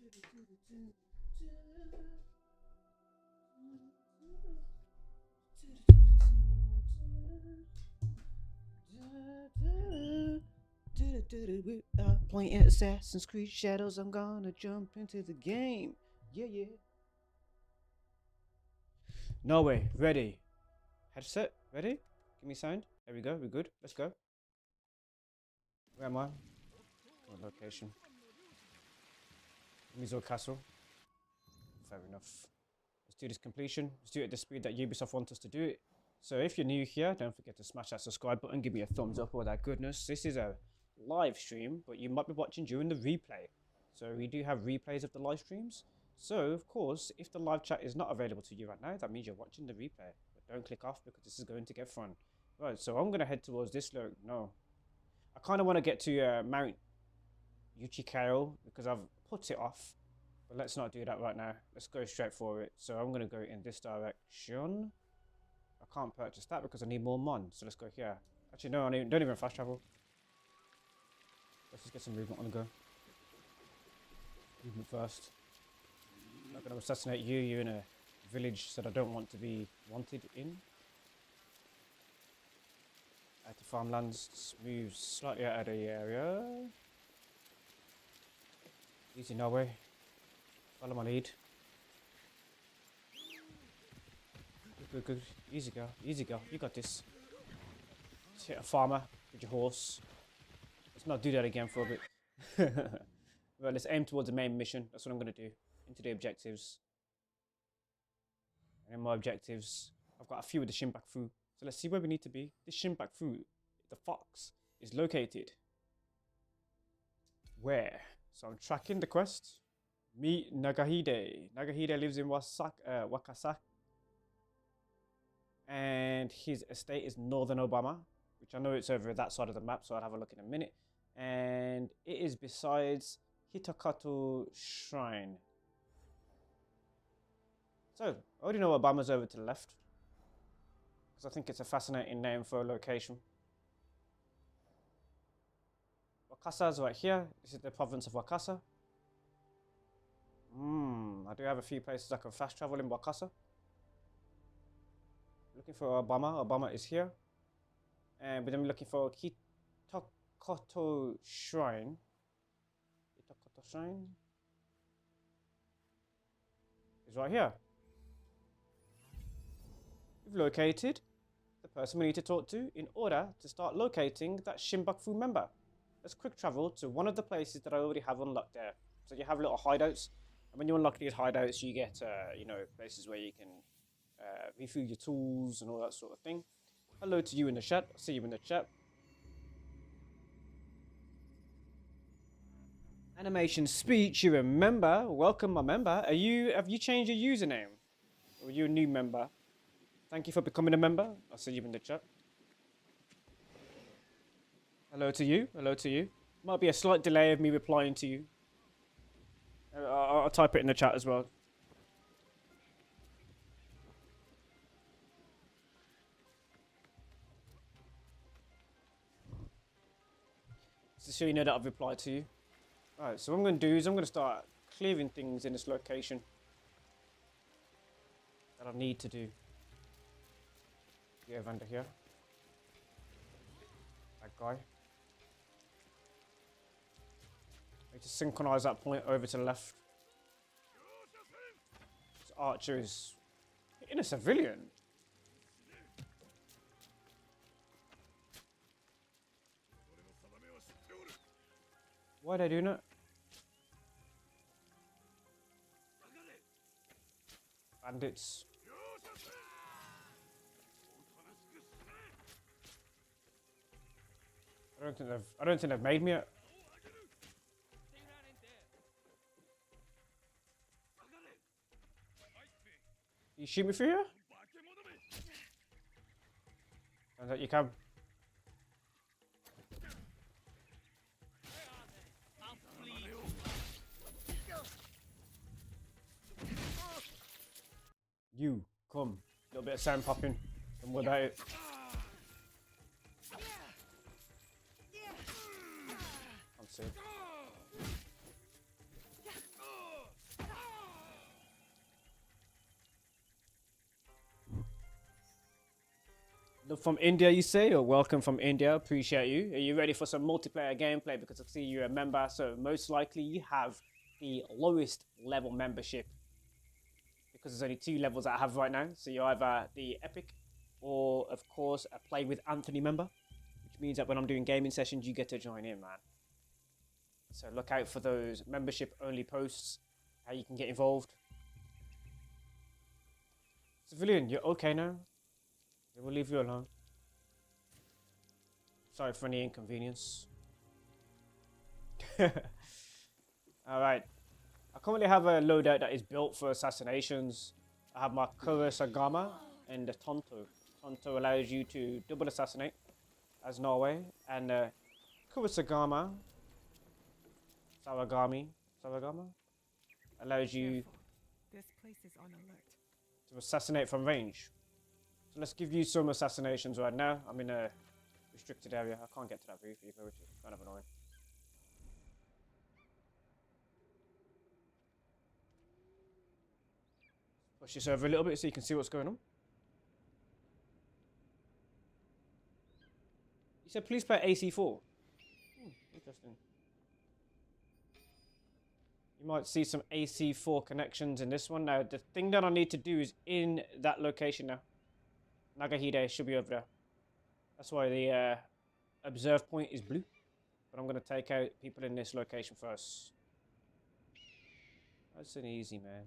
We are playing Assassin's Creed Shadows. I'm gonna jump into the game. Yeah, yeah. No way. Ready. Headset. Ready? Give me sound. There we go. We're good. Let's go. Where am I? What location? Mizo Castle. Fair enough. Let's do this completion. Let's do it at the speed that Ubisoft wants us to do it. So if you're new here, don't forget to smash that subscribe button. Give me a thumbs up, all that goodness. This is a live stream, but you might be watching during the replay. So we do have replays of the live streams. So of course, if the live chat is not available to you right now, that means you're watching the replay. But don't click off because this is going to get fun. Right, so I'm going to head towards this no. I kind of want to get to Mount Uchikao because I've put it off. But let's not do that right now. Let's go straight for it. So I'm going to go in this direction. I can't purchase that because I need more mon. So let's go here. Actually, no, don't even fast travel. Let's just get some movement on the go. Movement first. I'm not going to assassinate you. You're in a village that I don't want to be wanted in. Out to farmlands. Let's move slightly out of the area. Easy, no way. Follow my lead. Good. Easy girl. You got this. Let's hit a farmer with your horse. Let's not do that again for a bit. Right, let's aim towards the main mission. That's what I'm going to do. Into the objectives. And in my objectives, I've got a few with the Shinbaku. So let's see where we need to be. This Shinbaku, the fox, is located. Where? So I'm tracking the quest. Meet Nagahide. Nagahide lives in Wakasaka. And his estate is Northern Obama, which I know it's over that side of the map, so I'll have a look in a minute. And it is besides Hitakato Shrine. So, I already know Obama's over to the left, because I think it's a fascinating name for a location. Wakasa's right here. This is the province of Wakasa. I do have a few places I can fast travel in Wakasa. Looking for Obama. Obama is here. But I'm looking for Hitakato Shrine. Hitakato Shrine is right here. We've located the person we need to talk to in order to start locating that Shinbaku member. Let's quick travel to one of the places that I already have unlocked there. So you have little hideouts. And when you unlock these hideouts, you get, places where you can refill your tools and all that sort of thing. Hello to you in the chat. I'll see you in the chat. Animation speech, you remember. Welcome, my member. Have you changed your username? Or are you a new member? Thank you for becoming a member. I'll see you in the chat. Hello to you. Might be a slight delay of me replying to you. I'll type it in the chat as well. So you know that I've replied to you. Alright, so what I'm going to do is I'm going to start clearing things in this location that I need to do. Get under here. That guy. I need to synchronize that point over to the left. This archer is in a civilian. Why are they doing it? Bandits. I don't think they've made me yet. You shoot me through here? Sounds like you can. You, come. A little bit of sound popping. Don't worry about it. I'm safe. Look, from India, you say, or welcome from India. Appreciate you. Are you ready for some multiplayer gameplay? Because I see you're a member, so most likely you have the lowest level membership. Because there's only 2 levels that I have right now. So you're either the Epic or, of course, a Play with Anthony member. Which means that when I'm doing gaming sessions, you get to join in, man. So look out for those membership-only posts, how you can get involved. Civilian, you're okay now? They will leave you alone. Sorry for any inconvenience. Alright. I currently have a loadout that is built for assassinations. I have my Kurosagama and the Tonto. Tonto allows you to double assassinate as Norway. And Kurosagama, Sawagama, allows you This place is on alert. to assassinate from range. So let's give you some assassinations right now. I'm in a restricted area. I can't get to that roof either, which is kind of annoying. Push this over a little bit so you can see what's going on. You said please play AC4. Interesting. You might see some AC4 connections in this one. Now, the thing that I need to do is in that location now. Nagahide should be over there. That's why the observe point is blue. But I'm going to take out people in this location first. Nice and easy, man.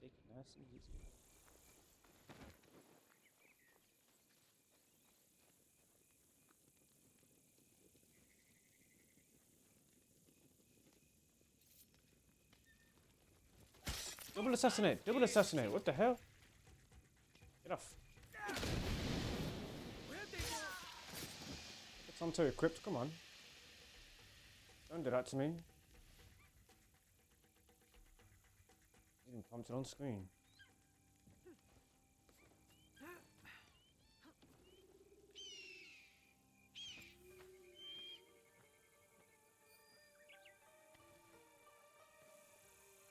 Take it nice and easy. Double assassinate! Double assassinate! What the hell? Get off. It's onto equipped, come on. Don't do that to me. Even pumped it on screen.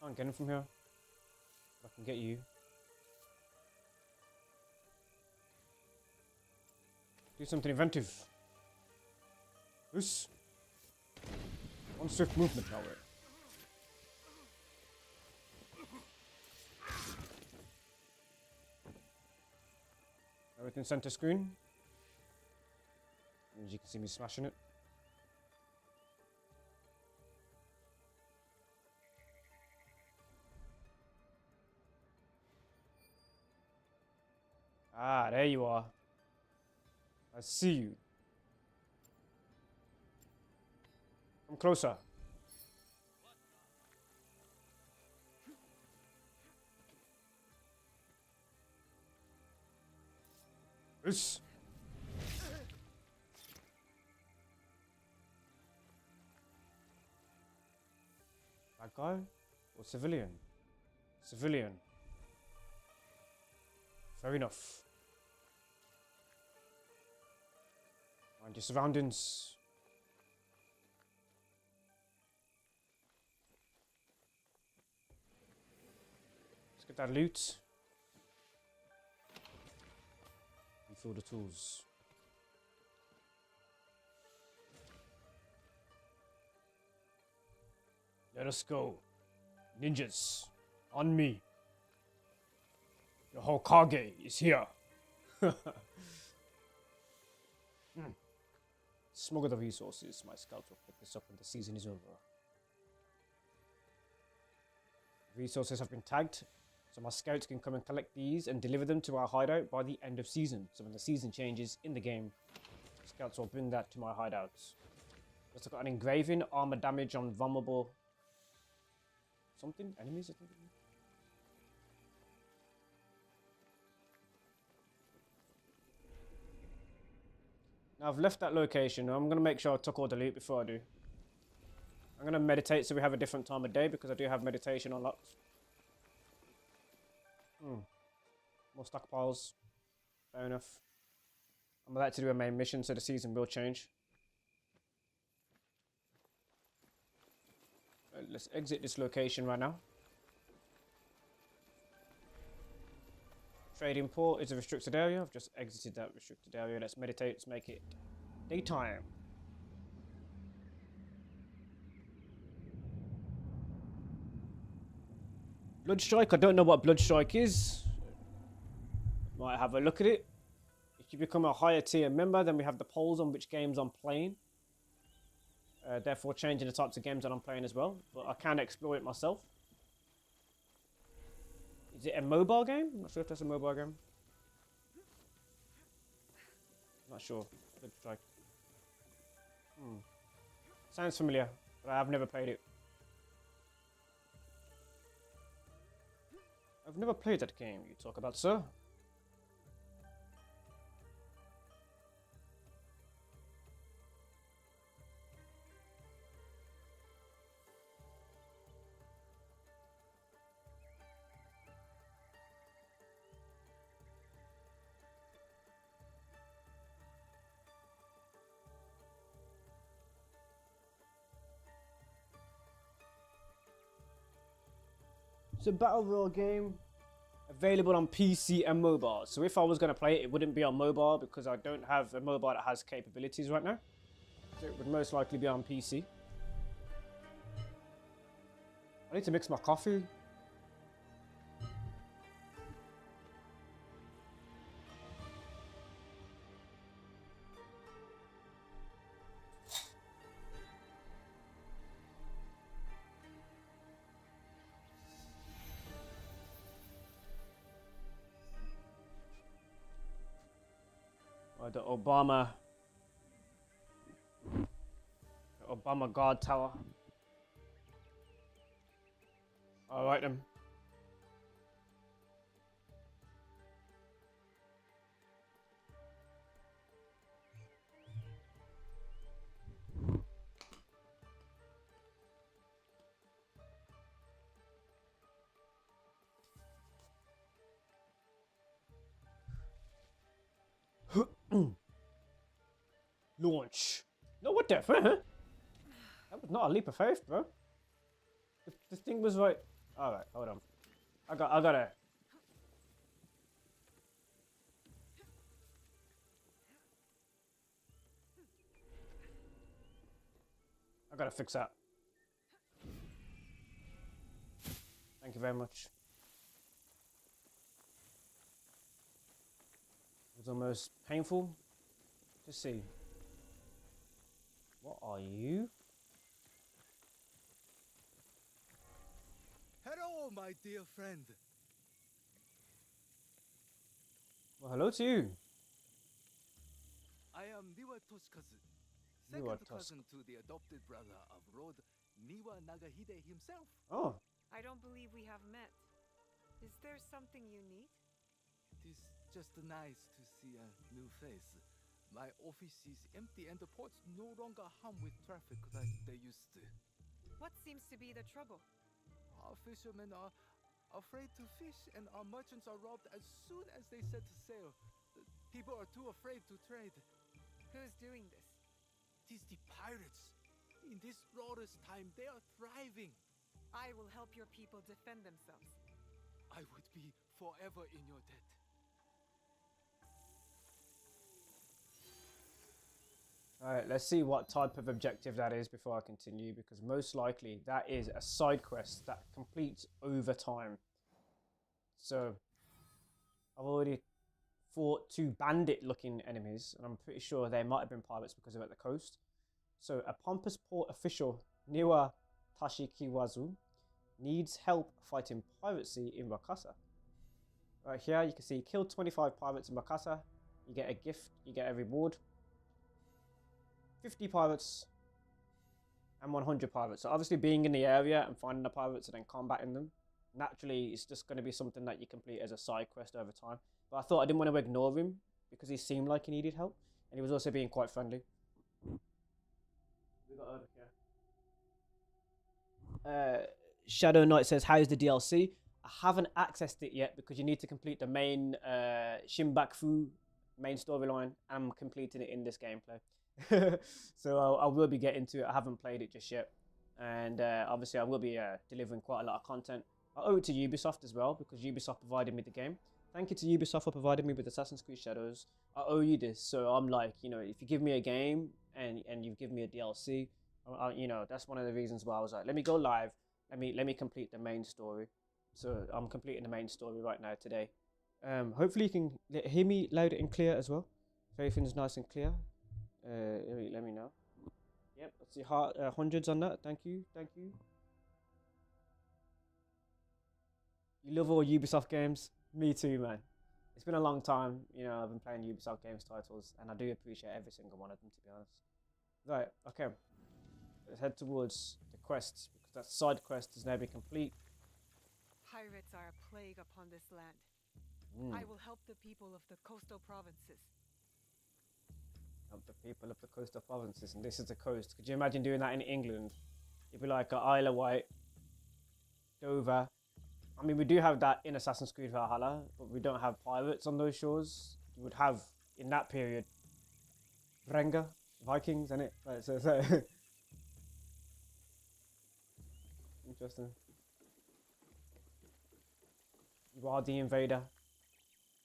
Can't get him from here. I can get you. Do something inventive. This. One swift movement that way. Everything center screen. As you can see me smashing it. Ah, there you are. I see you. Come closer. This. That guy or civilian? Civilian. Fair enough. Mind your surroundings. Let's get that loot. Refill the tools. Let us go. Ninjas. On me. The Hokage is here. Smuggle the resources. My scouts will pick this up when the season is over. Resources have been tagged, so my scouts can come and collect these and deliver them to our hideout by the end of season. So when the season changes in the game, scouts will bring that to my hideouts. Also got an engraving, armor damage on vulnerable something, enemies I think. Now I've left that location. I'm going to make sure I took all the loot before I do. I'm going to meditate so we have a different time of day because I do have meditation unlocked. More stockpiles. Fair enough. I'm about to do a main mission so the season will change. Let's exit this location right now. Trading port is a restricted area. I've just exited that restricted area. Let's meditate. Let's make it daytime. Bloodstrike. I don't know what Bloodstrike is. Might have a look at it. If you become a higher tier member, then we have the polls on which games I'm playing. Therefore changing the types of games that I'm playing as well. But I can explore it myself. Is it a mobile game? I'm not sure if that's a mobile game. Not sure. Bloodstrike. Sounds familiar, but I've never played it. I've never played that game you talk about, sir. It's a battle royale game available on PC and mobile. So if I was going to play it, it wouldn't be on mobile because I don't have a mobile that has capabilities right now. So it would most likely be on PC. I need to mix my coffee. The Obama guard tower. All right then. Launch. No, what the fuck? That was not a leap of faith, bro. The thing was right. All right, hold on. I gotta fix that. Thank you very much. It was almost painful to see. What are you? Hello, my dear friend. Well, hello to you. I am Niwa Toshikazu, Niwa second cousin to the adopted brother of Lord Niwa Nagahide himself. Oh. I don't believe we have met. Is there something you need? It is just nice to see a new face. My office is empty and the ports no longer hum with traffic like they used to. What seems to be the trouble? Our fishermen are afraid to fish and our merchants are robbed as soon as they set sail. People are too afraid to trade. Who's doing this? It is the pirates. In this lawless time, they are thriving. I will help your people defend themselves. I would be forever in your debt. Alright, let's see what type of objective that is before I continue, because most likely that is a side quest that completes over time. So, I've already fought two bandit-looking enemies, and I'm pretty sure they might have been pirates because they're at the coast. So, a pompous port official, Niwa Tashikiwazu, needs help fighting piracy in Wakasa. Right here, you can see killed 25 pirates in Wakasa. You get a gift, you get a reward. 50 pirates and 100 pirates. So obviously being in the area and finding the pirates and then combating them, naturally it's just going to be something that you complete as a side quest over time. But I thought I didn't want to ignore him because he seemed like he needed help and he was also being quite friendly. We got over here. Shadow Knight says, how's the DLC? I haven't accessed it yet because you need to complete the main Shinbaku main storyline. I'm completing it in this gameplay. So I will be getting to it. I haven't played it just yet, and obviously I will be delivering quite a lot of content. I owe it to Ubisoft as well because Ubisoft provided me the game, Thank you to Ubisoft for providing me with Assassin's Creed Shadows. I owe you this, so I'm like, you know, if you give me a game and you give me a DLC, you know, that's one of the reasons why I was like, let me go live, let me complete the main story. So I'm completing the main story right now today. Hopefully you can hear me loud and clear as well. If everything's nice and clear, let me know. Yep, let's see, hundreds on that. Thank you, thank you. You love all Ubisoft games? Me too, man. It's been a long time, you know, I've been playing Ubisoft games titles, and I do appreciate every single one of them, to be honest. Right, okay. Let's head towards the quests, because that side quest has now been complete. Pirates are a plague upon this land. I will help the people of the coastal provinces. Help the people of the coastal provinces, and this is the coast. Could you imagine doing that in England? It'd be like Isle of Wight, Dover. I mean, we do have that in Assassin's Creed Valhalla, but we don't have pirates on those shores. You would have, in that period, Brenga, Vikings, innit? Right, so interesting. You are the invader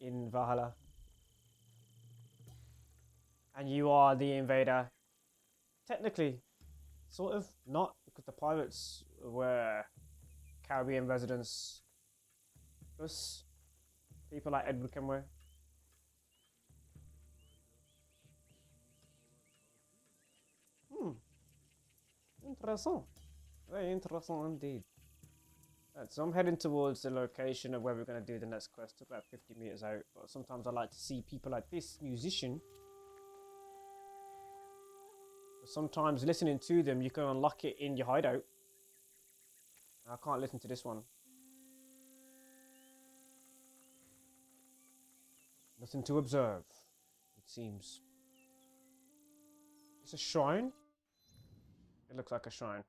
in Valhalla. And you are the invader. Technically, sort of not, because the pirates were Caribbean residents. Plus, people like Edward Kenway. Interesting. Very interesting indeed. Right, so I'm heading towards the location of where we're going to do the next quest, about 50 meters out. But sometimes I like to see people like this musician. But sometimes listening to them, you can unlock it in your hideout. I can't listen to this one. Nothing to observe, it seems. It's a shrine? It looks like a shrine.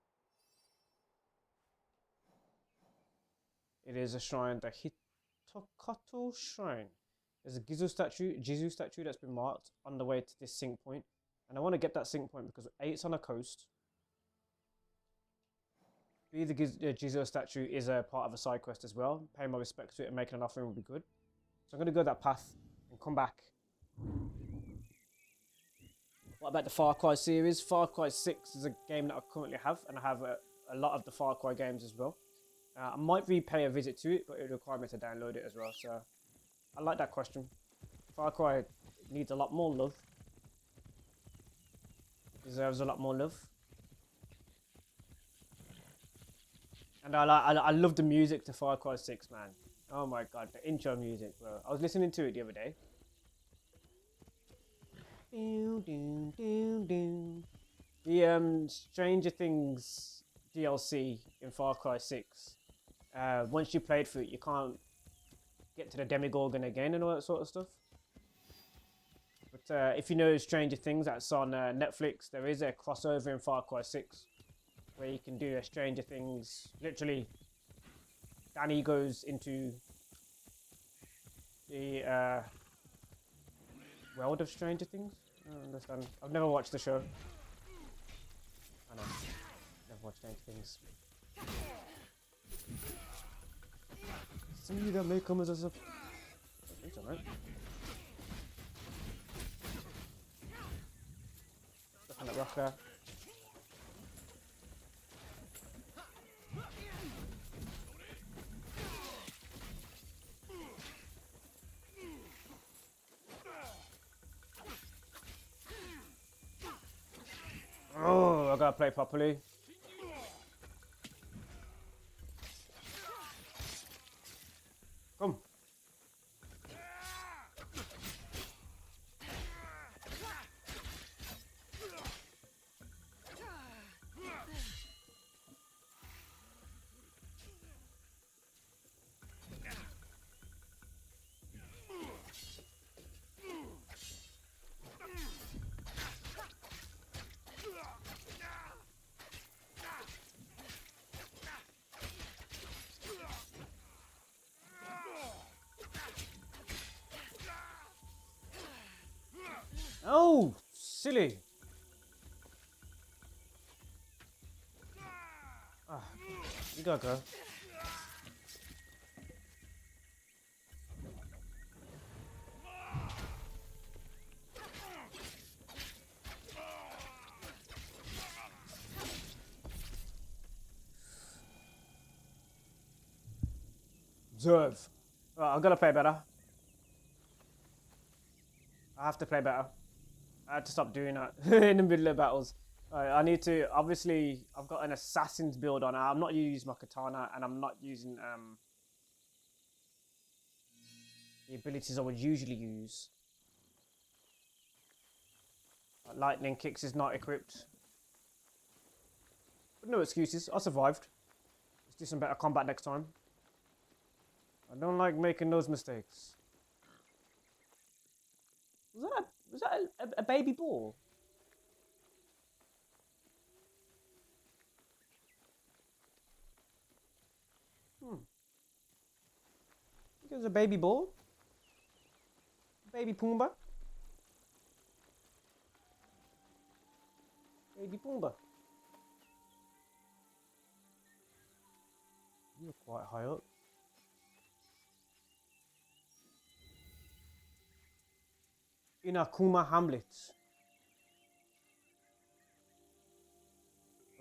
It is a shrine, the Hitokato Shrine. There's a Jizu statue that's been marked on the way to this sync point. And I want to get that sync point because A, it's on a coast. B, the Jizu statue is a part of a side quest as well. Paying my respects to it and making an offering would be good. So I'm going to go that path and come back. What about the Far Cry series? Far Cry 6 is a game that I currently have, and I have a lot of the Far Cry games as well. I might repay a visit to it, but it would require me to download it as well. So I like that question. Far Cry needs a lot more love. Deserves a lot more love. And I love the music to Far Cry 6, man. Oh my god, the intro music, bro. I was listening to it the other day. The Stranger Things DLC in Far Cry 6. Once you played through it, you can't get to the Demogorgon again and all that sort of stuff. But if you know Stranger Things, that's on Netflix, there is a crossover in Far Cry 6 where you can do a Stranger Things. Literally, Danny goes into the world of Stranger Things. I don't understand. I've never watched the show. I know. Never watched Stranger Things. See that may come as a... It's alright. Stuck on that rock there. Oh, I gotta play properly. Come. Oh, silly. Ah, you gotta go. Observe. Right, I've got to play better. I have to play better. I had to stop doing that in the middle of battles. I need to, obviously, I've got an assassin's build on. I'm not using my katana, and I'm not using the abilities I would usually use. Lightning kicks is not equipped. But no excuses, I survived. Let's do some better combat next time. I don't like making those mistakes. Was that a baby ball? I think it was a baby ball. Baby Pumbaa. Baby Pumbaa. You're quite high up. In Akuma Hamlet.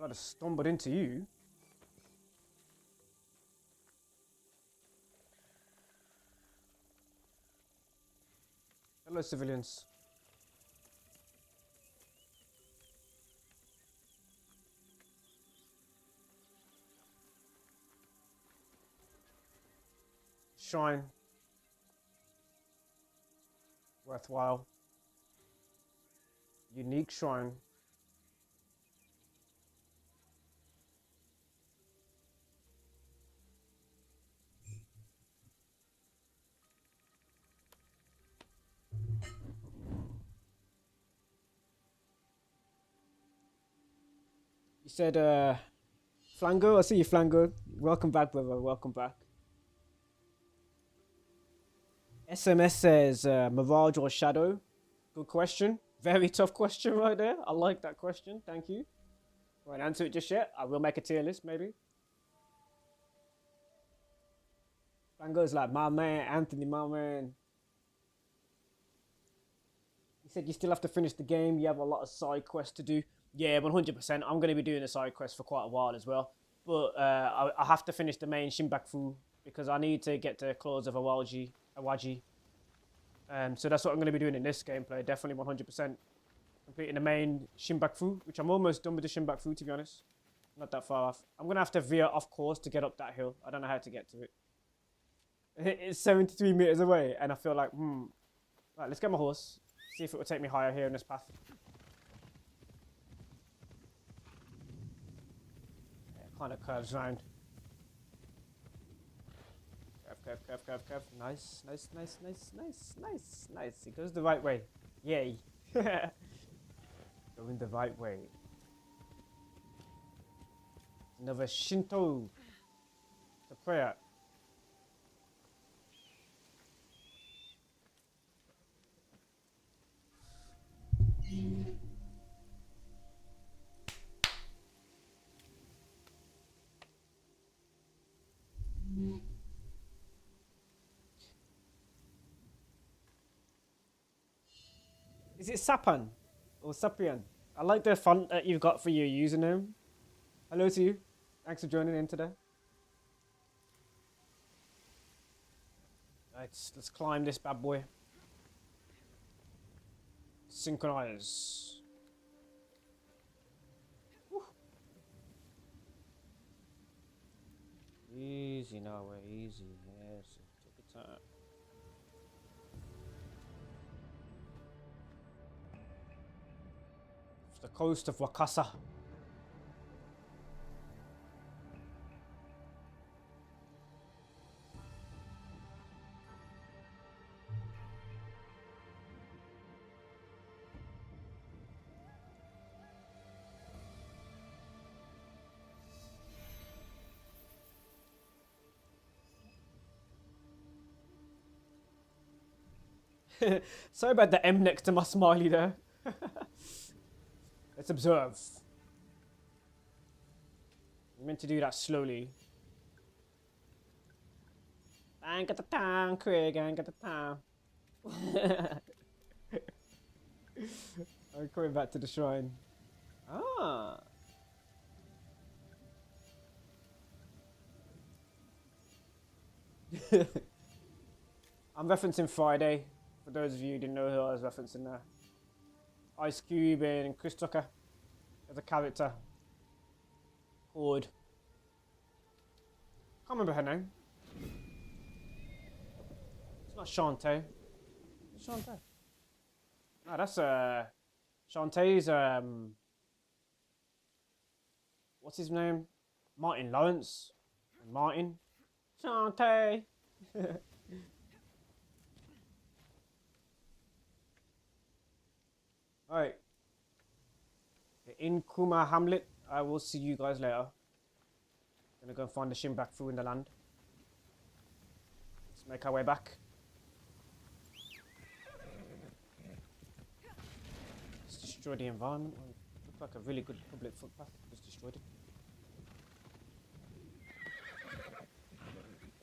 I'd have stumbled into you. Hello, civilians. Shrine. Worthwhile. Unique shrine. You said, Flango? I see you, Flango. Welcome back, brother. Welcome back. SMS says, Mirage or Shadow? Good question. Very tough question right there. I like that question. Thank you. Won't answer it just yet. I will make a tier list, maybe. Flango's like, my man, Anthony, my man. He said you still have to finish the game. You have a lot of side quests to do. Yeah, 100%. I'm going to be doing the side quest for quite a while as well. But I have to finish the main Shinbaku because I need to get to Claws of Awaji. So that's what I'm going to be doing in this gameplay. Definitely 100%. Completing the main Shinbaku, which I'm almost done with the Shinbaku, to be honest. Not that far off. I'm going to have to veer off course to get up that hill. I don't know how to get to it. It's 73 meters away, and I feel like, Right, let's get my horse. See if it will take me higher here in this path. Kind of curves round. Curve. Nice. It goes the right way. Yay. Going the right way. Another Shinto. The prayer. Is it Sapan or Sapian? I like the font that you've got for your username. Hello to you. Thanks for joining in today. Right, let's climb this bad boy. Synchronize. Woo. Easy now, we're easy. Yes, take your time. The coast of Wakasa. Sorry about the M next to my smiley there. Let's observe. You meant to do that slowly. Bang at the town, Craig, bang at the town. I'm coming back to the shrine. Ah. I'm referencing Friday. For those of you who didn't know who I was referencing there. Ice Cube and Chris Tucker as a character called... Can't remember her name. It's not Shantae. It's Shantae. No, that's Shantae's what's his name? Martin Lawrence. And Martin. Shantae. Alright. In Kuma Hamlet. I will see you guys later. Gonna go and find the Shin back through in the land. Let's make our way back. Let's destroy the environment. Oh, looks like a really good public footpath. Just destroyed it.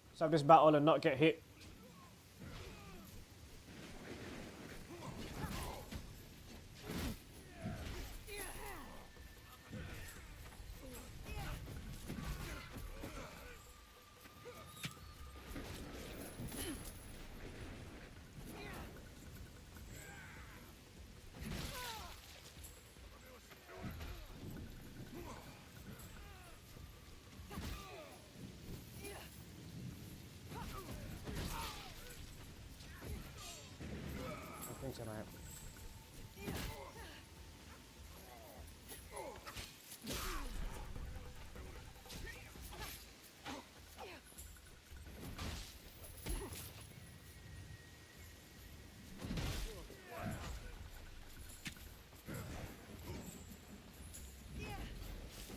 Let's have this battle and not get hit. Tonight.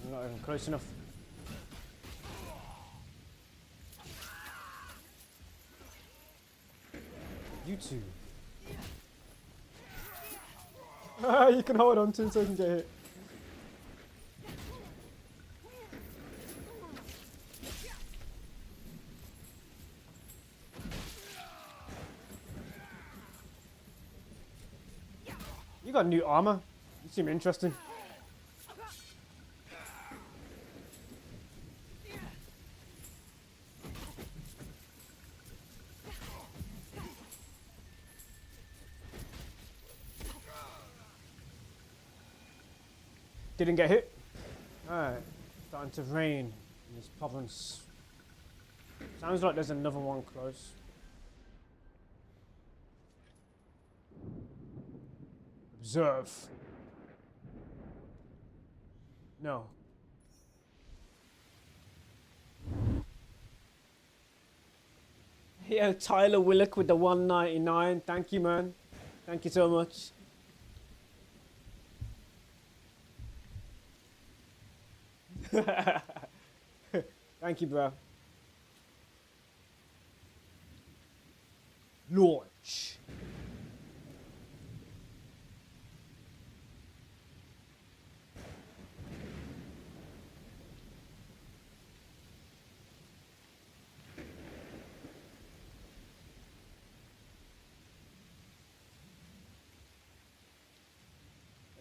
I'm not even close enough. You two. You can hold on to it so you can get hit. You got new armor. You seem interesting. Didn't get hit. Alright, starting to rain in this province. Sounds like there's another one close. Observe. No. Yeah, Tyler Willock with the 199. Thank you, man. Thank you so much. Thank you, bro. Launch.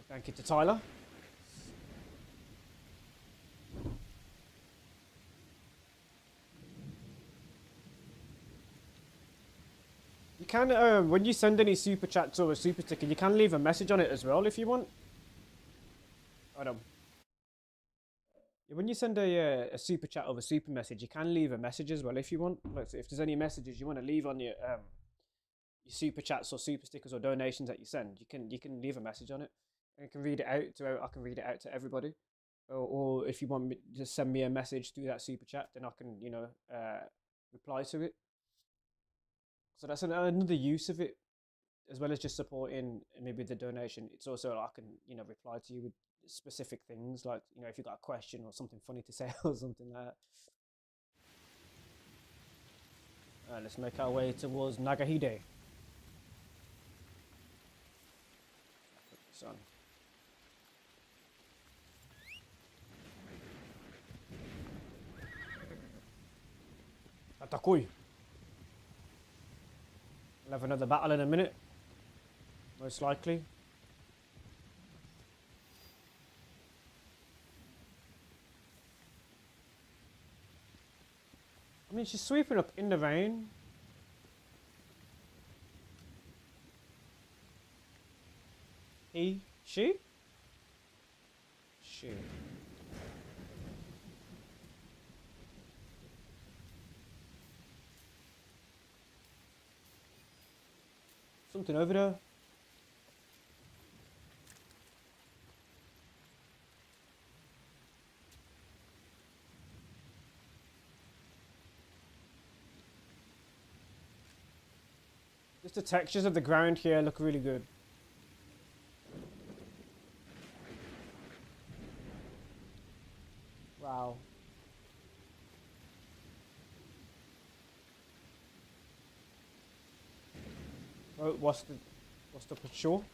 Thank you to Tyler. You can, when you send any super chats or a super sticker, you can leave a message on it as well if you want. I don't. When you send a super chat or a super message, you can leave a message as well if you want. Like, so if there's any messages you want to leave on your super chats or super stickers or donations that you send, you can leave a message on it. And I can read it out to everybody. Or if you want me, just send me a message through that super chat, then I can reply to it. So that's another use of it, as well as just supporting maybe the donation. It's also I can reply to you with specific things, like if you've got a question or something funny to say or something like that. Let's make our way towards Nagahide. Son. Atakui. We'll have another battle in a minute, most likely. I mean, she's sweeping up in the rain. She? Something over there. Just the textures of the ground here look really good. Wow. Oh, what's the patrol?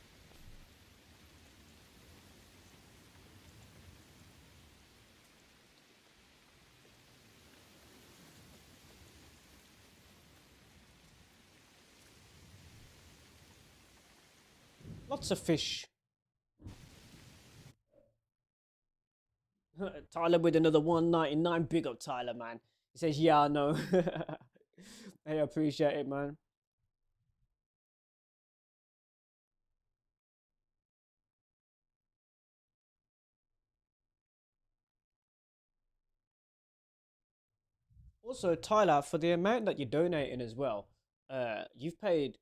Lots of fish. Tyler with another 199. Big up Tyler, man. He says, yeah, I know. Hey, I appreciate it, man. Also, Tyler, for the amount that you're donating as well, you've paid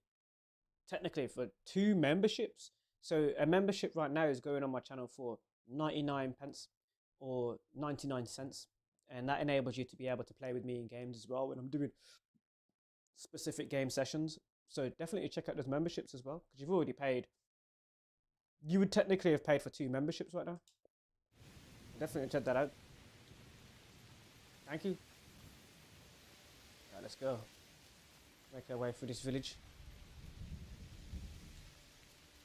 technically for 2 memberships. So a membership right now is going on my channel for 99 pence or 99 cents. And that enables you to be able to play with me in games as well when I'm doing specific game sessions. So definitely check out those memberships as well, because you've already paid. You would technically have paid for 2 memberships right now. Definitely check that out. Thank you. Right, let's go. Make our way through this village.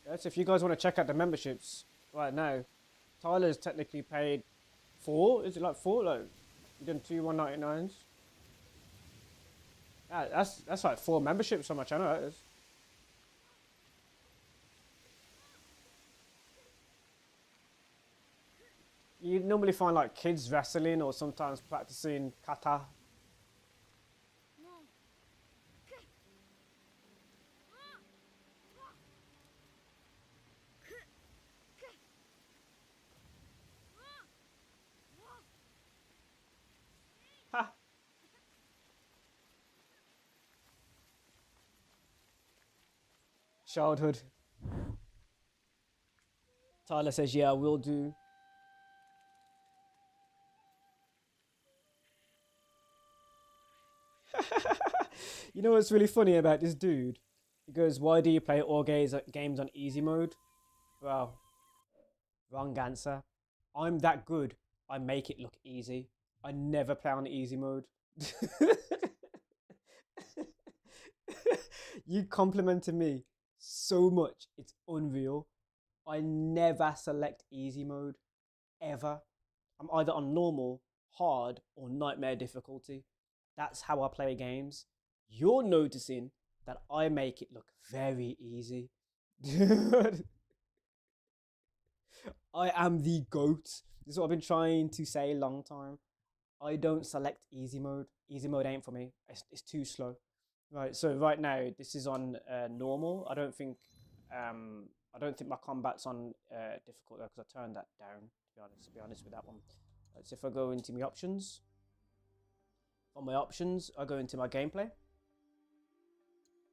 Yeah, so if you guys want to check out the memberships right now, Tyler's technically paid 4. Is it like 4? Like, you done 2 199s? Yeah, that's like 4 memberships on my channel. That is. You normally find like kids wrestling or sometimes practicing kata. Ha! Childhood. Tyler says, yeah, I will do. You know what's really funny about this dude? He goes, why do you play all games on easy mode? Well, wrong answer. I'm that good. I make it look easy. I never play on easy mode. You complimented me so much. It's unreal. I never select easy mode. Ever. I'm either on normal, hard, or nightmare difficulty. That's how I play games. You're noticing that I make it look very easy. I am the GOAT. This is what I've been trying to say a long time. I don't select easy mode. Easy mode ain't for me. It's too slow. Right, so right now this is on normal. I don't think my combat's on difficult though, because I turned that down. To be honest with that one. Right, so if I go into my options, on my options, I go into my gameplay.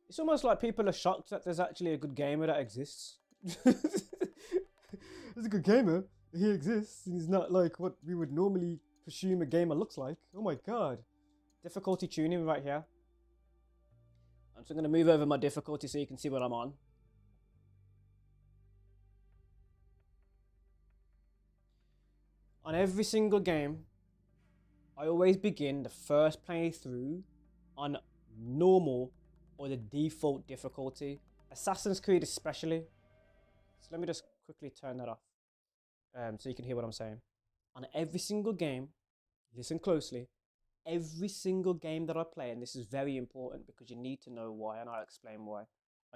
It's almost like people are shocked that there's actually a good gamer that exists. There's a good gamer. He exists. And he's not like what we would normally presume a gamer looks like. Oh my god. Difficulty tuning right here. I'm just going to move over my difficulty so you can see what I'm on. On every single game, I always begin the first playthrough on normal or the default difficulty. Assassin's Creed especially. So let me just quickly turn that off so you can hear what I'm saying. On every single game, listen closely, every single game that I play, and this is very important because you need to know why, and I'll explain why.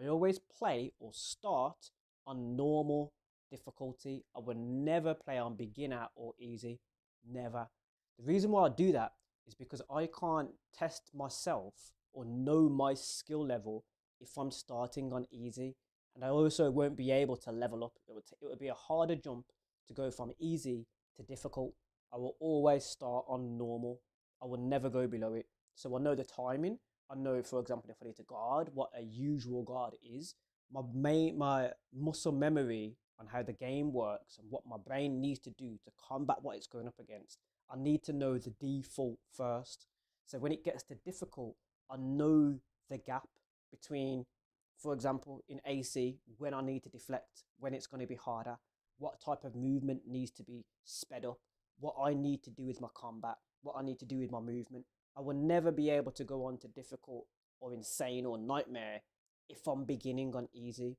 I always play or start on normal difficulty. I would never play on beginner or easy. Never. The reason why I do that is because I can't test myself or know my skill level if I'm starting on easy. And I also won't be able to level up. It would be a harder jump to go from easy to difficult. I will always start on normal. I will never go below it. So I know the timing. I know, for example, if I need to guard, what a usual guard is. My muscle memory on how the game works and what my brain needs to do to combat what it's going up against. I need to know the default first. So when it gets to difficult, I know the gap between, for example, in AC, when I need to deflect, when it's going to be harder, what type of movement needs to be sped up, what I need to do with my combat, what I need to do with my movement. I will never be able to go on to difficult or insane or nightmare if I'm beginning on easy.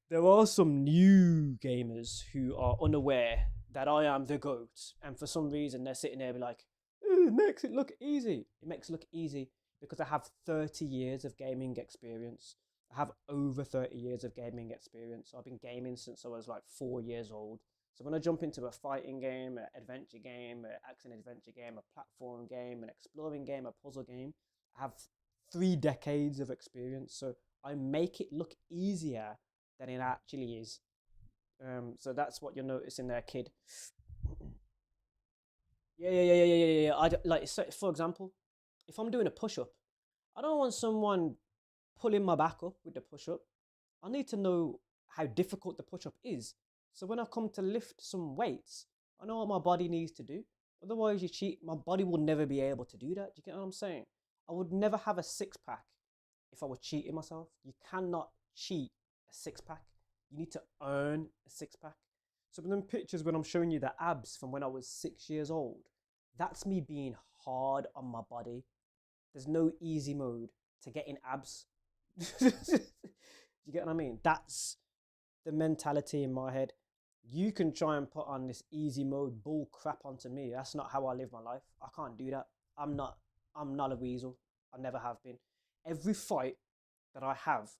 There are some new gamers who are unaware that I am the GOAT, and for some reason they're sitting there like, it makes it look easy. It makes it look easy because I have 30 years of gaming experience. I have over 30 years of gaming experience. I've been gaming since I was like 4 years old. So when I jump into a fighting game, an adventure game, an action adventure game, a platform game, an exploring game, a puzzle game, I have 3 decades of experience. So I make it look easier than it actually is. So that's what you're noticing there, kid. Yeah. Like, so for example, if I'm doing a push-up, I don't want someone pulling my back up with the push-up. I need to know how difficult the push-up is. So when I come to lift some weights, I know what my body needs to do. Otherwise, you cheat. My body will never be able to do that. Do you get what I'm saying? I would never have a 6-pack if I was cheating myself. You cannot cheat a 6-pack. You need to earn a 6-pack. So in them pictures when I'm showing you the abs from when I was 6 years old, that's me being hard on my body. There's no easy mode to getting abs. Do you get what I mean? That's the mentality in my head. You can try and put on this easy mode bull crap onto me. That's not how I live my life. I can't do that. I'm not a weasel. I never have been. Every fight that I have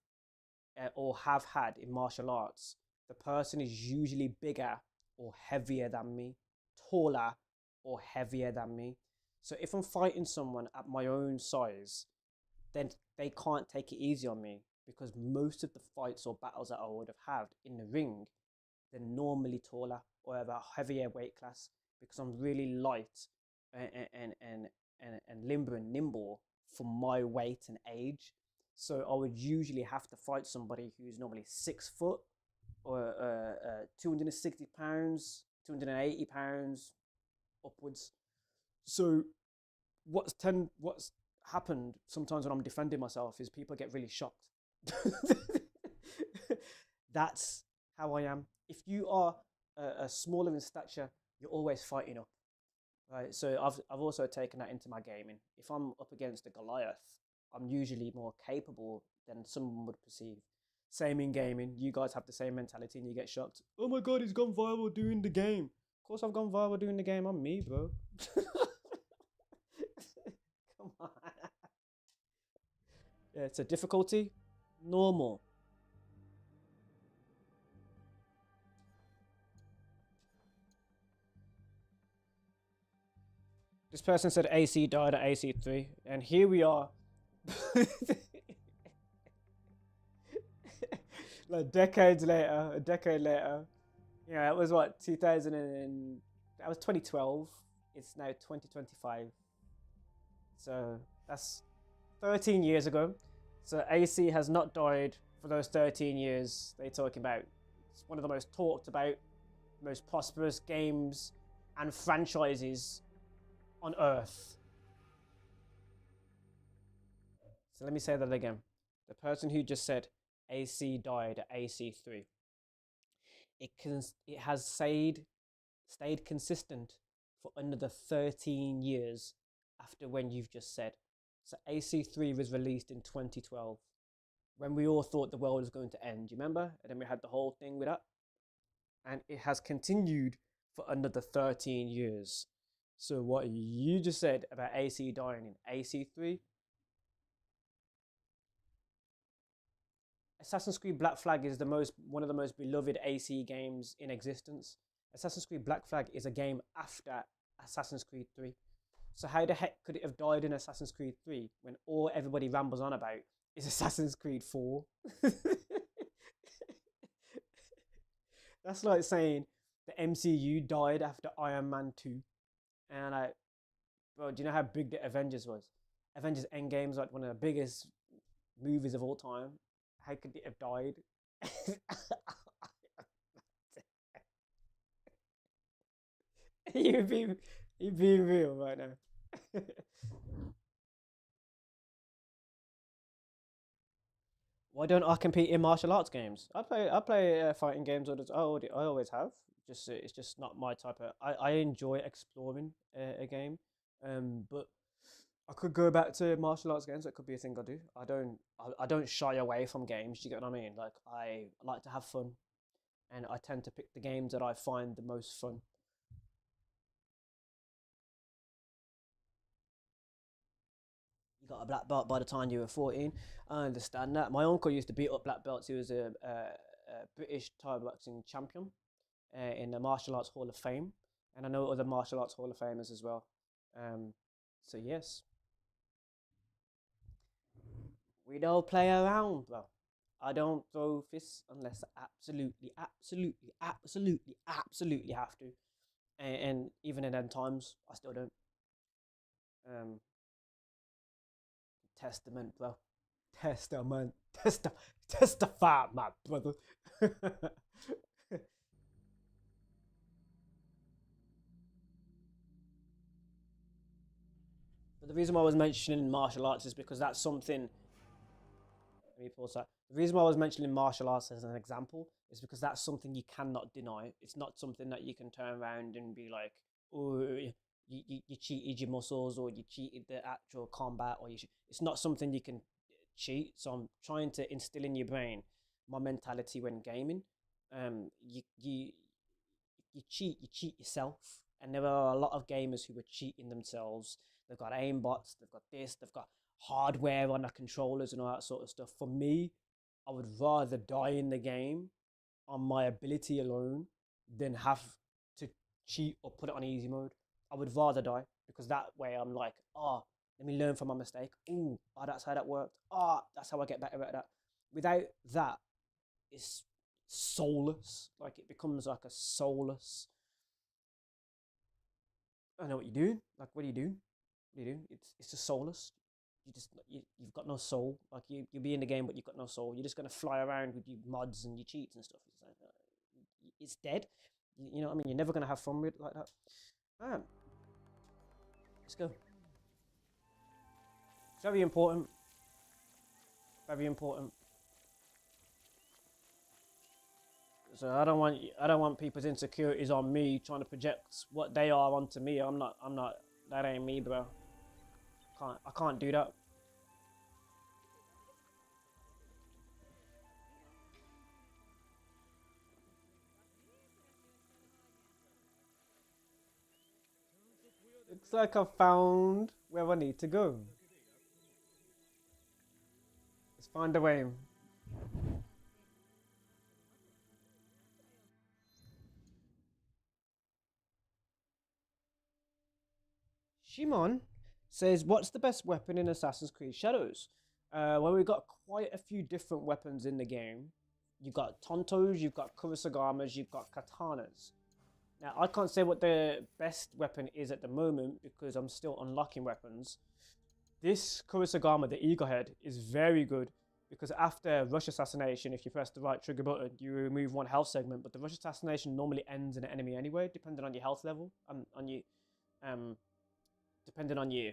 or have had in martial arts, the person is usually bigger or heavier than me, taller or heavier than me. So if I'm fighting someone at my own size, then they can't take it easy on me, because most of the fights or battles that I would have had in the ring, they're normally taller or have a heavier weight class, because I'm really light and limber and nimble for my weight and age. So I would usually have to fight somebody who's normally 6 foot or 260 pounds, 280 pounds upwards. So what's happened sometimes when I'm defending myself is people get really shocked. That's how I am. If you are a smaller in stature, you're always fighting up, right? So I've also taken that into my gaming. If I'm up against a Goliath, I'm usually more capable than someone would perceive. Same in gaming. You guys have the same mentality and you get shocked. Oh my god, he's gone viral doing the game. Of course I've gone viral doing the game. I'm me, bro. Come on. Yeah, it's a difficulty. Normal. This person said AC died at AC3, and here we are. Like a decade later. Yeah, it was what, 2000 and that was 2012. It's now 2025. So that's 13 years ago. So AC has not died for those 13 years they're talking about. It's one of the most talked about, most prosperous games and franchises on Earth. So let me say that again. The person who just said AC died at AC3. It has stayed consistent for another 13 years after when you've just said. So AC3 was released in 2012 when we all thought the world was going to end. Do you remember? And then we had the whole thing with that. And it has continued for another 13 years. So what you just said about AC dying in AC3, Assassin's Creed Black Flag is one of the most beloved AC games in existence. Assassin's Creed Black Flag is a game after Assassin's Creed 3. So how the heck could it have died in Assassin's Creed 3 when all everybody rambles on about is Assassin's Creed 4? That's like saying the MCU died after Iron Man 2. And bro, do you know how big the Avengers was? Avengers Endgame's like one of the biggest movies of all time. How could it have died? you being real right now. Why don't I compete in martial arts games? I play fighting games I always have. Just it's just not my type of. I enjoy exploring a game, but I could go back to martial arts games. That could be a thing I do. I don't shy away from games. Do you get what I mean? Like I like to have fun, and I tend to pick the games that I find the most fun. You got a black belt by the time you were 14. I understand that. My uncle used to beat up black belts. He was a British Thai boxing champion in the Martial Arts Hall of Fame, and I know other Martial Arts Hall of Famers as well. Um, so yes, we don't play around, bro. I don't throw fists unless I absolutely have to, and even in them times, I still don't. Um, Testament, bro. Testament. Testify, my brother. But the reason why I was mentioning martial arts is because that's something. Let me pause that. The reason why I was mentioning martial arts as an example is because that's something you cannot deny. It's not something that you can turn around and be like, oh, you cheated your muscles or you cheated the actual combat or it's not something you can cheat. So I'm trying to instill in your brain my mentality when gaming. You cheat yourself, and there are a lot of gamers who are cheating themselves. They've got aimbots, they've got this, they've got hardware on the controllers and all that sort of stuff. For me, I would rather die in the game on my ability alone than have to cheat or put it on easy mode. I would rather die because that way I'm like, oh, let me learn from my mistake. Oh, that's how that worked. Oh, that's how I get better at that. Without that, it's soulless. Like it becomes like a soulless. I know what you do. Like, what do you do? What do you do? It's just soulless. You've got no soul. Like you'll be in the game, but you've got no soul. You're just gonna fly around with your mods and your cheats and stuff. It's like it's dead. You know what I mean? You're never gonna have fun with it like that. Man, let's go. It's very important. Very important. So I don't want people's insecurities on me trying to project what they are onto me. I'm not. That ain't me, bro. I can't do that. Looks like I found where I need to go. Let's find a way. Shimon says, what's the best weapon in Assassin's Creed Shadows? Well, we've got quite a few different weapons in the game. You've got Tontos, you've got Kurosagamas, you've got Katanas. Now, I can't say what the best weapon is at the moment because I'm still unlocking weapons. This Kurosagama, the Eagle Head, is very good because after Rush Assassination, if you press the right trigger button, you remove one health segment, but the Rush Assassination normally ends in an enemy anyway, depending on your health level, depending on your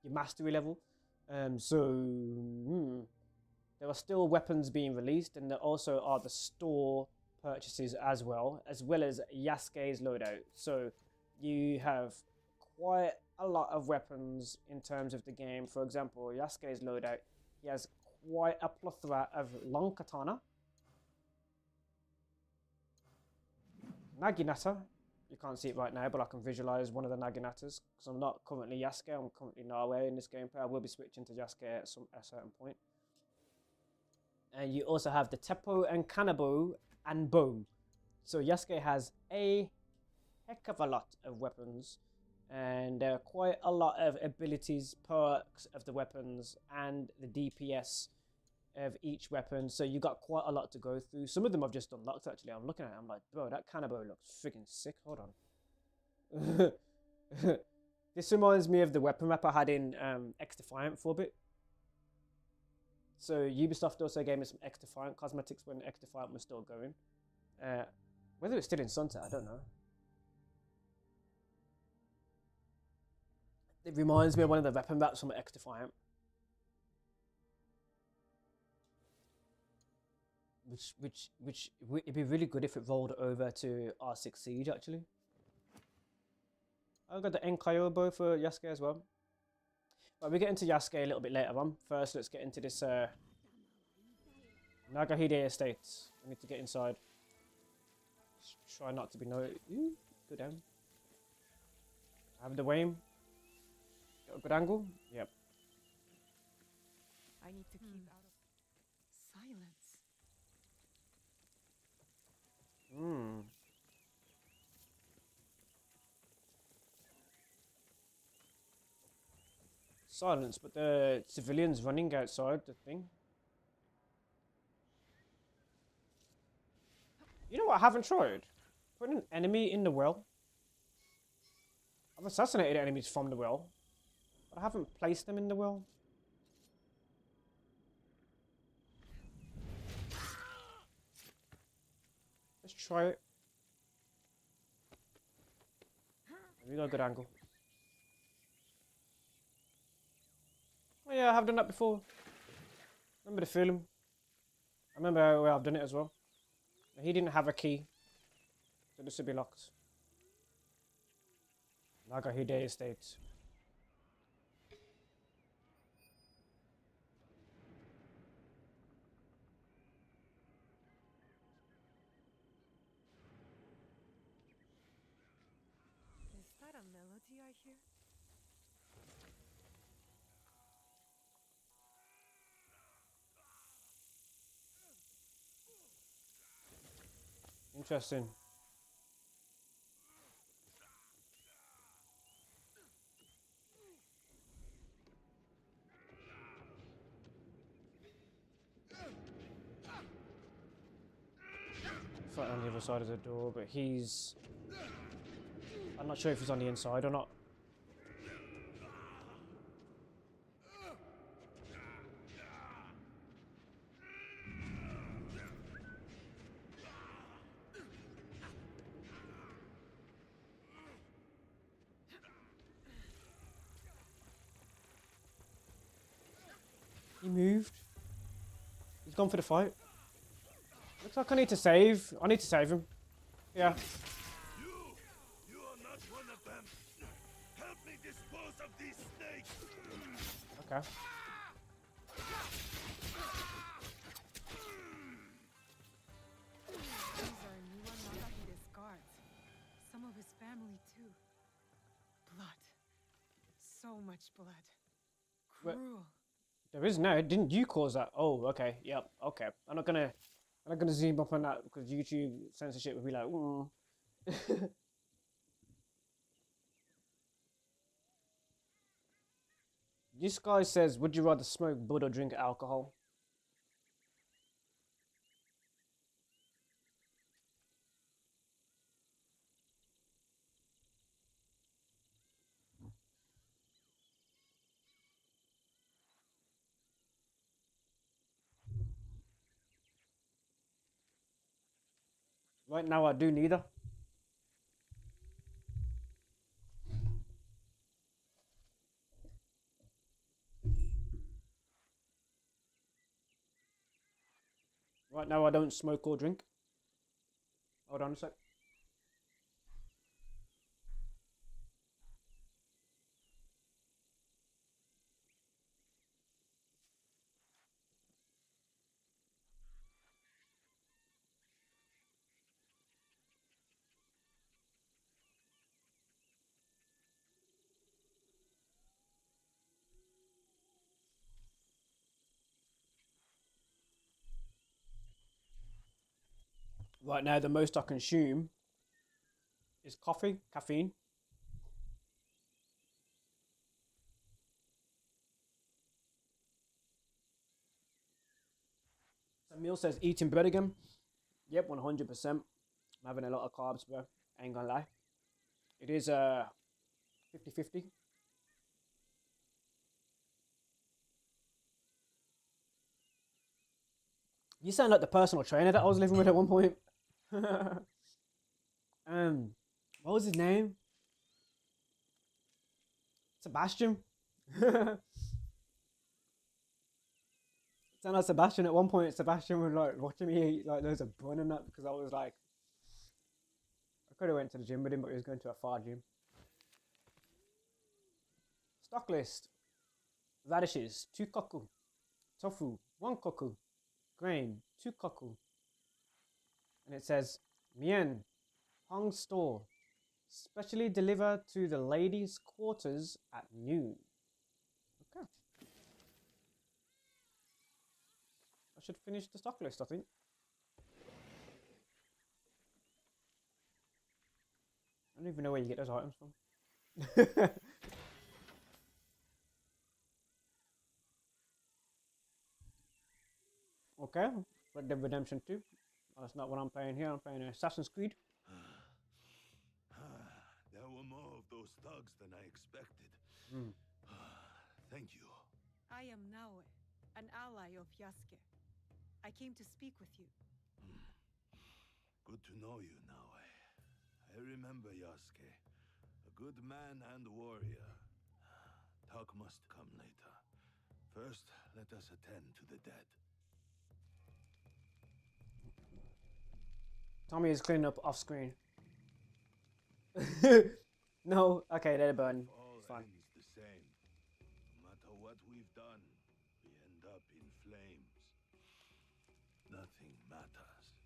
mastery level. There are still weapons being released, and there also are the store purchases as well as Yasuke's loadout. So you have quite a lot of weapons in terms of the game. For example, Yasuke's loadout, he has quite a plethora of long katana, Naginata. You can't see it right now, but I can visualize one of the Naginatas because I'm not currently Yasuke. I'm currently Nawe in this gameplay. I will be switching to Yasuke at a certain point. And you also have the Teppo and Kanabo and Bow. So Yasuke has a heck of a lot of weapons. And there are quite a lot of abilities, perks of the weapons, and the DPS of each weapon. So you got quite a lot to go through. Some of them I've just unlocked actually. I'm looking at it, I'm like, bro, that cannonball looks freaking sick. Hold on. This reminds me of the weapon map I had in X-Defiant for a bit. So Ubisoft also gave me some X-Defiant cosmetics when X-Defiant was still going. Whether it's still in Sunset, I don't know. It reminds me of one of the weapon maps from X-Defiant. Which it'd be really good if it rolled over to R6 Siege actually. I've got the Enkayo bow for Yasuke as well. But we get into Yasuke a little bit later on. First, let's get into this Nagahide estate. We need to get inside. Just try not to be noticed. Ooh, good down. Have the Wayne. Got a good angle? Yep. I need to keep out of silence. Hmm. Silence, but the civilians running outside the thing. You know what I haven't tried? Putting an enemy in the well. I've assassinated enemies from the well, but I haven't placed them in the well. Let's try it. We got a good angle. Oh yeah, I have done that before. Remember the film? I remember where I've done it as well. He didn't have a key, so this would be locked. Nagahide Estate. Is that a melody I hear? Interesting. Fight on the other side of the door, but he's... I'm not sure if he's on the inside or not. He moved. He's gone for the fight. Looks like I need to save. I need to save him. Yeah. You are not one of them. Help me dispose of these snakes. Okay. These are Niwa Nagahide's guards. Some of his family too. Blood. So much blood. Wait. Cruel. There is no. Didn't you cause that? Oh, okay. Yep. Okay. I'm not gonna zoom up on that because YouTube censorship would be like, ooh. This guy says, would you rather smoke bud or drink alcohol? Right now I do neither. Right now I don't smoke or drink. Hold on a sec. Right now the most I consume is caffeine. Emil says eating bread again. Yep, 100%. I'm having a lot of carbs, bro. Ain't gonna lie. It is 50-50. You sound like the personal trainer that I was living with at one point. What was his name? Sebastian. Sound like Sebastian at one point. Sebastian was like watching me eat like loads of bun and that because I was like, I could have went to the gym with him, but he was going to a far gym. Stock list: radishes 2 koku, tofu 1 koku, grain 2 koku, and it says Mien Hong store, specially delivered to the ladies' quarters at noon. Okay. I should finish the stock list, I think. I don't even know where you get those items from. Okay, Red Dead Redemption 2. Oh, that's not what I'm playing here. I'm playing Assassin's Creed. There were more of those thugs than I expected. Thank you. I am Naoe, an ally of Yasuke. I came to speak with you. Good to know you now. I remember Yasuke. A good man and warrior. Talk must come later. First, let us attend to the dead. Tommy is cleaning up off screen. No, okay, let it burn. All Fine. ends the same. No matter what we've done, we end up in flames. Nothing matters.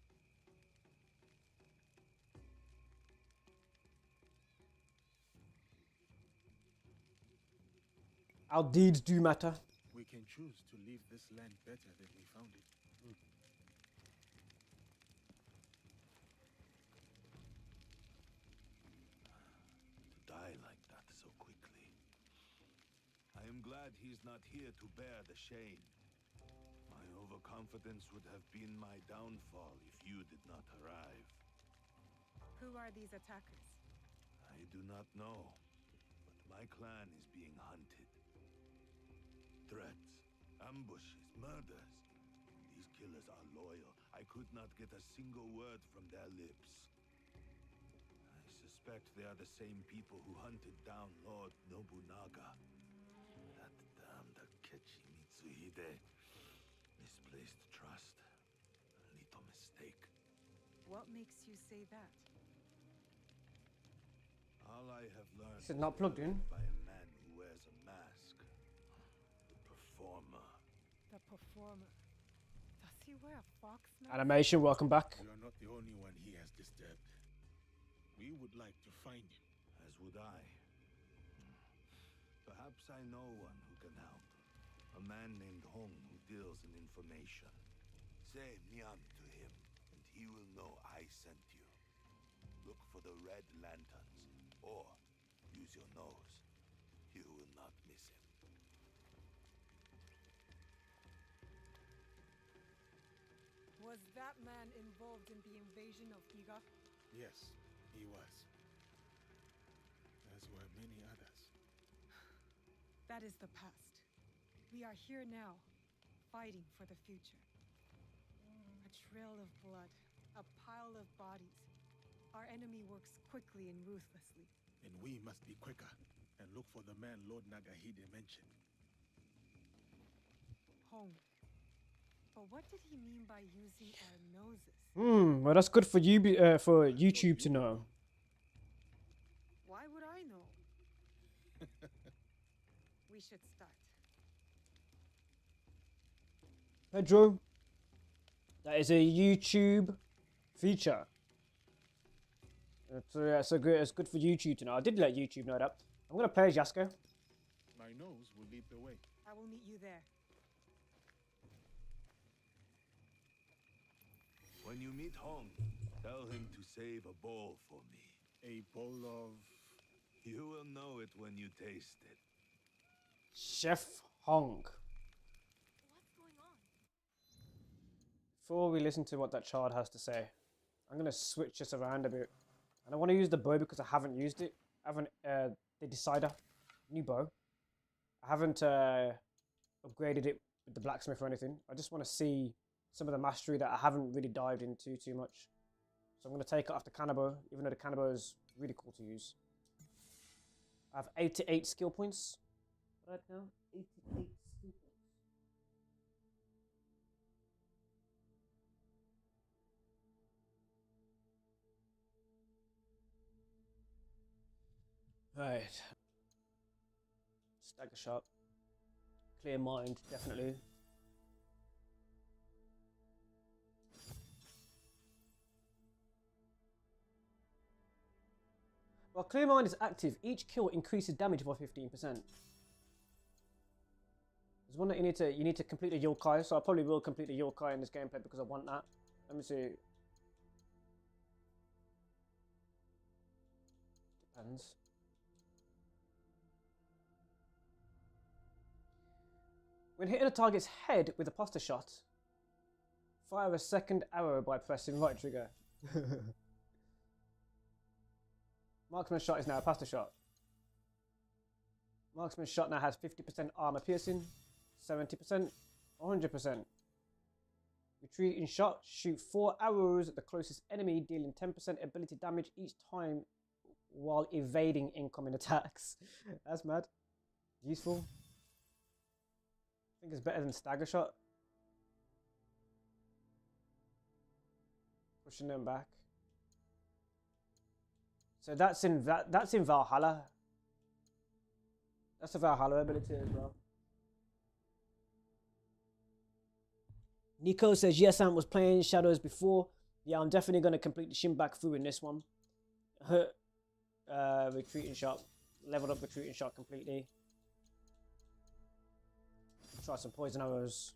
Our deeds do matter. We can choose to leave this land better than we found it. To die like that so quickly. I am glad he's not here to bear the shame. My overconfidence would have been my downfall if you did not arrive. Who are these attackers? I do not know, but my clan is being hunted. Threats, ambushes, murders. These killers are loyal. I could not get a single word from their lips. I suspect they are the same people who hunted down Lord Nobunaga. That damned Akechi Mitsuhide. Misplaced trust. A little mistake. What makes you say that? All I have learned This is not plugged in. by a man who wears a mask. The performer. The performer. Does he wear a fox mask? Animation, welcome back. You are not the only one he has disturbed. We would like to find him. As would I. Perhaps I know one who can help. A man named Hong who deals in information. Say Miam to him, and he will know I sent you. Look for the red lanterns, or use your nose. You will not miss him. Was that man involved in the invasion of Iga? Yes, he was. As were many others. That is the past. We are here now, fighting for the future. A trail of blood, a pile of bodies. Our enemy works quickly and ruthlessly. And we must be quicker and look for the man Lord Nagahide mentioned. Home. But what did he mean by using our noses? Well, that's good for you, for YouTube to know. Why would I know? We should start. Pedro, that is a YouTube feature. It's good for YouTube to know. I did let YouTube know that. I'm gonna play as Yasuko. My nose will lead the way. I will meet you there. When you meet Hong, tell him to save a bowl for me. A bowl of... You will know it when you taste it. Chef Hong. What's going on? Before we listen to what that child has to say, I'm going to switch this around a bit. And I want to use the bow because I haven't used it. I haven't, the decider, new bow. I haven't upgraded it with the blacksmith or anything. I just want to see some of the mastery that I haven't really dived into too much. So I'm going to take it off the cannabo, even though the cannabo is really cool to use. I have 88 skill points right now. 88 skill points. Right. Stagger shot. Clear mind, definitely. While clear mind is active, each kill increases damage by 15%. There's one that you need to complete a yokai, so I probably will complete a yokai in this gameplay because I want that. Let me see. Depends. When hitting a target's head with a pasta shot, fire a second arrow by pressing right trigger. Marksman shot is now a pasta shot. Marksman shot now has 50% armor piercing, 70%, 100%. Retreating shot, shoot 4 arrows at the closest enemy, dealing 10% ability damage each time while evading incoming attacks. That's mad. Useful. I think it's better than stagger shot. Pushing them back. So that's in Valhalla. That's a Valhalla ability as well. Nico says, yes, Ant was playing Shadows before. Yeah, I'm definitely going to complete the shin back through in this one. Retreating shot. Leveled up retreating shot completely. Try some poison arrows.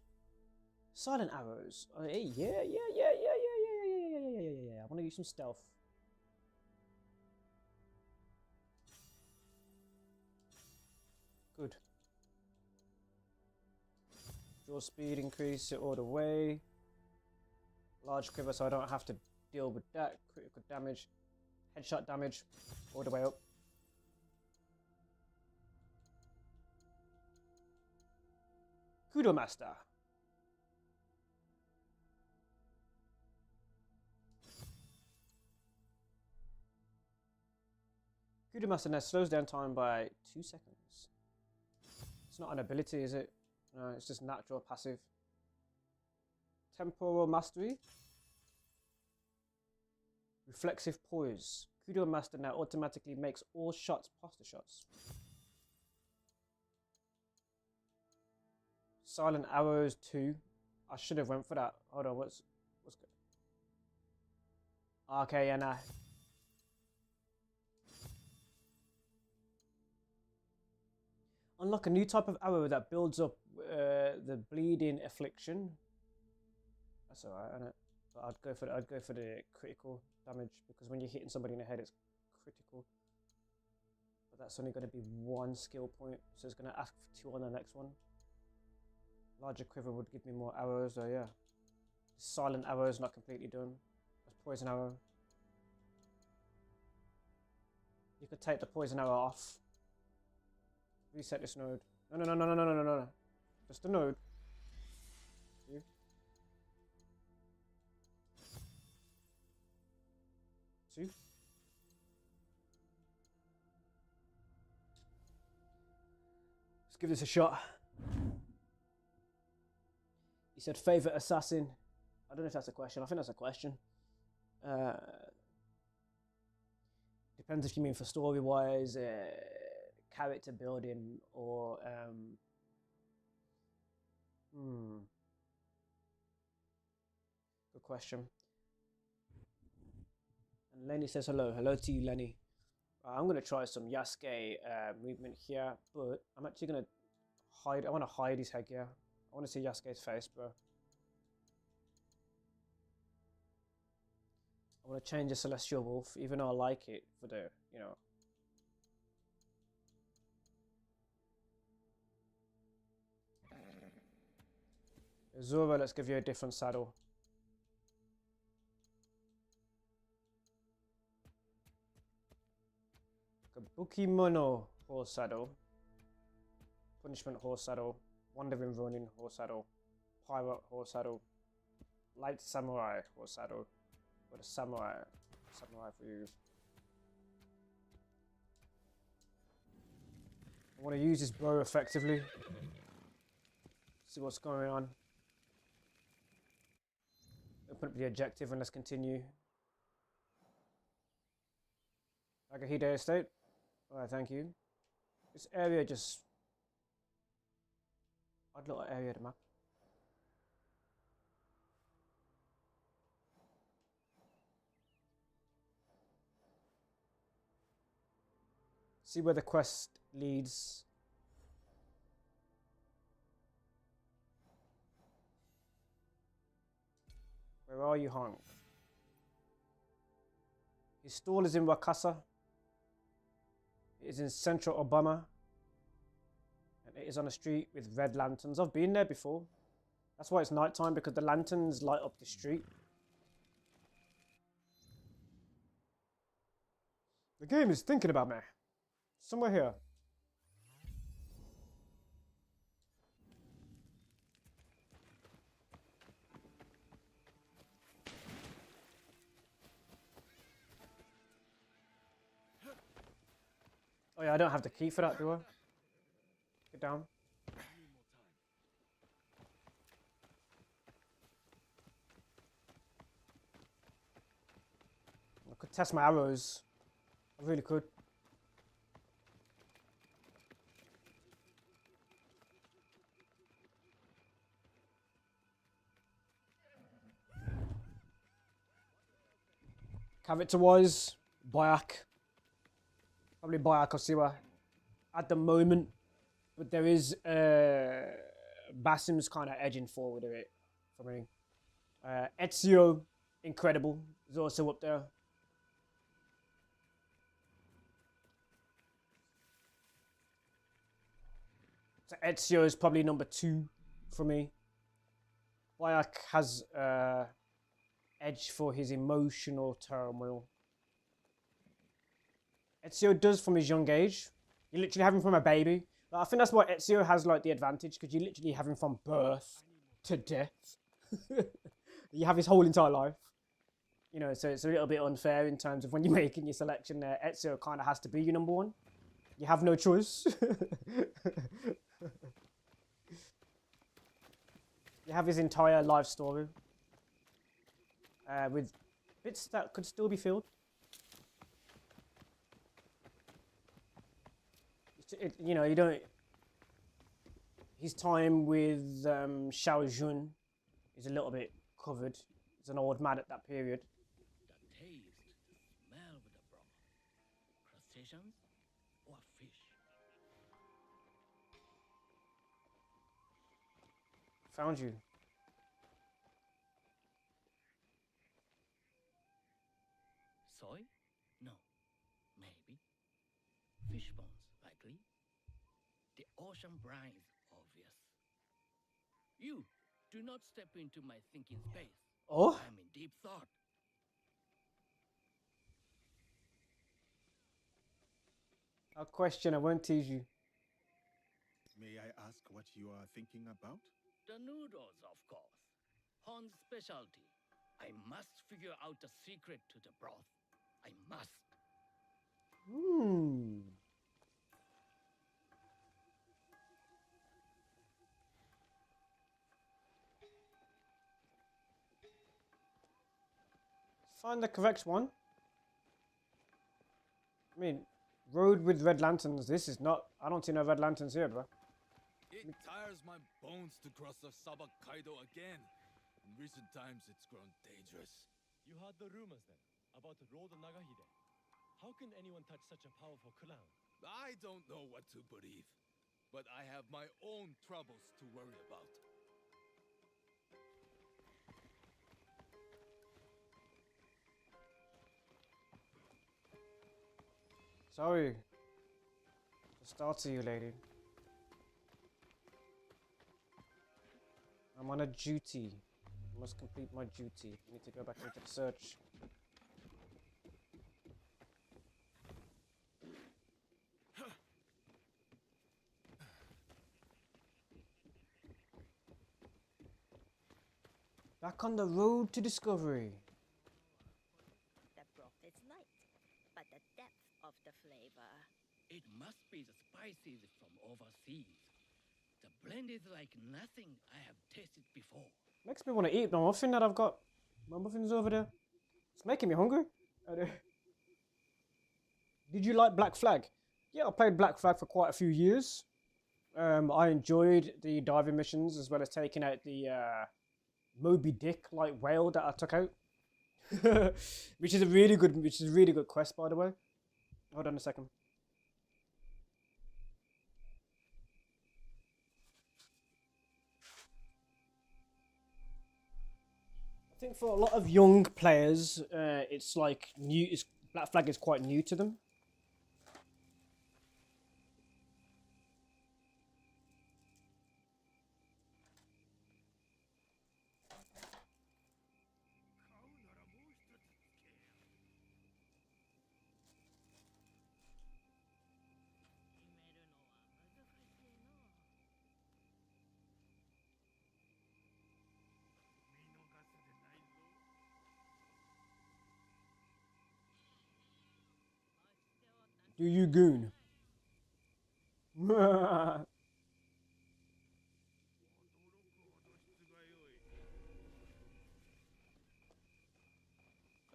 Silent arrows. Oh, hey, yeah. I want to use some stealth. Good. Draw speed, increase it all the way. Large quiver so I don't have to deal with that. Critical damage. Headshot damage all the way up. Kudo Master. Kudo Master now slows down time by 2 seconds. It's not an ability, is it? No, it's just natural passive. Temporal Mastery. Reflexive Poise. Kudo Master now automatically makes all shots pasta shots. Silent Arrows 2. I should have went for that. Hold on, what's good? Okay, yeah, nah. Unlock a new type of arrow that builds up the bleeding affliction. That's alright, isn't it? But I'd go for the critical damage because when you're hitting somebody in the head, it's critical. But that's only going to be 1 skill point, so it's going to ask for 2 on the next one. Larger quiver would give me more arrows, so yeah. Silent arrow is not completely done. That's poison arrow. You could take the poison arrow off. Reset this node. No. Just the node. See? See? Let's give this a shot. He said favorite assassin. I don't know if that's a question. I think that's a question. Depends if you mean for story wise, character building, or good question. And Lenny says hello. Hello to you, Lenny. I'm gonna try some Yasuke movement here, but I'm actually gonna hide. I want to hide his head here. I want to see Yasuke's face, bro. I want to change the Celestial Wolf, even though I like it for the, you know. Zoro, let's give you a different saddle. Kabuki Mono horse saddle. Punishment horse saddle. Wandering Ronin horse saddle. Pirate horse saddle. Light Samurai horse saddle. What a samurai for you. I want to use this bow effectively. See what's going on. Open up the objective and let's continue. Like a Hideout estate. Alright, thank you. This area just odd little area of the map. See where the quest leads. Where are you, Hong? His stall is in Wakasa. It is in central Obama. And it is on a street with red lanterns. I've been there before. That's why it's nighttime, because the lanterns light up the street. The game is thinking about me. Somewhere here. Oh yeah, I don't have the key for that, do I? Get down. I could test my arrows. I really could. Character-wise, Bayak. Probably Bayak or Siwa at the moment. But there is Basim's kind of edging forward of it for me. Ezio, incredible, is also up there. So Ezio is probably number 2 for me. Bayak has edge for his emotional turmoil. Ezio does from his young age. You literally have him from a baby. Like, I think that's why Ezio has like the advantage, because you literally have him from birth to death. You have his whole entire life. You know, so it's a little bit unfair in terms of when you're making your selection there. Ezio kind of has to be your number 1. You have no choice. You have his entire life story. With bits that could still be filled. You know, you don't. His time with Xiao Jun is a little bit covered. He's an old man at that period. The taste, the smell of the broth. Crustaceans or fish? Found you. Soy? No. Maybe. Fish bones, likely. The ocean brine is obvious. You, do not step into my thinking space. Oh? I'm in deep thought. A question, I won't tease you. May I ask what you are thinking about? The noodles, of course. Han's specialty. I must figure out the secret to the broth. I must. Find the correct one. I mean, road with red lanterns. This is not. I don't see no red lanterns here, bro. It tires my bones to cross the Sabak Kaido again. In recent times, it's grown dangerous. You heard the rumors then about Lord Nagahide. How can anyone touch such a powerful clan? I don't know what to believe, but I have my own troubles to worry about. Sorry. Just start to you, lady. I'm on a duty. I must complete my duty. I need to go back into the search. Back on the road to discovery. The broth is light, but the depth of the flavor. It must be the spices from overseas. The blend is like nothing I have tasted before. Makes me want to eat the muffin that I've got. My muffin's over there. It's making me hungry. Did you like Black Flag? Yeah, I played Black Flag for quite a few years. I enjoyed the diving missions as well as taking out the Moby Dick like whale that I took out, which is a really good quest, by the way. Hold on a second. I think for a lot of young players, it's like new. Black Flag is quite new to them. Do you goon? I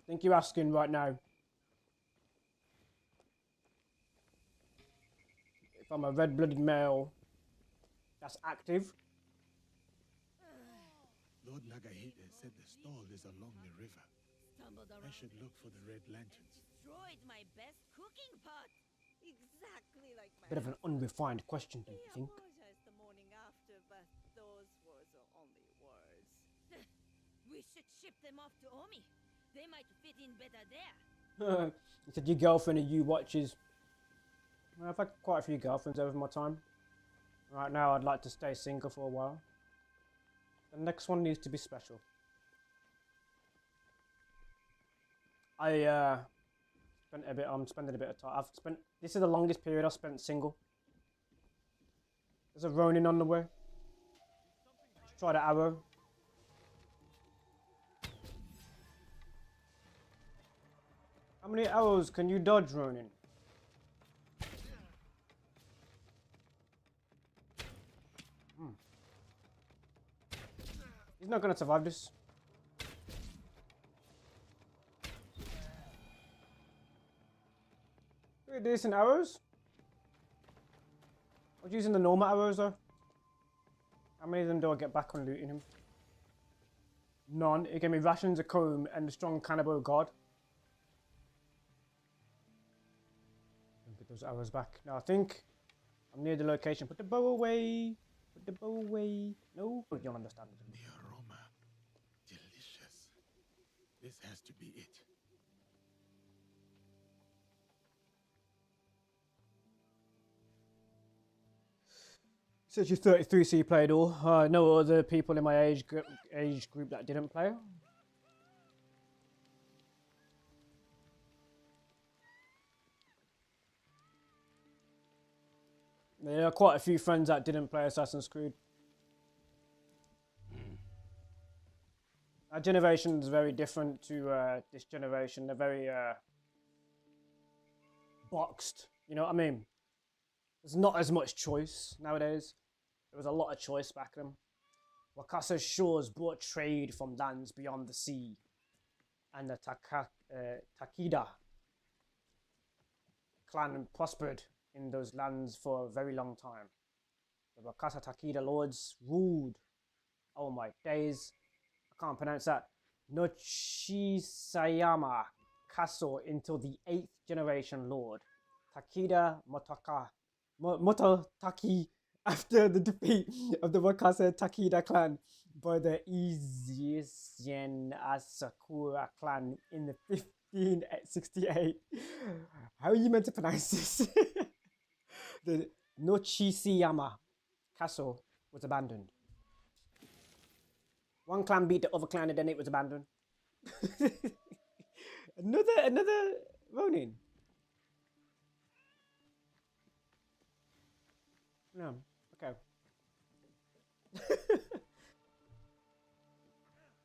think you're asking right now if I'm a red-blooded male that's active. Lord Nagahide said the stall is along the river. Stumbled I around should look for the red lanterns. destroyed my best cooking pot. Exactly like my Bit of an unrefined question, don't you He think? apologized the morning after, but those were the only words. We should ship them off to Omi. They might fit in better there. You said your girlfriend and you watches. Well, I've had quite a few girlfriends over my time. Right now, I'd like to stay single for a while. The next one needs to be special. I'm spending a bit of time. This is the longest period I've spent single. There's a Ronin on the way. Let's try the arrow. How many arrows can you dodge, Ronin? He's not gonna survive this. Decent arrows. I was using the normal arrows though. How many of them do I get back on looting him? None. It gave me rations, a comb, and the strong cannibal guard. Get those arrows back. Now I think I'm near the location. Put the bow away. Put the bow away. No, you'll understand. The aroma. Delicious. This has to be it. Since you're 33, so you played all. No other people in my age group that didn't play. There are quite a few friends that didn't play Assassin's Creed. Our generation is very different to this generation. They're very boxed. You know what I mean? There's not as much choice nowadays. There was a lot of choice back then. Wakasa's shores brought trade from lands beyond the sea, and the Takeda clan prospered in those lands for a very long time. The Wakasa Takeda lords ruled, oh my days, I can't pronounce that, Nochisayama Castle until the 8th generation lord, Takeda Mototaki, after the defeat of the Wakasa Takeda clan by the Izien Asakura clan in the 1568. How are you meant to pronounce this? The Nochisayama castle was abandoned. One clan beat the other clan and then it was abandoned. another Ronin. No, okay.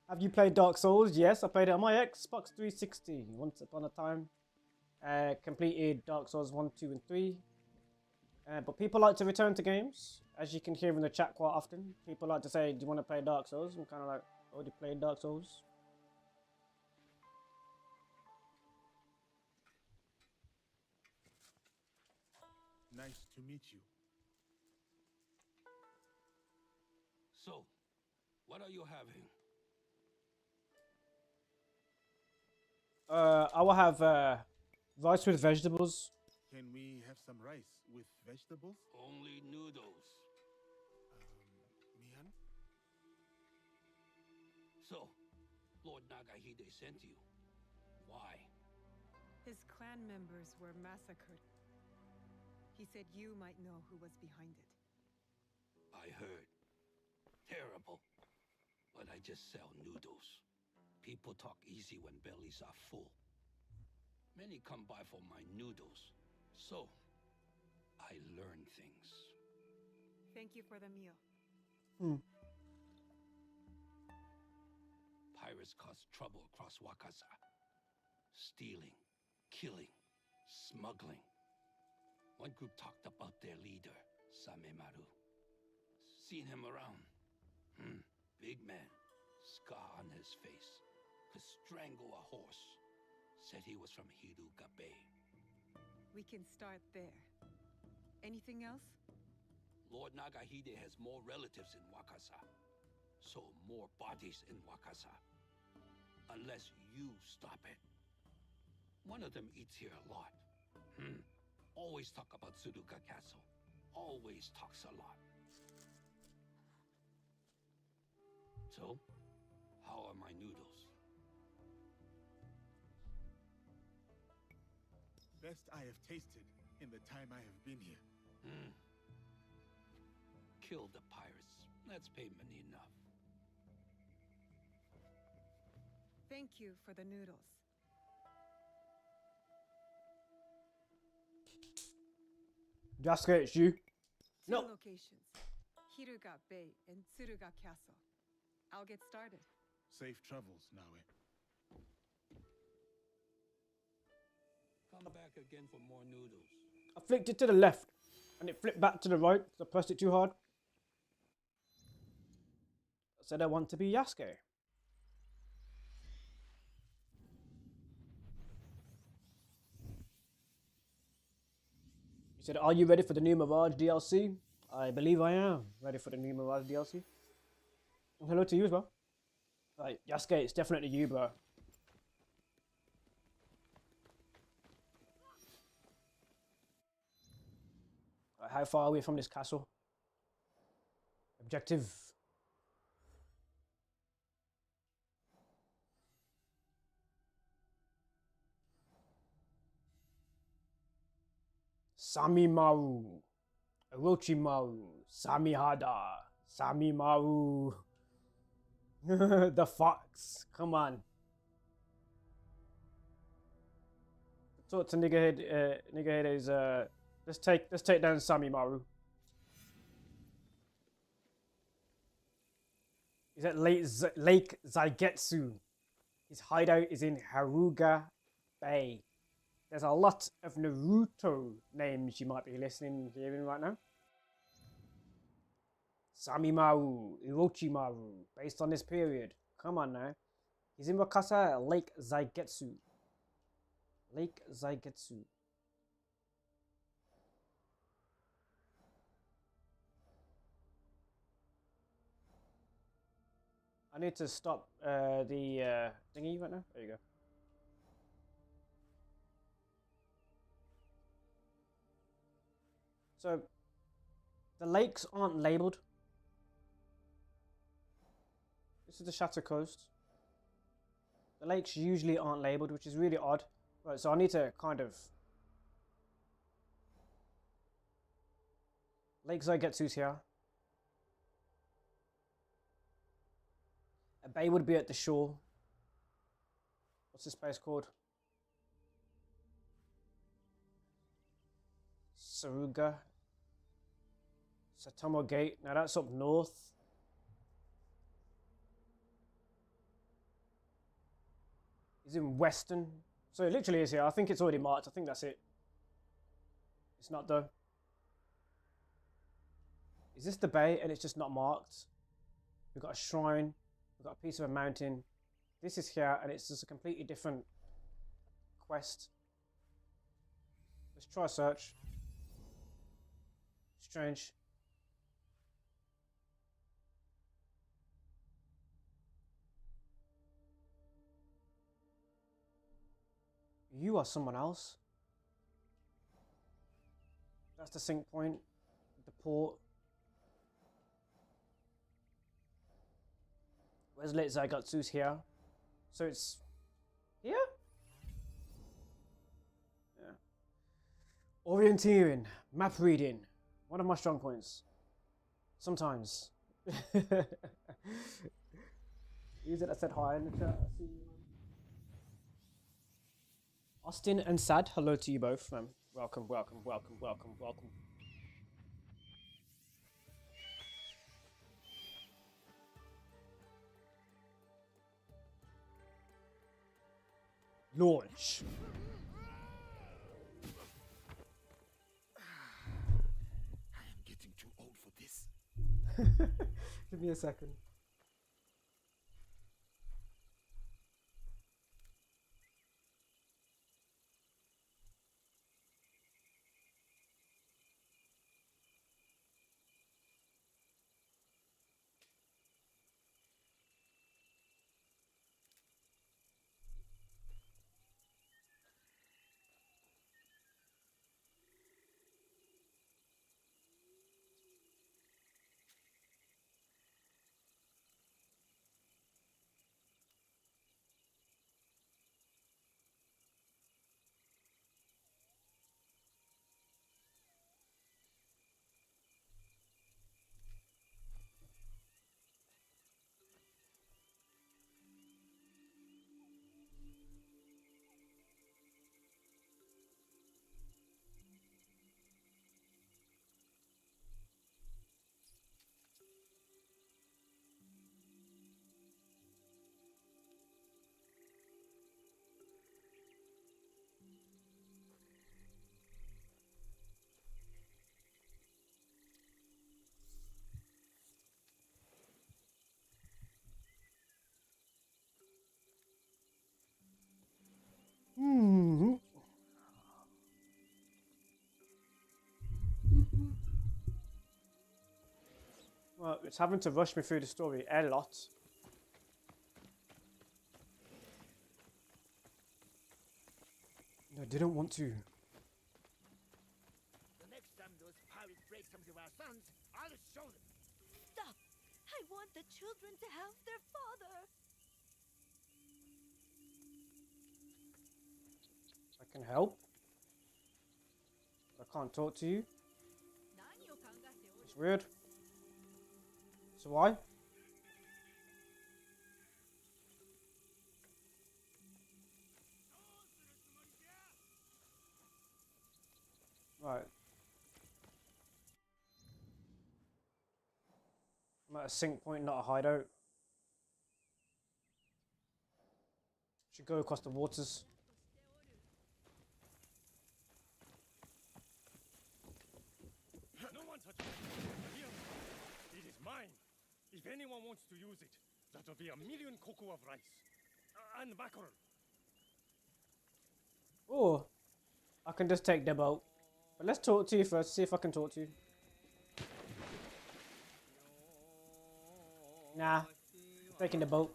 Have you played Dark Souls? Yes, I played it on my Xbox 360 once upon a time. Completed Dark Souls 1, 2, and 3. But people like to return to games, as you can hear in the chat quite often. People like to say, do you want to play Dark Souls? I'm kind of like, already played Dark Souls. Nice to meet you. So, what are you having? I will have rice with vegetables. Can we have some rice with vegetables? Only noodles. Mian? So, Lord Nagahide sent you. Why? His clan members were massacred. He said you might know who was behind it. I heard. Terrible. But I just sell noodles. People talk easy when bellies are full. Many come by for my noodles. So, I learn things. Thank you for the meal. Pirates cause trouble across Wakasa. Stealing, killing, smuggling. One group talked about their leader, Samemaru. Seen him around. Big man, scar on his face. Could strangle a horse. Said he was from Hiruga Bay. We can start there. Anything else? Lord Nagahide has more relatives in Wakasa. So more bodies in Wakasa. Unless you stop it. One of them eats here a lot. Always talk about Suruga Castle. Always talks a lot. So, how are my noodles? Best I have tasted in the time I have been here. Kill the pirates. That's payment enough. Thank you for the noodles. Jasuke, it's you. Two No. locations. Hiruga Bay and Tsuruga Castle. I'll get started. Safe travels, Naue. Come back again for more noodles. I flicked it to the left, and it flipped back to the right, so I pressed it too hard. I said I want to be Yasuke. He said, are you ready for the new Mirage DLC? I believe I am ready for the new Mirage DLC. And hello to you as well. Right, Yasuke, it's definitely you, bro. Right, how far are we from this castle? Objective. Samimaru. Orochimaru. Samihada. Samimaru. The fox. Come on. Talk to Niggahead. Niggahead is let's take down Samimaru. He's at Lake Zaigetsu. His hideout is in Haruga Bay. There's a lot of Naruto names you might be hearing right now. Samimaru, Orochimaru, based on this period. Come on now. He's in Wakasa, Lake Zaigetsu. Lake Zaigetsu. I need to stop the thingy right now. There you go. So, the lakes aren't labelled. This is the Chateau Coast. The lakes usually aren't labelled, which is really odd. Right, so I need to kind of... Lake Zaigetsu's here. A bay would be at the shore. What's this place called? Saruga. Satomo Gate. Now that's up north. is in Western. So it literally is here. I think it's already marked. I think that's it. It's not though. Is this the bay and it's just not marked? We've got a shrine. We've got a piece of a mountain. This is here and it's just a completely different quest. Let's try a search. Strange. You are someone else. That's the sync point. The port. Where's Late Zaigatsu's here? So it's here? Yeah. Orienteering, map reading. One of my strong points. Sometimes. Use it. I said hi in the chat. I see you, man. Austin and Sad, hello to you both. Welcome, welcome, welcome, welcome, welcome. Launch. I am getting too old for this. Give me a second. Well, it's having to rush me through the story a lot. No, I didn't want to. The next time those pirates break some of our sons, I'll show them. Stop! I want the children to have their father. I can help. I can't talk to you. It's weird. So why? Right. I'm at a sync point, not a hideout. Should go across the waters. No one touch it. Here. It is mine. If anyone wants to use it, that'll be 1,000,000 cocoa of rice. And mackerel. Oh, I can just take the boat. But let's talk to you first, see if I can talk to you. Nah, I'm taking the boat.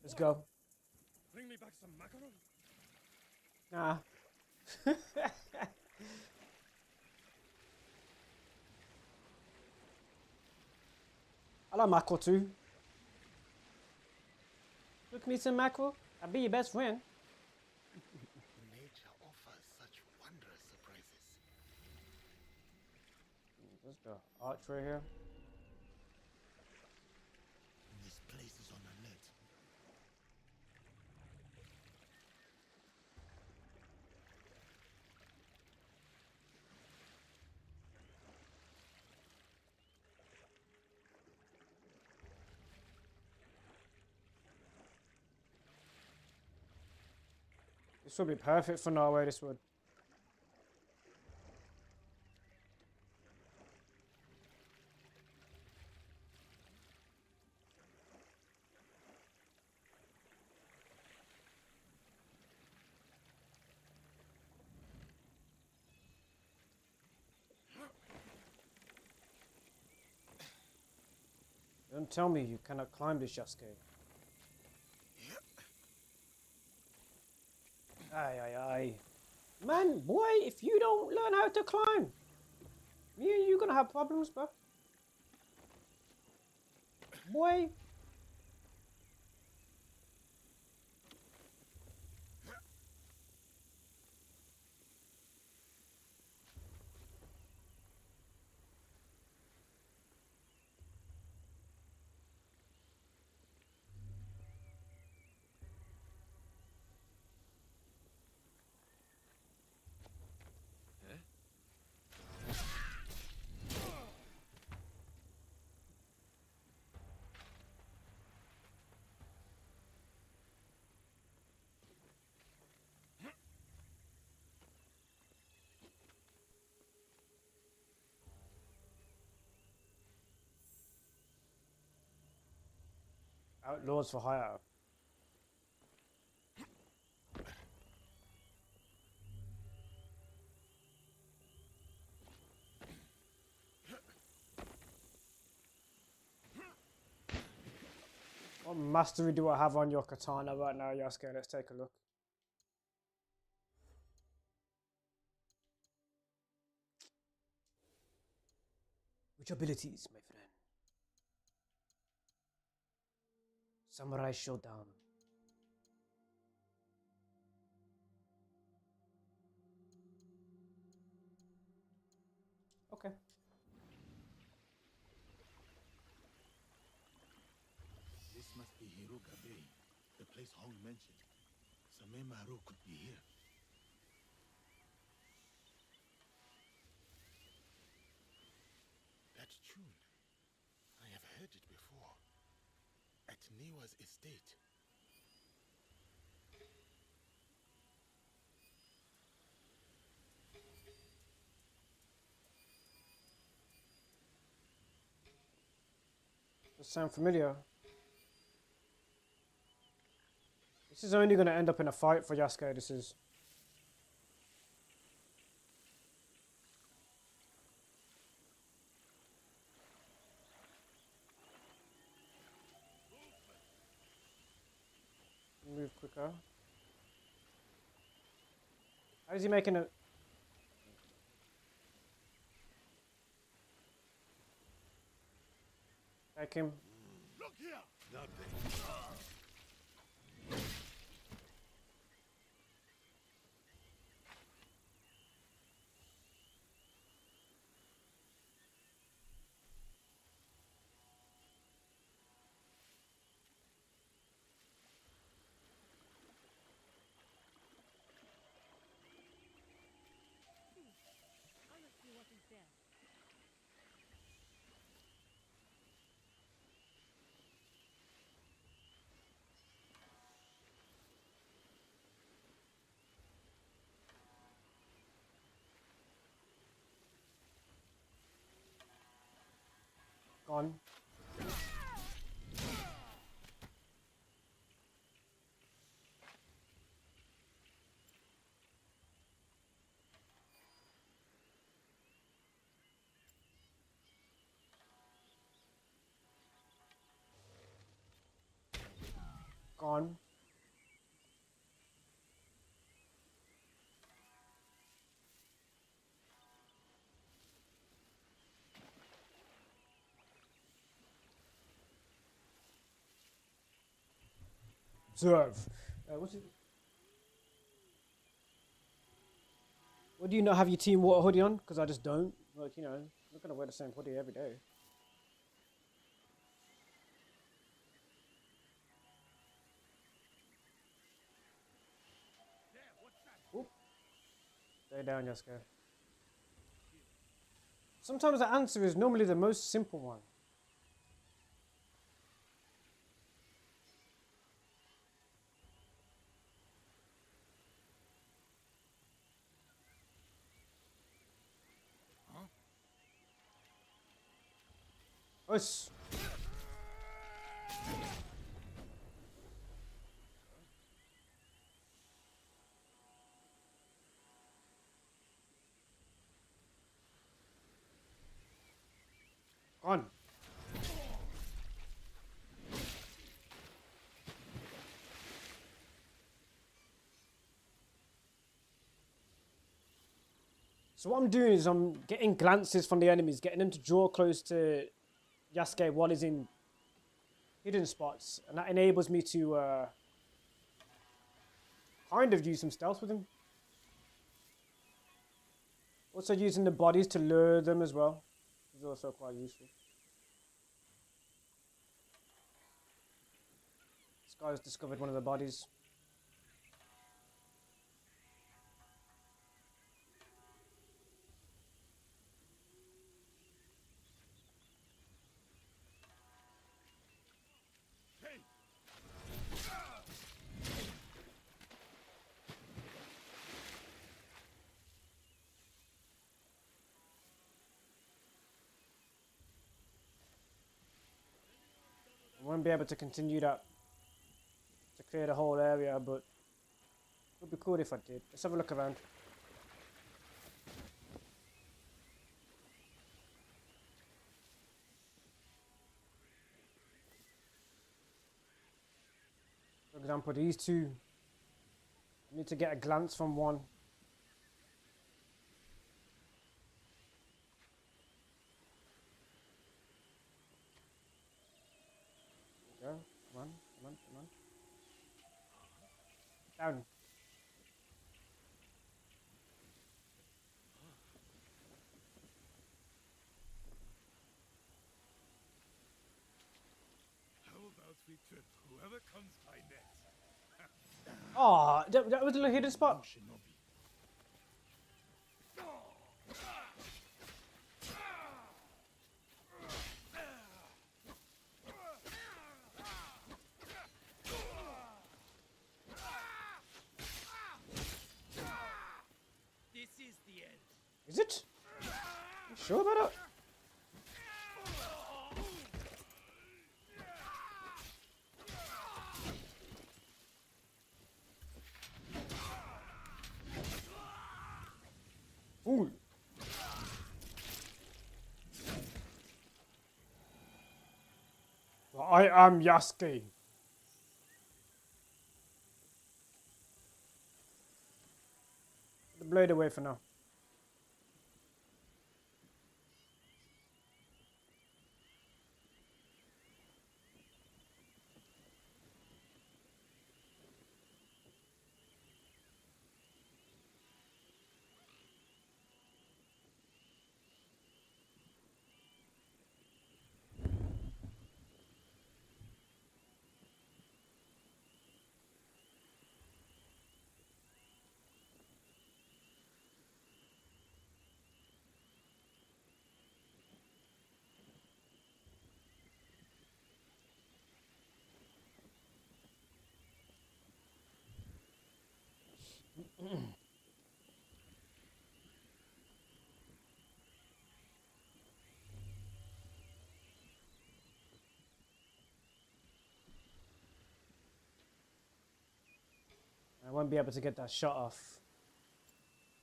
Let's go. Bring me back some mackerel. Nah. I like mackerel too. Cook me some mackerel. I'll be your best friend. Nature offers such wondrous surprises. There's the archway here. This place is on alert. This would be perfect for Norway, this would. Don't tell me you cannot climb this, Yasuke. Aye, aye, aye. Man, boy, if you don't learn how to climb, me and you gonna have problems, bro. Boy. Outlaws for hire. What mastery do I have on your katana right now, Yasuke? Let's take a look. Which abilities, my friend? Samurai Showdown. Okay. This must be Hiruka Bay, the place Hong mentioned. Samemaru could be here. That tune. I have heard it before. At Niwa's estate. Does sound familiar. This is only going to end up in a fight for Yasuke, this is. Move quicker. How is he making it? Take him. Look here! Nothing. Honestly, what is there? Gone. Gone. Observe. What's it? What do you not have your team water hoodie on? Because I just don't. Like, you know, I'm not gonna wear the same hoodie every day. Oop. Stay down, Yasuke. Sometimes the answer is normally the most simple one. Us. On. So what I'm doing is I'm getting glances from the enemies, getting them to draw close to Yasuke while he's in hidden spots, and that enables me to kind of use some stealth with him. Also using the bodies to lure them as well is also quite useful. This guy's discovered one of the bodies. I won't be able to continue that to clear the whole area, but it would be cool if I did. Let's have a look around. For example, these two, I need to get a glance from one. There we go. Come on, come on, come on. Down. How about we trip whoever comes by next? Oh, that was a little hidden spot. This is the end. Is it? You sure about that? Fool. I am Yasuke. Put the blade away for now. I won't be able to get that shot off.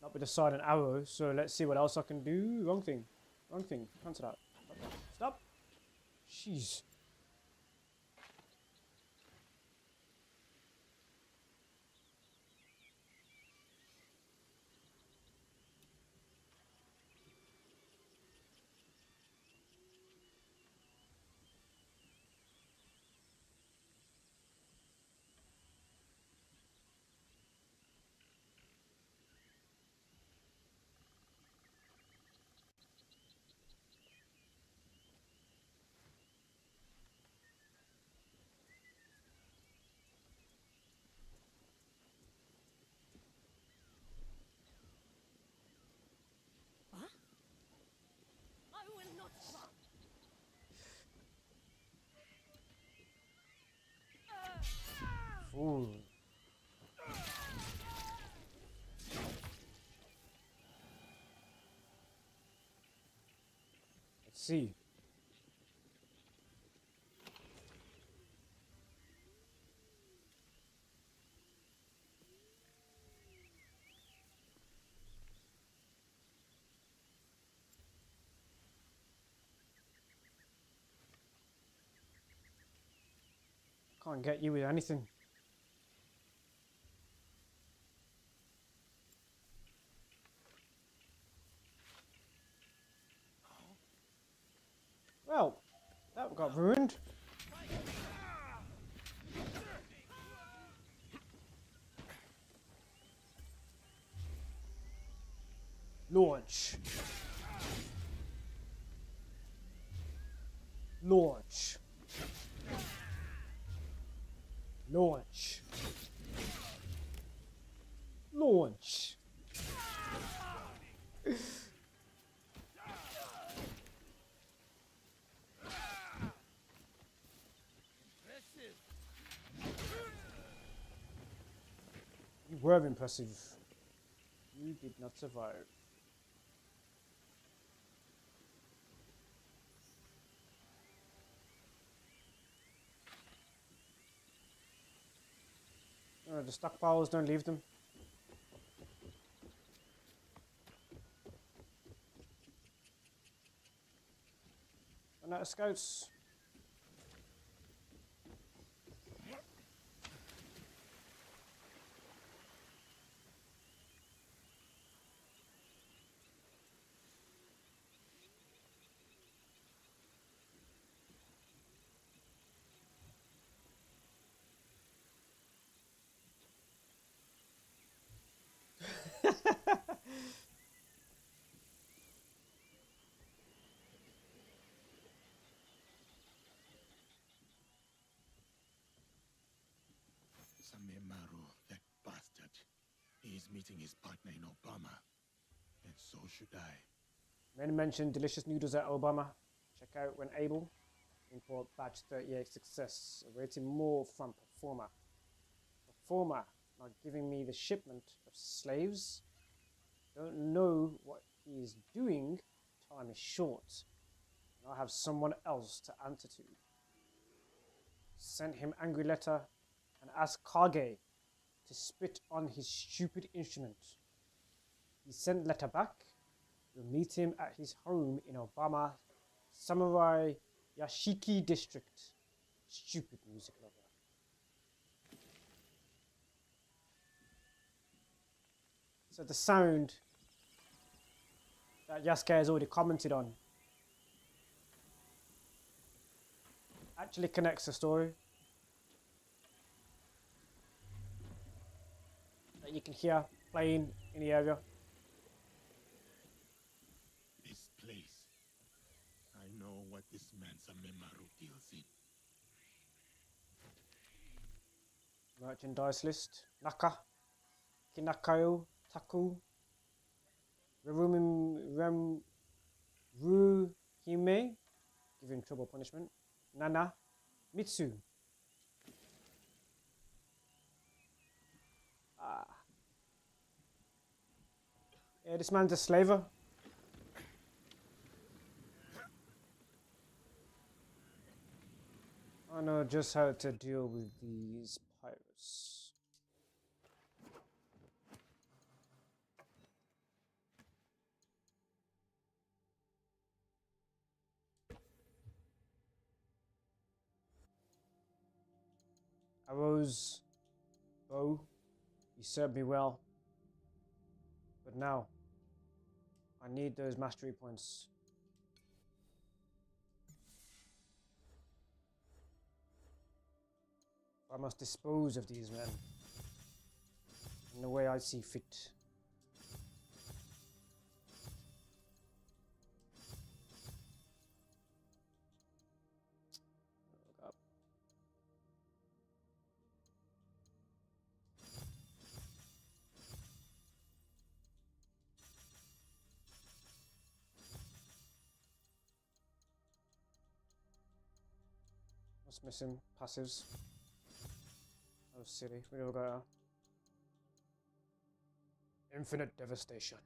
Not with the silent arrow, so let's see what else I can do. Wrong thing. Wrong thing. Cancel that. Stop. Jeez. I will not stop. Ooh. Let's see. Can't get you with anything. Well, that got ruined. Launch. Launch. Launch. Launch. You were impressive. You did not survive. The stockpiles, don't leave them. Run out of scouts. Samemaru, that bastard. He is meeting his partner in Obama. And so should I. Men mentioned delicious noodles at Obama. Check out when able. Import batch 38 success. Awaiting more from Performer. Performer not giving me the shipment of slaves. Don't know what he is doing. Time is short. And I have someone else to answer to. Sent him angry letter and asked Kage to spit on his stupid instrument. He sent letter back. We'll meet him at his home in Obama, Samurai Yashiki district. Stupid music lover. So the sound that Yasuke has already commented on actually connects the story. That you can hear playing in the area. This place. I know what this man Samemaru deals in. Merchandise list. Naka. Kinakayo. Taku. Ruhime. Give him trouble punishment. Nana. Mitsu. Yeah, this man's a slaver. I know just how to deal with these pirates. Arrows, bow, you served me well. But now, I need those mastery points. I must dispose of these men in the way I see fit. What's missing? Passives. Oh, city. We all got infinite devastation.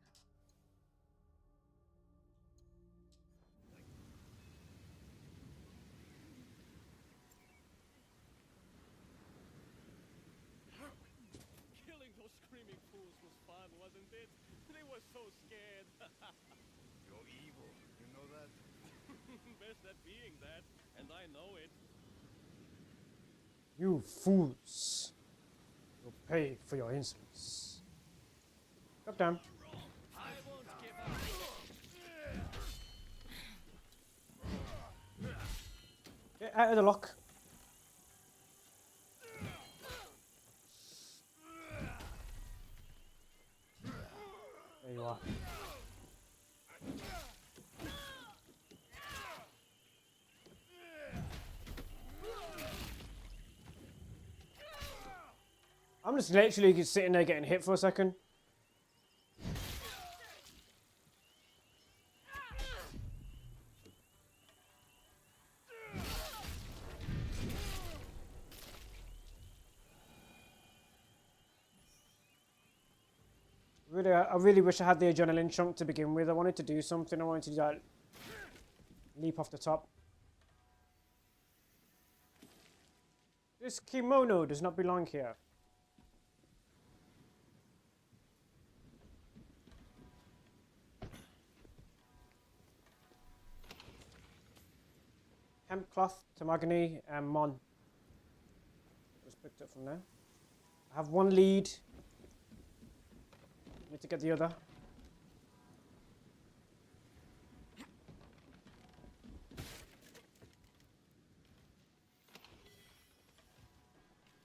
Killing those screaming fools was fun, wasn't it? They were so scared. You're evil. You know that? Best at being that, and I know it. You fools will pay for your insolence. Drop down. I won't give up. Get out of the lock. There you are. I'm just literally sitting there getting hit for a second. Really, I really wish I had the adrenaline chunk to begin with. I wanted to do something. I wanted to do that leap off the top. This kimono does not belong here. Hemp cloth, Tamagani, and Mon. Just picked up from there. I have one lead. Need to get the other.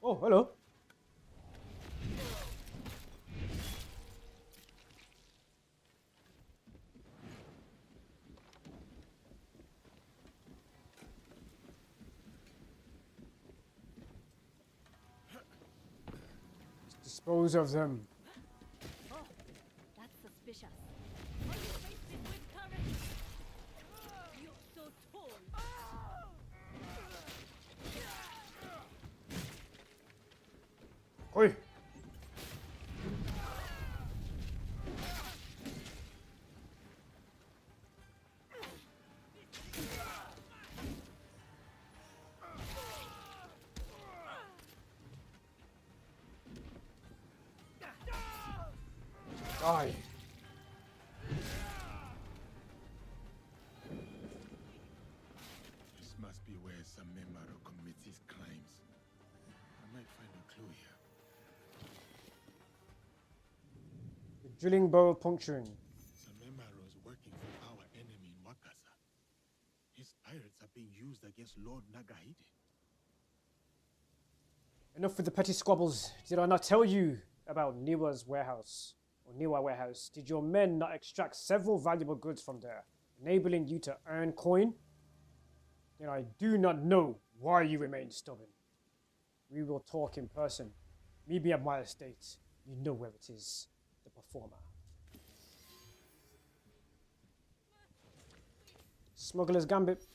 Oh, hello. Let's dispose of them. Oh, that's suspicious. Are you faced it with courage? You're so tall. Oi. Die. This must be where Samemaru commits his crimes. I might find a clue here. The drilling bow puncturing. Samemaru is working for our enemy in Wakasa. His pirates are being used against Lord Nagahide. Enough with the petty squabbles. Did I not tell you about Niwa's warehouse? Or Niwa warehouse? Did your men not extract several valuable goods from there, enabling you to earn coin? Then I do not know why you remain stubborn. We will talk in person. Meet me at my estate. You know where it is. The performer. Smuggler's Gambit.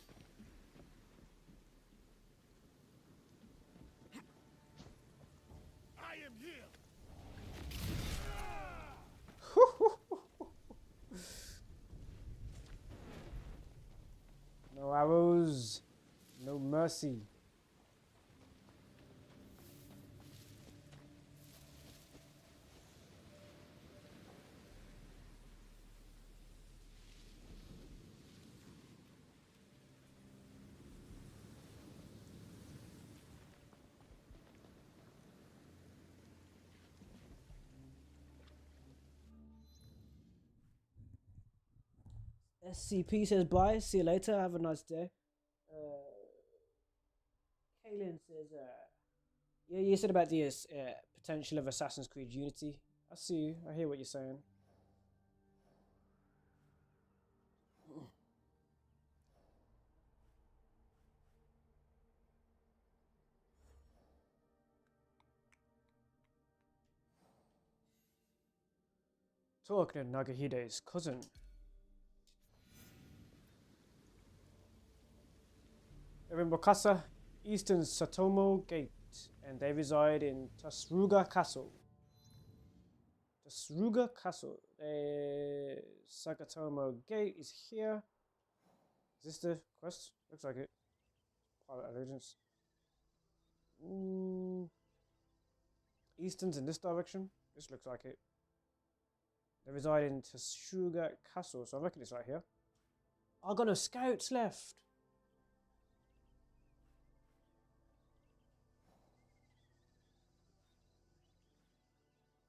I am here. No arrows. No mercy. SCP says bye. See you later. Have a nice day. Kaylin says, yeah, you said about the potential of Assassin's Creed Unity. I see you. I hear what you're saying. Talking to Nagahide's cousin. They're in Wakasa, Eastern Satomo Gate, and they reside in Tasuruga Castle. Tasuruga Castle. Sagatomo Gate is here. Is this the quest? Looks like it. Pilot allegiance. Eastern's in this direction. This looks like it. They reside in Tasuruga Castle, so I reckon it's right here. I got no scouts left.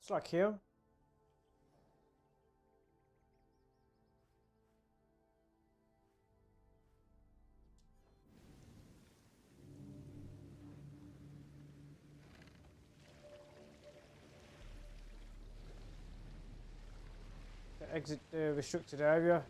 It's like here. Exit the restricted area.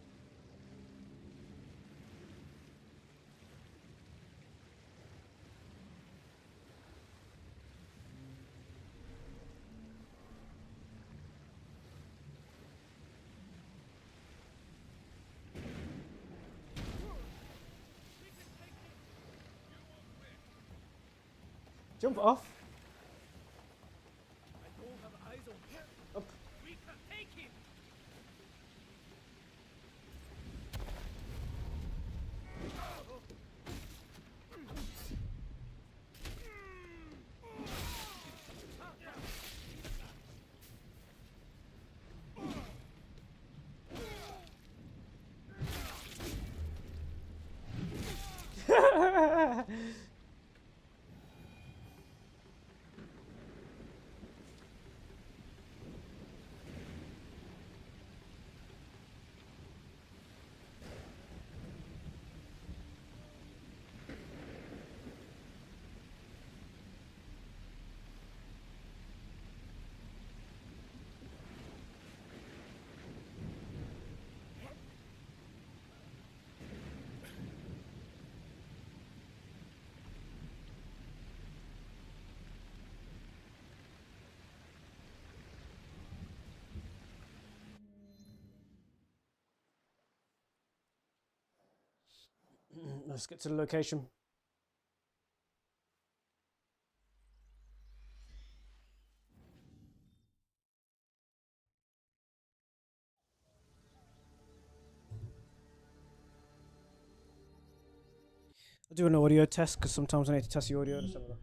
Jump off. I don't have eyes on him. Up. We can take him. Let's get to the location. I'll do an audio test because sometimes I need to test the audio. Let's have a look.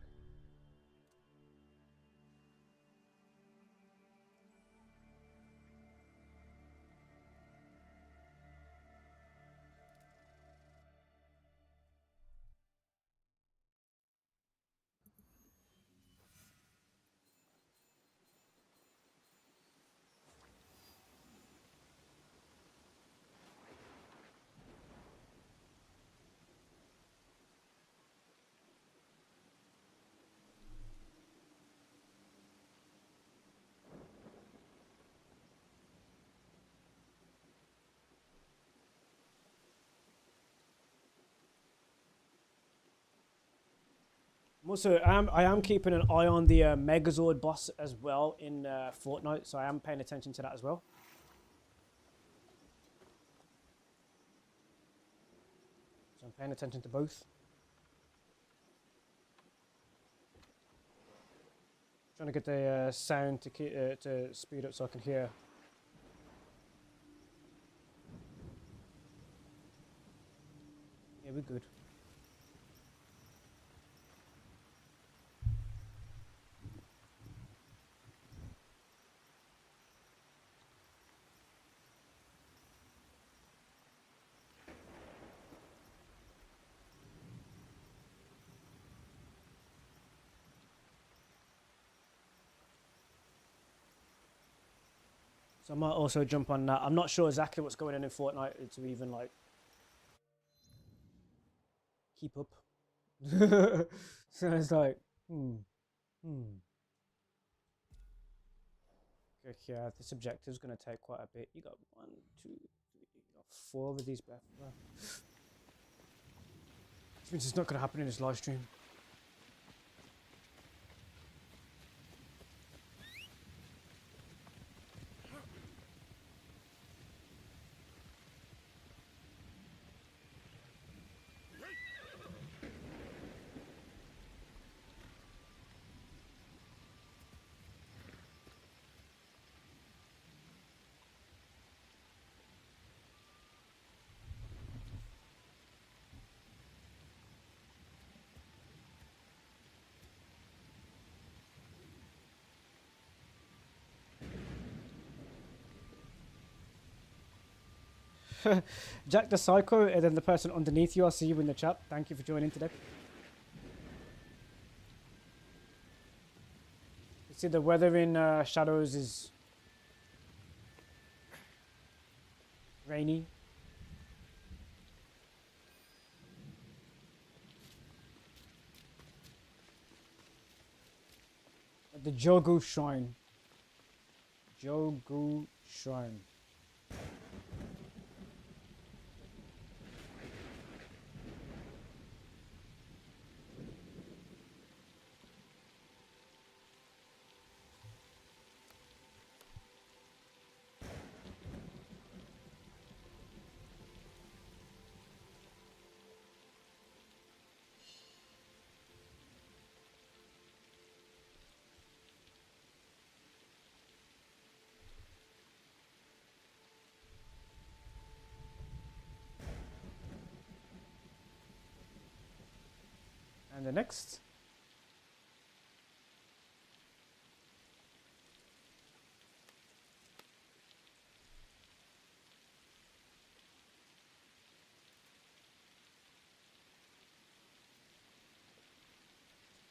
Also, I am keeping an eye on the Megazord boss as well in Fortnite, so I am paying attention to that as well. So I'm paying attention to both. Trying to get the sound to speed up so I can hear. Yeah, we're good. So I might also jump on that. I'm not sure exactly what's going on in Fortnite to even like keep up. So it's like, Okay, yeah, this objective is going to take quite a bit. You got 1, 2, 3, you got 4 of these left. Which means it's not going to happen in this live stream. Jack the Psycho, and then the person underneath you, I'll see you in the chat. Thank you for joining today. See, the weather in Shadows is rainy. At the Jogu Shrine. Jogu Shrine. And the next.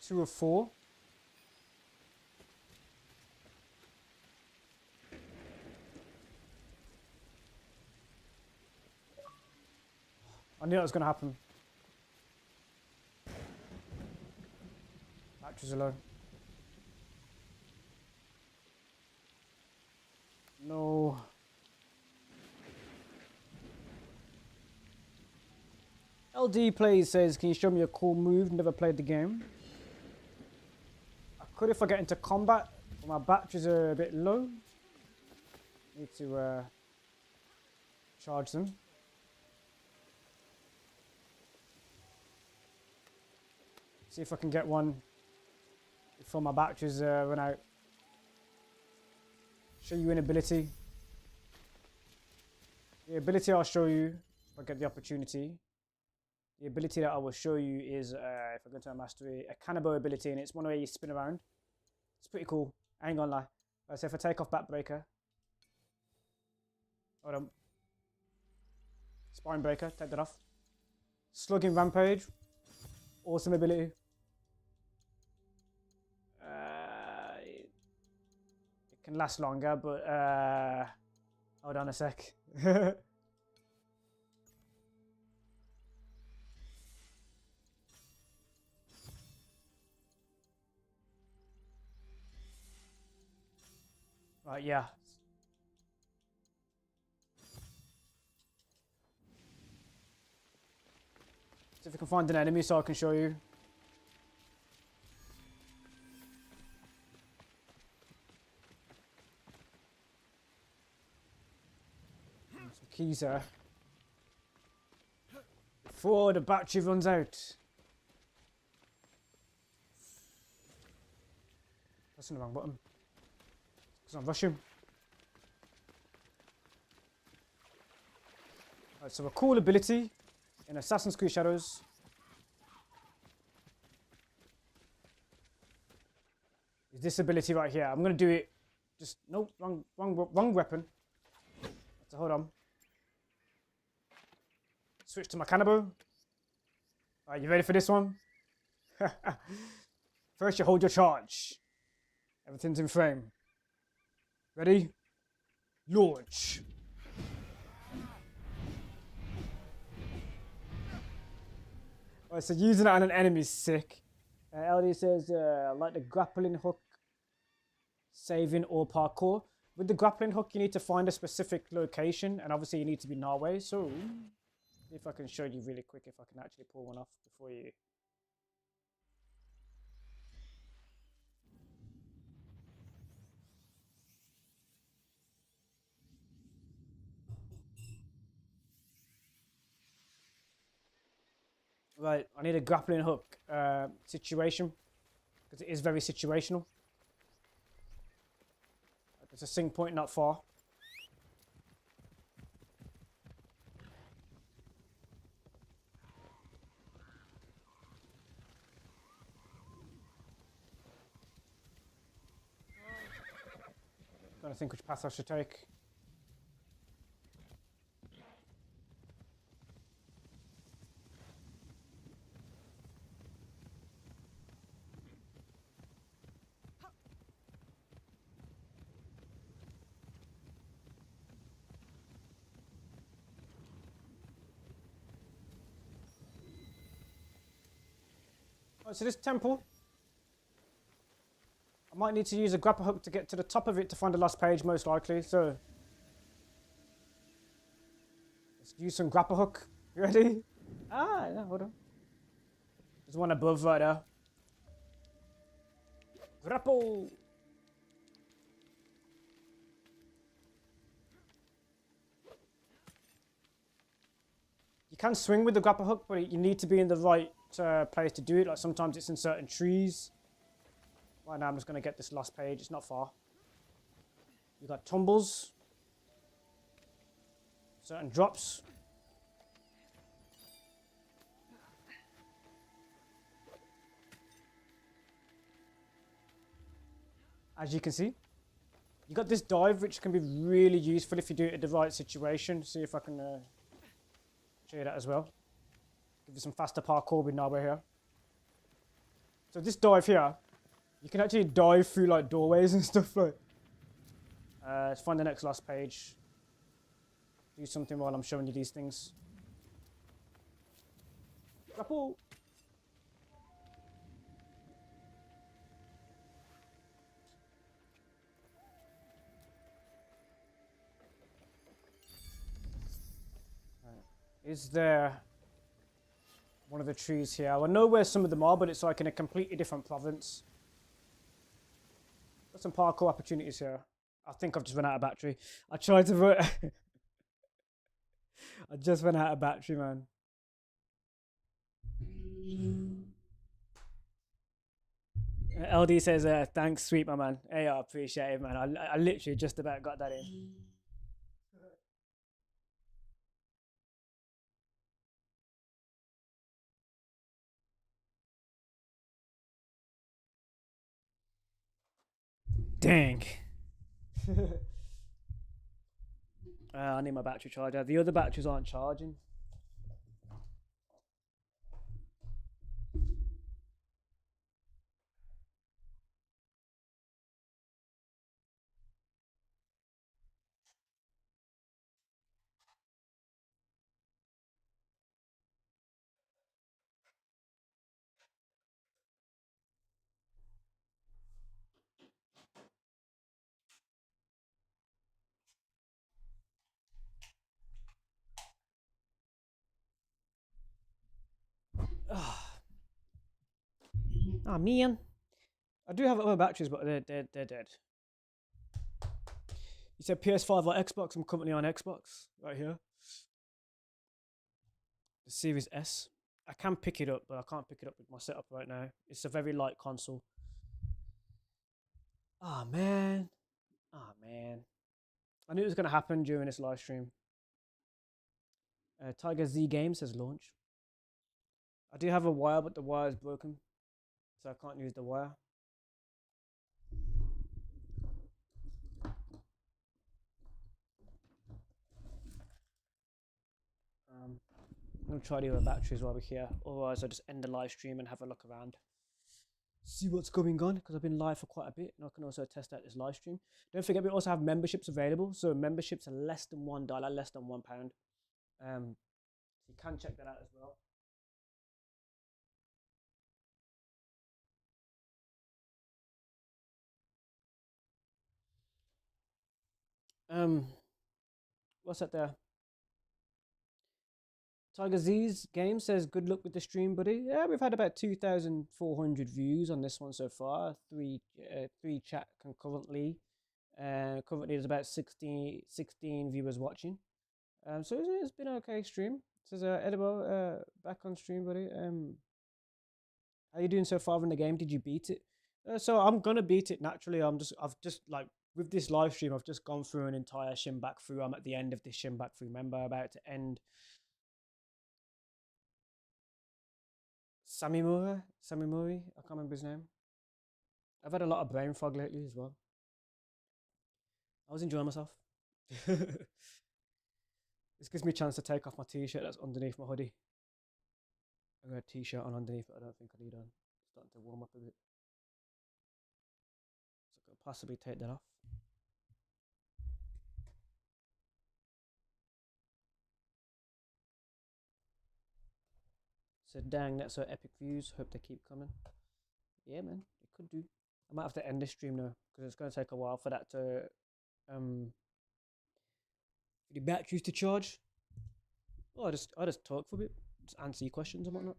Two of four. I knew that was going to happen. Batteries are low. No. LD plays says, can you show me a cool move? Never played the game. I could if I get into combat, but my batteries are a bit low. Need to charge them. See if I can get one before my batteries run out. Show you an ability. The ability I'll show you if I get the opportunity. The ability that I will show you is, if I go to a mastery, a cannibal ability, and it's one way you spin around. It's pretty cool. I ain't gonna lie. So if I take off backbreaker. Hold on. Spine breaker, take that off. Slugging rampage. Awesome ability. It can last longer, but hold on a sec. Right, yeah. See if we can find an enemy so I can show you. Some keys there. Before the battery runs out. Pressing the wrong button. Because I'm rushing. Right, so a cool ability in Assassin's Creed Shadows is this ability right here. I'm going to do it. Just, nope, wrong weapon. So hold on. Switch to my cannibal. Alright, you ready for this one? First you hold your charge. Everything's in frame. Ready? Launch. Alright, so using it on an enemy is sick. LD says, like the grappling hook, saving or parkour. With the grappling hook, you need to find a specific location, and obviously you need to be Norway. So, if I can show you really quick, if I can actually pull one off before you. Right, I need a grappling hook situation, because it is very situational. There's a sync point not far. Trying to think which path I should take. Right, so this temple, I might need to use a grapple hook to get to the top of it to find the last page, most likely. So let's use some grapple hook. You ready? Ah, yeah, hold on. There's one above right there. Grapple. You can swing with the grapple hook, but you need to be in the right place to do it. Like sometimes it's in certain trees. Right now I'm just going to get this last page. It's not far. You got tumbles. Certain drops. As you can see, you got this dive, which can be really useful if you do it in the right situation. See if I can show you that as well. Give you some faster parkour with now we're here. So this dive here, you can actually dive through like doorways and stuff like. Let's find the next last page. Do something while I'm showing you these things. Grapple. Is there one of the trees here? I know where some of them are, but it's like in a completely different province. Got some parkour opportunities here. I think I've just run out of battery. I tried to vote. I just ran out of battery, man. LD says, thanks, sweet, my man. Hey, I appreciate it, man. I literally just about got that in. Dang. I need my battery charger. The other batteries aren't charging. Oh man. I do have other batteries, but they're dead. You said PS5 or Xbox? I'm currently on Xbox, right here. The Series S. I can pick it up, but I can't pick it up with my setup right now. It's a very light console. Oh man. Oh man. I knew it was going to happen during this live stream. Tiger Z Games says launch. I do have a wire, but the wire is broken, so I can't use the wire. I'm going to try the other batteries while we're here. Otherwise, I'll just end the live stream and have a look around. See what's going on, because I've been live for quite a bit, and I can also test out this live stream. Don't forget, we also have memberships available. So memberships are less than $1, less than £1. You can check that out as well. What's that there? Tiger Z's game says, good luck with the stream, buddy. Yeah, we've had about 2,400 views on this one so far. Three chat concurrently. Currently there's about 16 viewers watching. So it's been an okay stream. It says, Edible, back on stream, buddy. How you doing so far in the game? Did you beat it? So I'm gonna beat it naturally. I've just like with this live stream, I've just gone through an entire Shinback through. I'm at the end of this Shinback through. Remember, about to end Samimura? Samimuri? I can't remember his name. I've had a lot of brain fog lately as well. I was enjoying myself. This gives me a chance to take off my t-shirt that's underneath my hoodie. I've got a t-shirt on underneath, but I don't think I need on. It's starting to warm up a bit. So I could possibly take that off. So dang, that's so epic views. Hope they keep coming. Yeah, man, it could do. I might have to end this stream now because it's gonna take a while for that to for the batteries to charge. Oh, I just talk for a bit, just answer your questions and whatnot.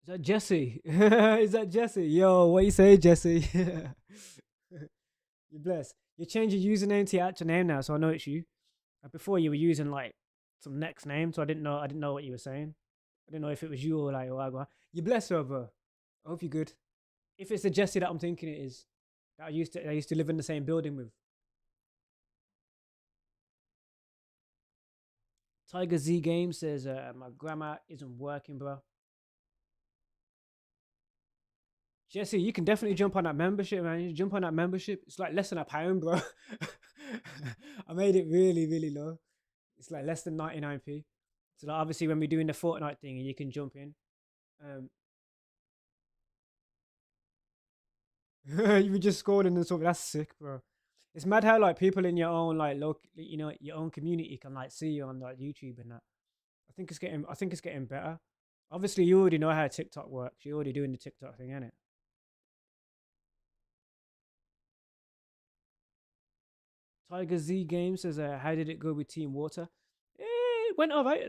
Is that Jesse? Is that Jesse? Yo, what you say, Jesse? You're blessed. You changed your username to your actual name now, so I know it's you. Before you were using like some next name, so I didn't know. I didn't know what you were saying. I didn't know if it was you or like Wagwa. You're blessed, bro. I hope you're good. If it's the Jesse that I'm thinking it is, that I used to live in the same building with. Tiger Z Game says my grammar isn't working, bro. Jesse, you can definitely jump on that membership, man. You jump on that membership. It's like less than £1, bro. I made it really, really low. It's like less than 99p. So like obviously when we're doing the Fortnite thing, you can jump in. You were just scrolling and something. That's sick, bro. It's mad how like people in your own like local, you know, your own community can like see you on like YouTube and that. I think it's getting better. Obviously, you already know how TikTok works. You're already doing the TikTok thing, ain't it? Tiger Z Game says, "How did it go with Team Water?" It went all right.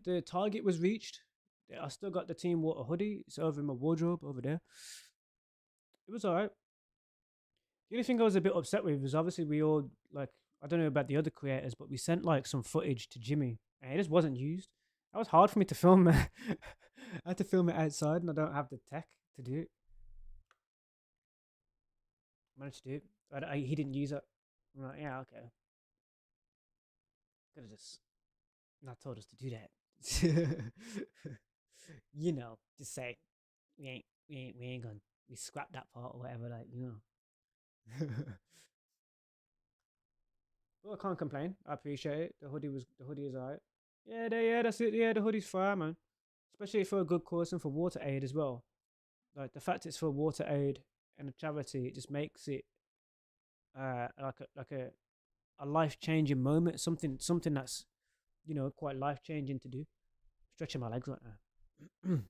The target was reached. I still got the Team Water hoodie. It's over in my wardrobe over there. It was all right. The only thing I was a bit upset with was obviously we all like I don't know about the other creators, but we sent like some footage to Jimmy and it just wasn't used. That was hard for me to film. I had to film it outside, and I don't have the tech to do it. Managed to do it, but he didn't use it. I'm like, yeah, okay. Could have just not told us to do that. You know, just say we ain't gonna we scrap that part or whatever, like you know. Well, I can't complain. I appreciate it. The hoodie is alright. Yeah, that's it. Yeah, the hoodie's fire, man. Especially for a good cause and for water aid as well. Like the fact it's for water aid and a charity, it just makes it like a life changing moment. Something that's quite life changing to do. Stretching my legs right now.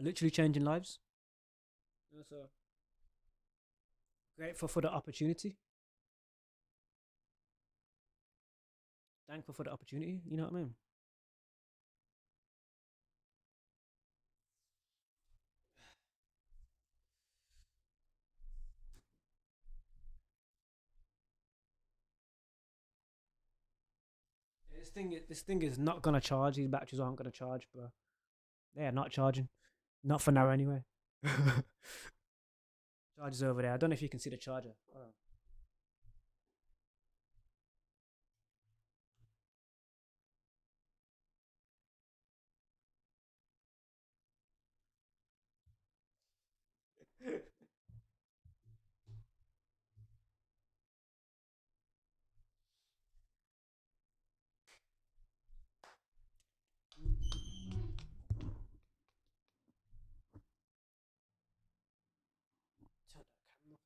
Literally changing lives. So grateful for the opportunity. Thankful for the opportunity. You know what I mean? This thing is not gonna charge. These batteries aren't gonna charge, bro. They are not charging. Not for now, anyway. Charger's over there. I don't know if you can see the charger. Turn that camera up a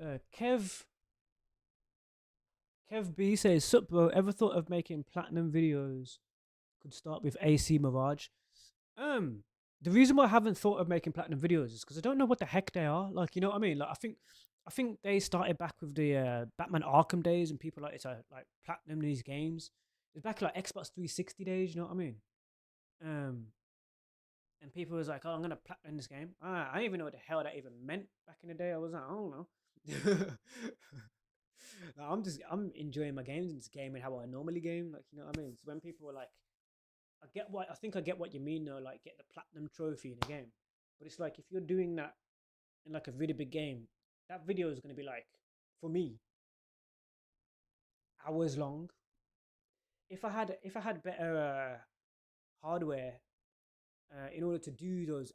bit. Kev B says, "Sup, bro? Ever thought of making platinum videos? Could start with AC Mirage." The reason why I haven't thought of making platinum videos is because I don't know what the heck they are. Like, you know what I mean? Like, I think they started back with the Batman Arkham days, and people like to like platinum these games. It's back like Xbox 360 days. You know what I mean? Um, and people was like, "Oh, I'm gonna platinum this game." I don't even know what the hell that even meant back in the day. I was like, I don't know. Like, I'm enjoying my games and just gaming how I normally game. Like, you know what I mean? So when people were like, I think I get what you mean though. Like, get the platinum trophy in a game, but it's like if you're doing that in like a really big game, that video is gonna be like, for me, hours long. If I had better hardware in order to do those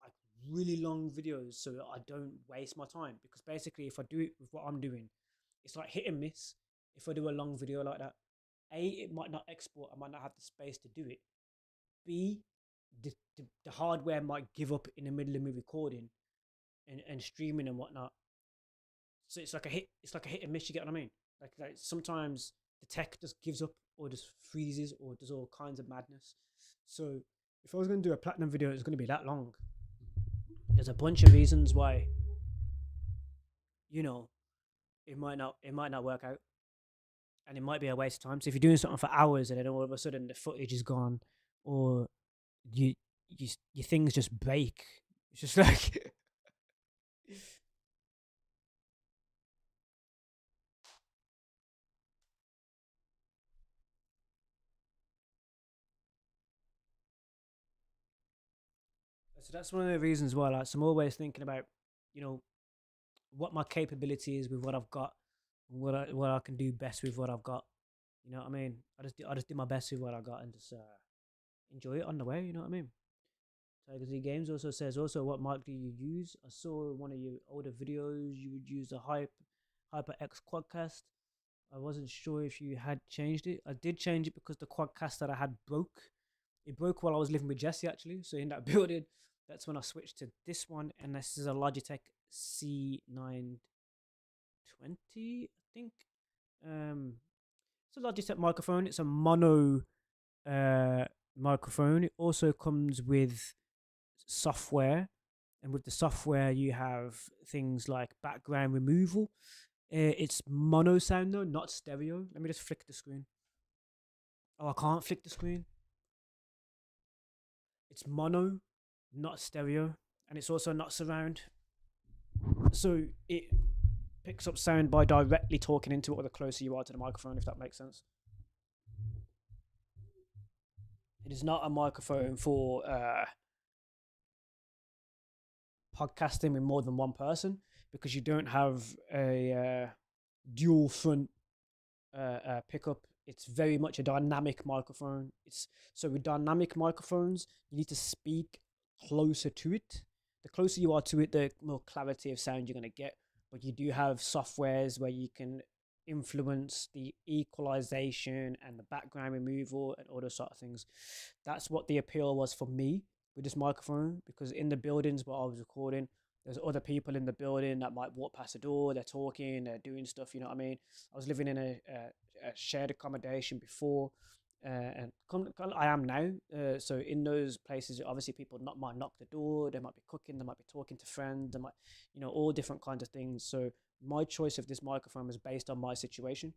like really long videos, so that I don't waste my time, because basically if I do it with what I'm doing, it's like hit and miss. If I do a long video like that, A, it might not export, I might not have the space to do it. B, the hardware might give up in the middle of me recording and streaming and whatnot. So it's like a hit and miss, you get what I mean? Like sometimes the tech just gives up or just freezes or does all kinds of madness. So if I was going to do a platinum video, it's going to be that long. There's a bunch of reasons why, you know, it might not work out, and it might be a waste of time. So if you're doing something for hours and then all of a sudden the footage is gone, or your things just break, it's just like so that's one of the reasons why, like, so I'm always thinking about, you know, what my capability is with what I've got, what I can do best with what I've got. You know what I mean? I just do my best with what I got and just enjoy it on the way. You know what I mean? Tiger Z Games also says, also, what mic do you use? I saw one of your older videos you would use a HyperX Quadcast. I wasn't sure if you had changed it. I did change it because the Quadcast that I had broke. It broke while I was living with Jesse, actually. So in that building, that's when I switched to this one. And this is a Logitech C920, I think. It's a Logitech microphone. It's a mono microphone. It also comes with software, and with the software you have things like background removal. It's mono sound though, not stereo. Let me just flick the screen. Oh, I can't flick the screen. It's mono, not stereo, and it's also not surround. So it picks up sound by directly talking into it, or the closer you are to the microphone, if that makes sense. It is not a microphone for podcasting with more than one person, because you don't have a dual front pickup. It's very much a dynamic microphone. So with dynamic microphones, you need to speak closer to it. The closer you are to it, the more clarity of sound you're going to get. But you do have softwares where you can influence the equalization and the background removal and all those sort of things. That's what the appeal was for me with this microphone, because in the buildings where I was recording, there's other people in the building that might walk past the door, they're talking, they're doing stuff, you know what I mean? I was living in a shared accommodation before, and I am now. So in those places, obviously people might knock the door, they might be cooking, they might be talking to friends, they might, you know, all different kinds of things. So my choice of this microphone was based on my situation.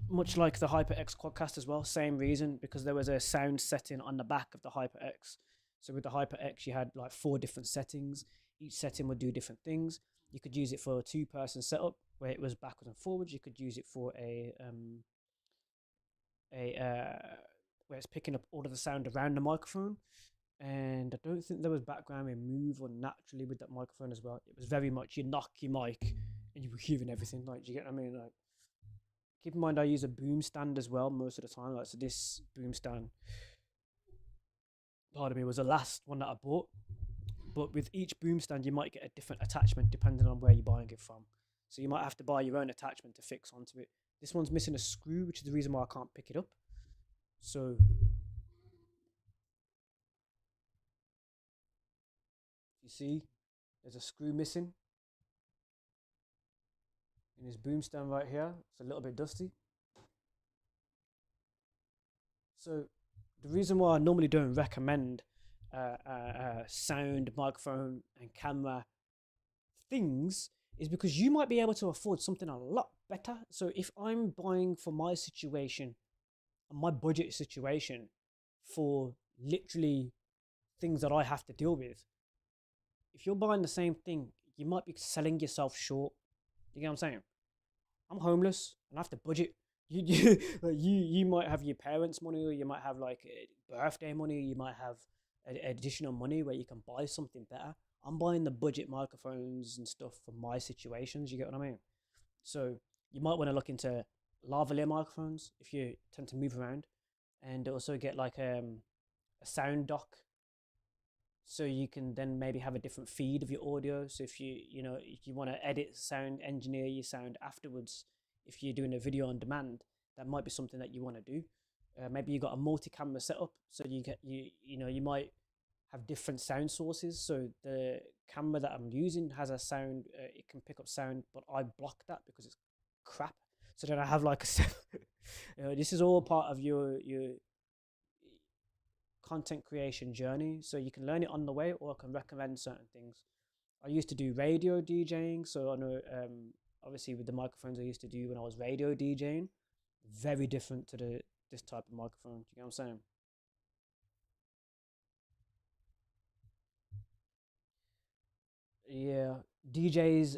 Much like the HyperX Quadcast as well, same reason, because there was a sound setting on the back of the HyperX. So with the HyperX, you had like 4 different settings. Each setting would do different things. You could use it for a 2-person setup where it was backwards and forwards. You could use it for where it's picking up all of the sound around the microphone. And I don't think there was background removal naturally with that microphone as well. It was very much you knock your mic and you were hearing everything. Like, do you get what I mean? Like, keep in mind, I use a boom stand as well most of the time. Like, so this boom stand, pardon me, was the last one that I bought. But with each boom stand, you might get a different attachment depending on where you're buying it from. So you might have to buy your own attachment to fix onto it. This one's missing a screw, which is the reason why I can't pick it up. So you see, there's a screw missing in this boom stand right here. It's a little bit dusty. So the reason why I normally don't recommend sound, microphone and camera things is because you might be able to afford something a lot better. So if I'm buying for my situation, my budget situation, for literally things that I have to deal with, if you're buying the same thing, you might be selling yourself short. You get what I'm saying? I'm homeless and I have to budget. You might have your parents' money, or you might have like birthday money, or you might have additional money where you can buy something better. I'm buying the budget microphones and stuff for my situations. You get what I mean? So you might want to look into lavalier microphones if you tend to move around, and also get like a sound dock, so you can then maybe have a different feed of your audio. So if if you want to edit sound, engineer your sound afterwards, if you're doing a video on demand, that might be something that you want to do. Maybe you got a multi-camera setup, so you might have different sound sources. So the camera that I'm using has a sound, it can pick up sound, but I block that because it's crap. So then I have like this is all part of your content creation journey. So you can learn it on the way, or I can recommend certain things. I used to do radio DJing, so I know obviously with the microphones I used to do when I was radio DJing, very different to this type of microphone. Do you get what I'm saying? Yeah, DJs.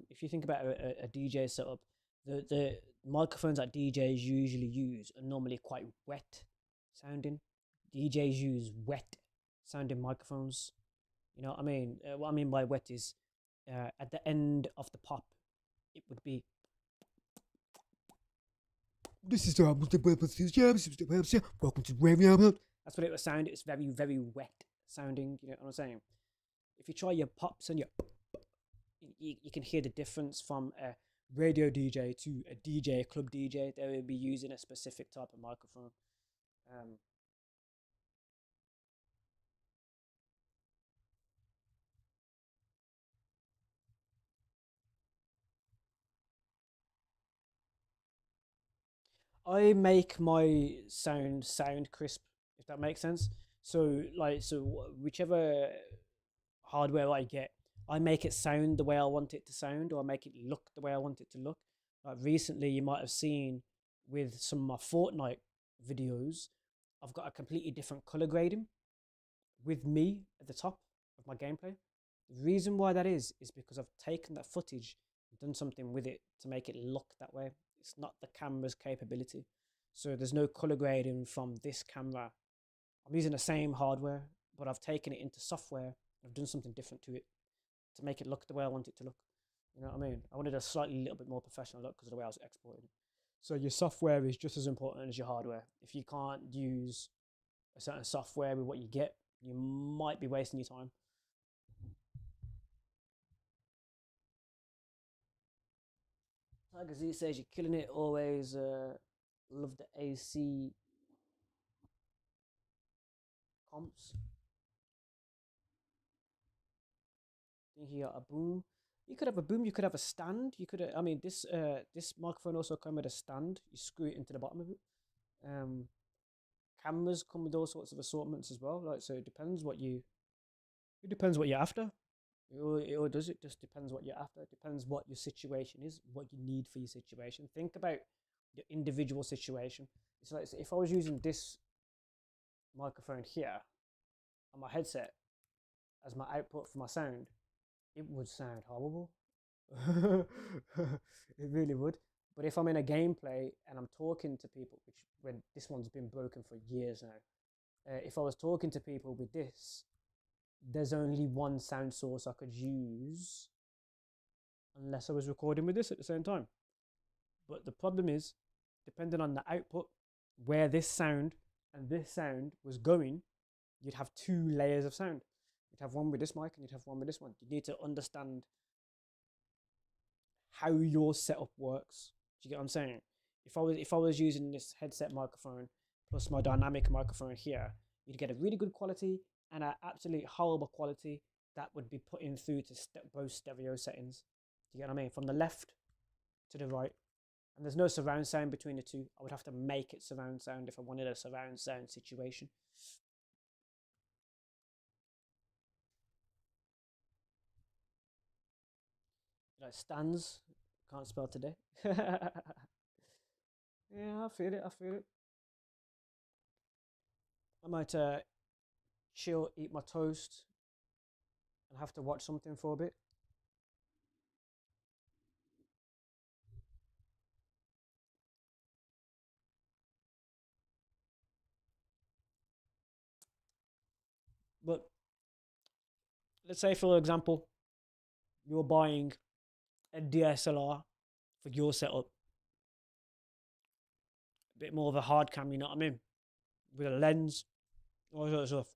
If you think about a DJ setup, the microphones that DJs usually use are normally quite wet sounding. DJs use wet sounding microphones. You know what I mean? What I mean by wet is at the end of the pop, it would be. This is welcome to Radio. That's what it would sound. It's very, very wet sounding. You know what I'm saying? If you try your pops and you can hear the difference from a radio DJ to a DJ, club DJ. They will be using a specific type of microphone. I make my sound crisp, if that makes sense. So whichever hardware I get, I make it sound the way I want it to sound, or I make it look the way I want it to look. Like recently, you might have seen with some of my Fortnite videos, I've got a completely different color grading with me at the top of my gameplay. The reason why that is because I've taken that footage and done something with it to make it look that way. It's not the camera's capability. So there's no color grading from this camera. I'm using the same hardware, but I've taken it into software. I've done something different to it to make it look the way I want it to look. You know what I mean? I wanted a little bit more professional look because of the way I was exporting it. So your software is just as important as your hardware. If you can't use a certain software with what you get, you might be wasting your time. Tiger Z says you're killing it always. Love the AC comps. Think you got a boom. You could have a boom. You could have a stand. You could. I mean, this microphone also comes with a stand. You screw it into the bottom of it. Cameras come with all sorts of assortments as well. Like, so it depends what you. It depends what you're after. It all does. It just depends what you're after. It depends what your situation is, what you need for your situation. Think about your individual situation. It's like if I was using this microphone here on my headset as my output for my sound, it would sound horrible. It really would. But if I'm in a gameplay and I'm talking to people, which when this one's been broken for years now, if I was talking to people with this, there's only one sound source I could use unless I was recording with this at the same time. But the problem is, depending on the output, where this sound and this sound was going, you'd have two layers of sound. You'd have one with this mic and you'd have one with this one. You need to understand how your setup works. Do you get what I'm saying? If I was using this headset microphone plus my dynamic microphone here, you'd get a really good quality and an absolutely horrible quality that would be putting through to both stereo settings. Do you get what I mean? From the left to the right. And there's no surround sound between the two. I would have to make it surround sound if I wanted a surround sound situation. Like stands, can't spell today. Yeah, I feel it. I might chill, eat my toast, and have to watch something for a bit. But let's say for example, you're buying a DSLR for your setup, a bit more of a hard cam, you know what I mean, with a lens, all that stuff.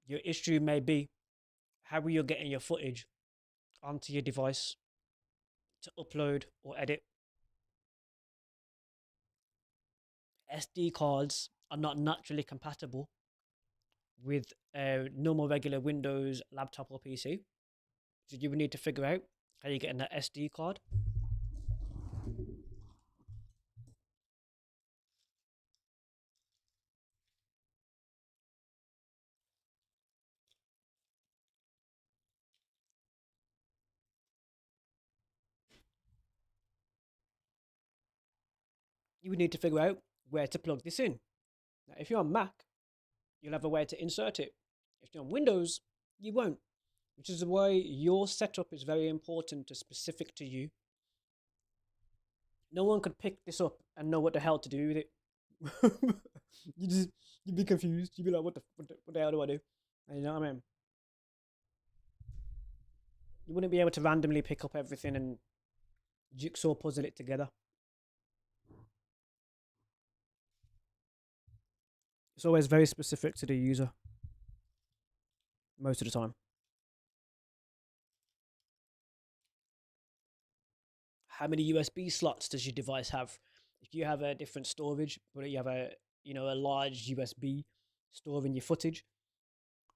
Your issue may be how you're getting your footage onto your device to upload or edit. SD cards are not naturally compatible with a normal regular Windows laptop or PC. So you would need to figure out how you're getting that SD card. You would need to figure out where to plug this in. Now, if you're on Mac, you'll have a way to insert it. If you're on Windows, you won't. Which is why your setup is very important, specific to you. No one could pick this up and know what the hell to do with it. You'd be confused. You'd be like, what the hell do I do? And you know what I mean? You wouldn't be able to randomly pick up everything and jigsaw puzzle it together. It's always very specific to the user. Most of the time. How many USB slots does your device have? If you have a different storage, but you have a large USB storing your footage,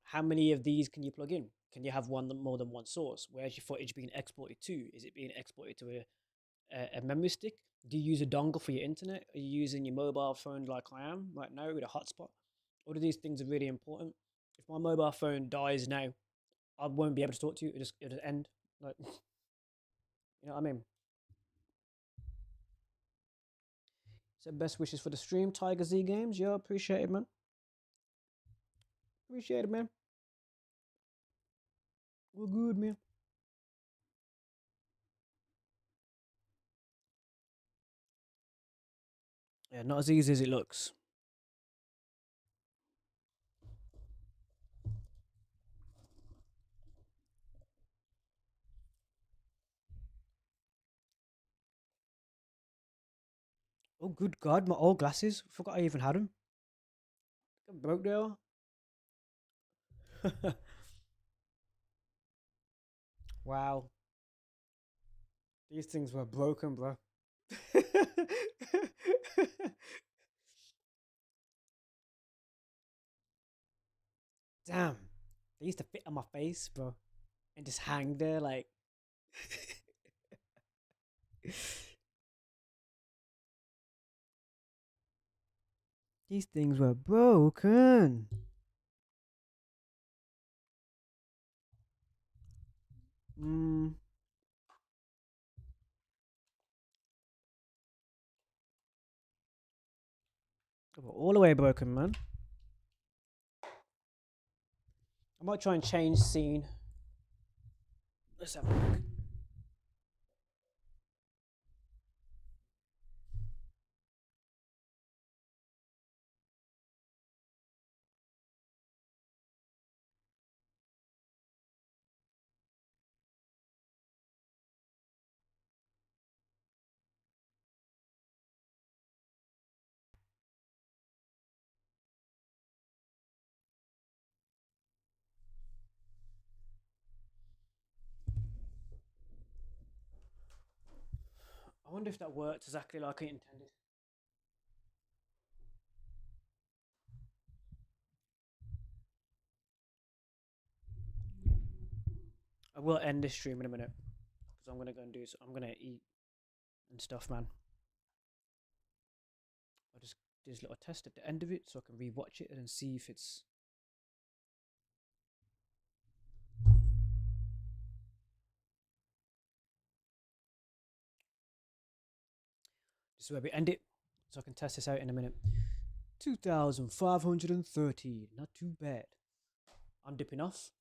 how many of these can you plug in? Can you have more than one source? Where's your footage being exported to? Is it being exported to a memory stick? Do you use a dongle for your internet? Are you using your mobile phone like I am right now with a hotspot? All of these things are really important. If my mobile phone dies now, I won't be able to talk to you. It'll just end. Like, you know what I mean? So best wishes for the stream, Tiger Z Games. Yo, appreciate it, man. Appreciate it, man. We're good, man. Yeah, not as easy as it looks. Oh, good God, my old glasses. Forgot I even had them. I broke there. Wow. These things were broken, bro. Damn. They used to fit on my face, bro. And just hang there like... These things were broken. All the way broken, man. I might try and change scene. Let's have a look. I wonder if that worked exactly like I intended. I will end this stream in a minute because I'm gonna go and I'm gonna eat and stuff, man. I'll just do this little test at the end of it so I can rewatch it and see if it's... This is where we end it, so I can test this out in a minute. 2,530, not too bad. I'm dipping off.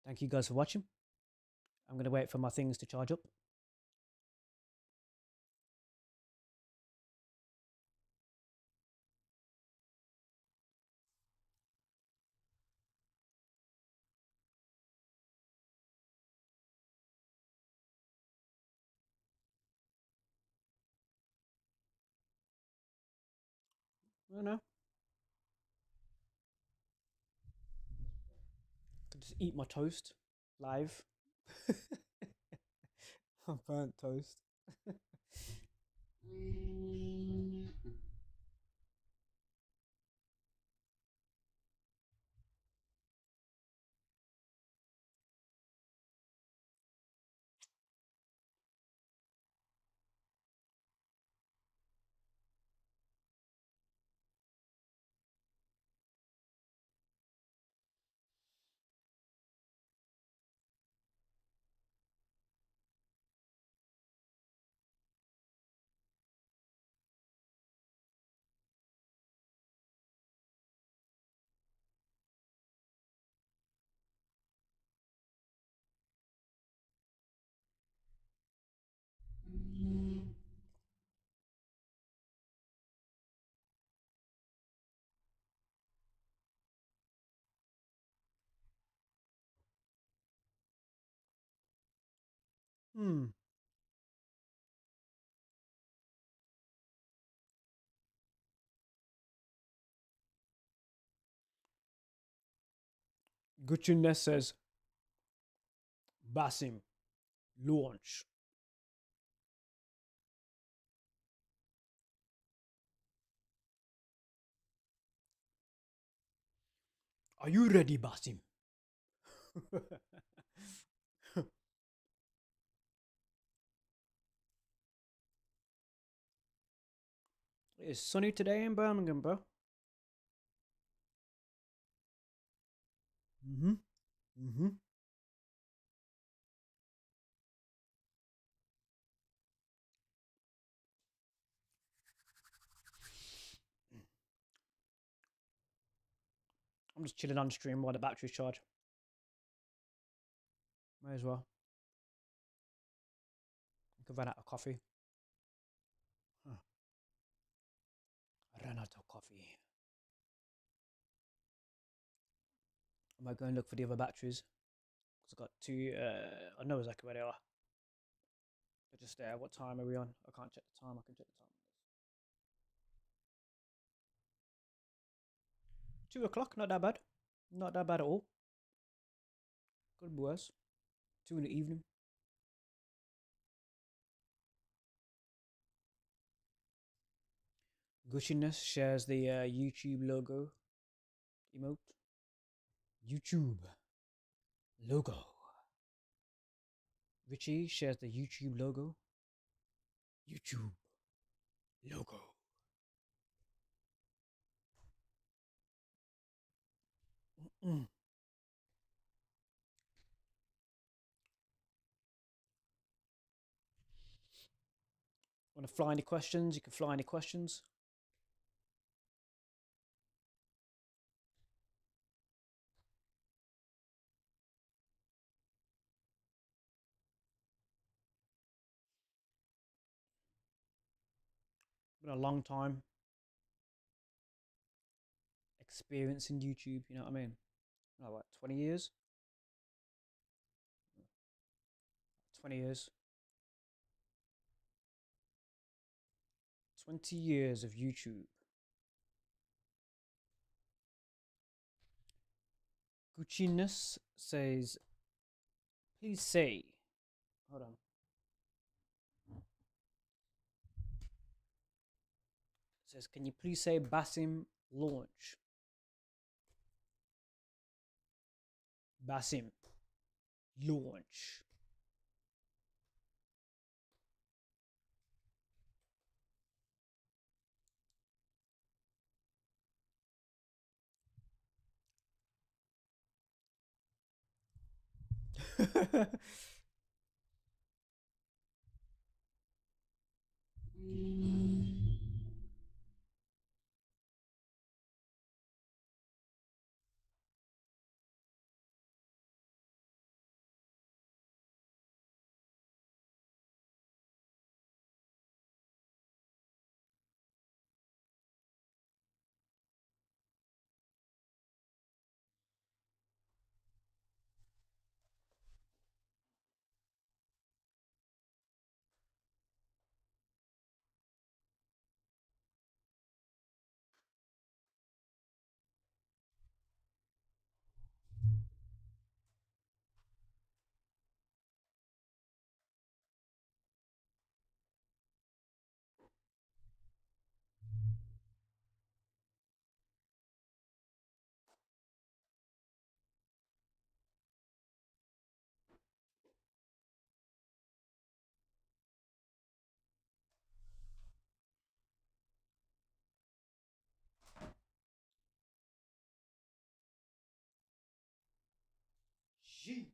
Thank you guys for watching. I'm gonna wait for my things to charge up. I don't know. Could just eat my toast live. Burnt toast. Hmm. Gucci says, Basim, launch. Are you ready, Basim? It's sunny today in Birmingham, bro. Mm-hmm. Mm-hmm. I'm just chilling on stream while the batteries charge. May as well. I could run out of coffee. Huh. I ran out of coffee. I might go and look for the other batteries. Because I've got two, I know exactly where they are. They're just there. What time are we on? I can't check the time. I can check the time. 2 o'clock, not that bad. Not that bad at all. Could be worse. 2 in the evening. Gushiness shares the YouTube logo emote. YouTube logo. Richie shares the YouTube logo. YouTube logo. Mm-mm. Want to fly any questions? You can fly any questions. Been a long time experience in YouTube, you know what I mean? Oh, what, 20 years? 20 years. 20 years of YouTube. Gucciness says, please say, hold on. Says, can you please say Basim launch? Basim launch. Jeez.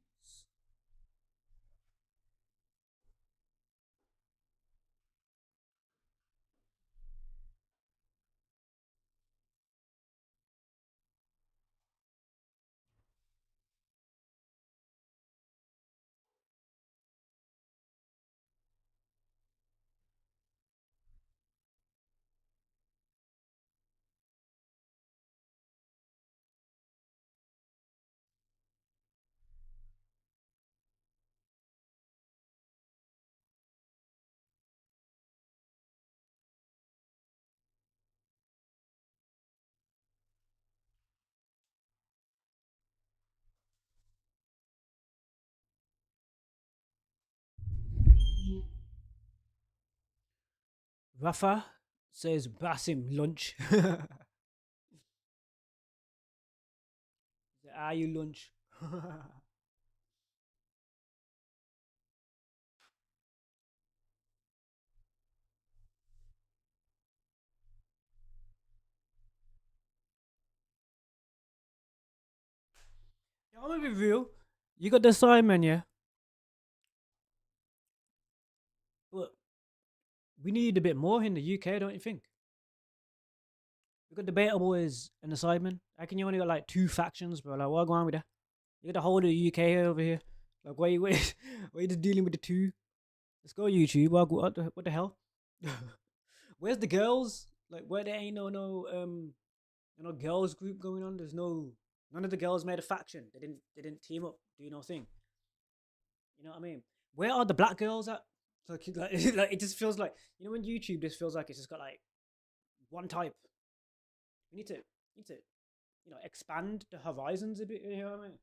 Rafa says Basim lunch. Are you lunch? I'm gonna be real. You got the assignment, yeah? But we need a bit more in the UK, don't you think? We got the Beta Boys and the Sidemen. How can you only got like 2 factions, bro? Like, what going on with that? You got the whole of the UK over here. Like, why you, why you just dealing with the 2? Let's go YouTube. What the hell? Where's the girls? Like, where there ain't no girls group going on? There's none of the girls made a faction. They didn't team up, do no thing. You know what I mean? Where are the black girls at? Like it just feels like, you know, when YouTube just feels like it's just got like one type. We need to expand the horizons a bit. You know what I mean?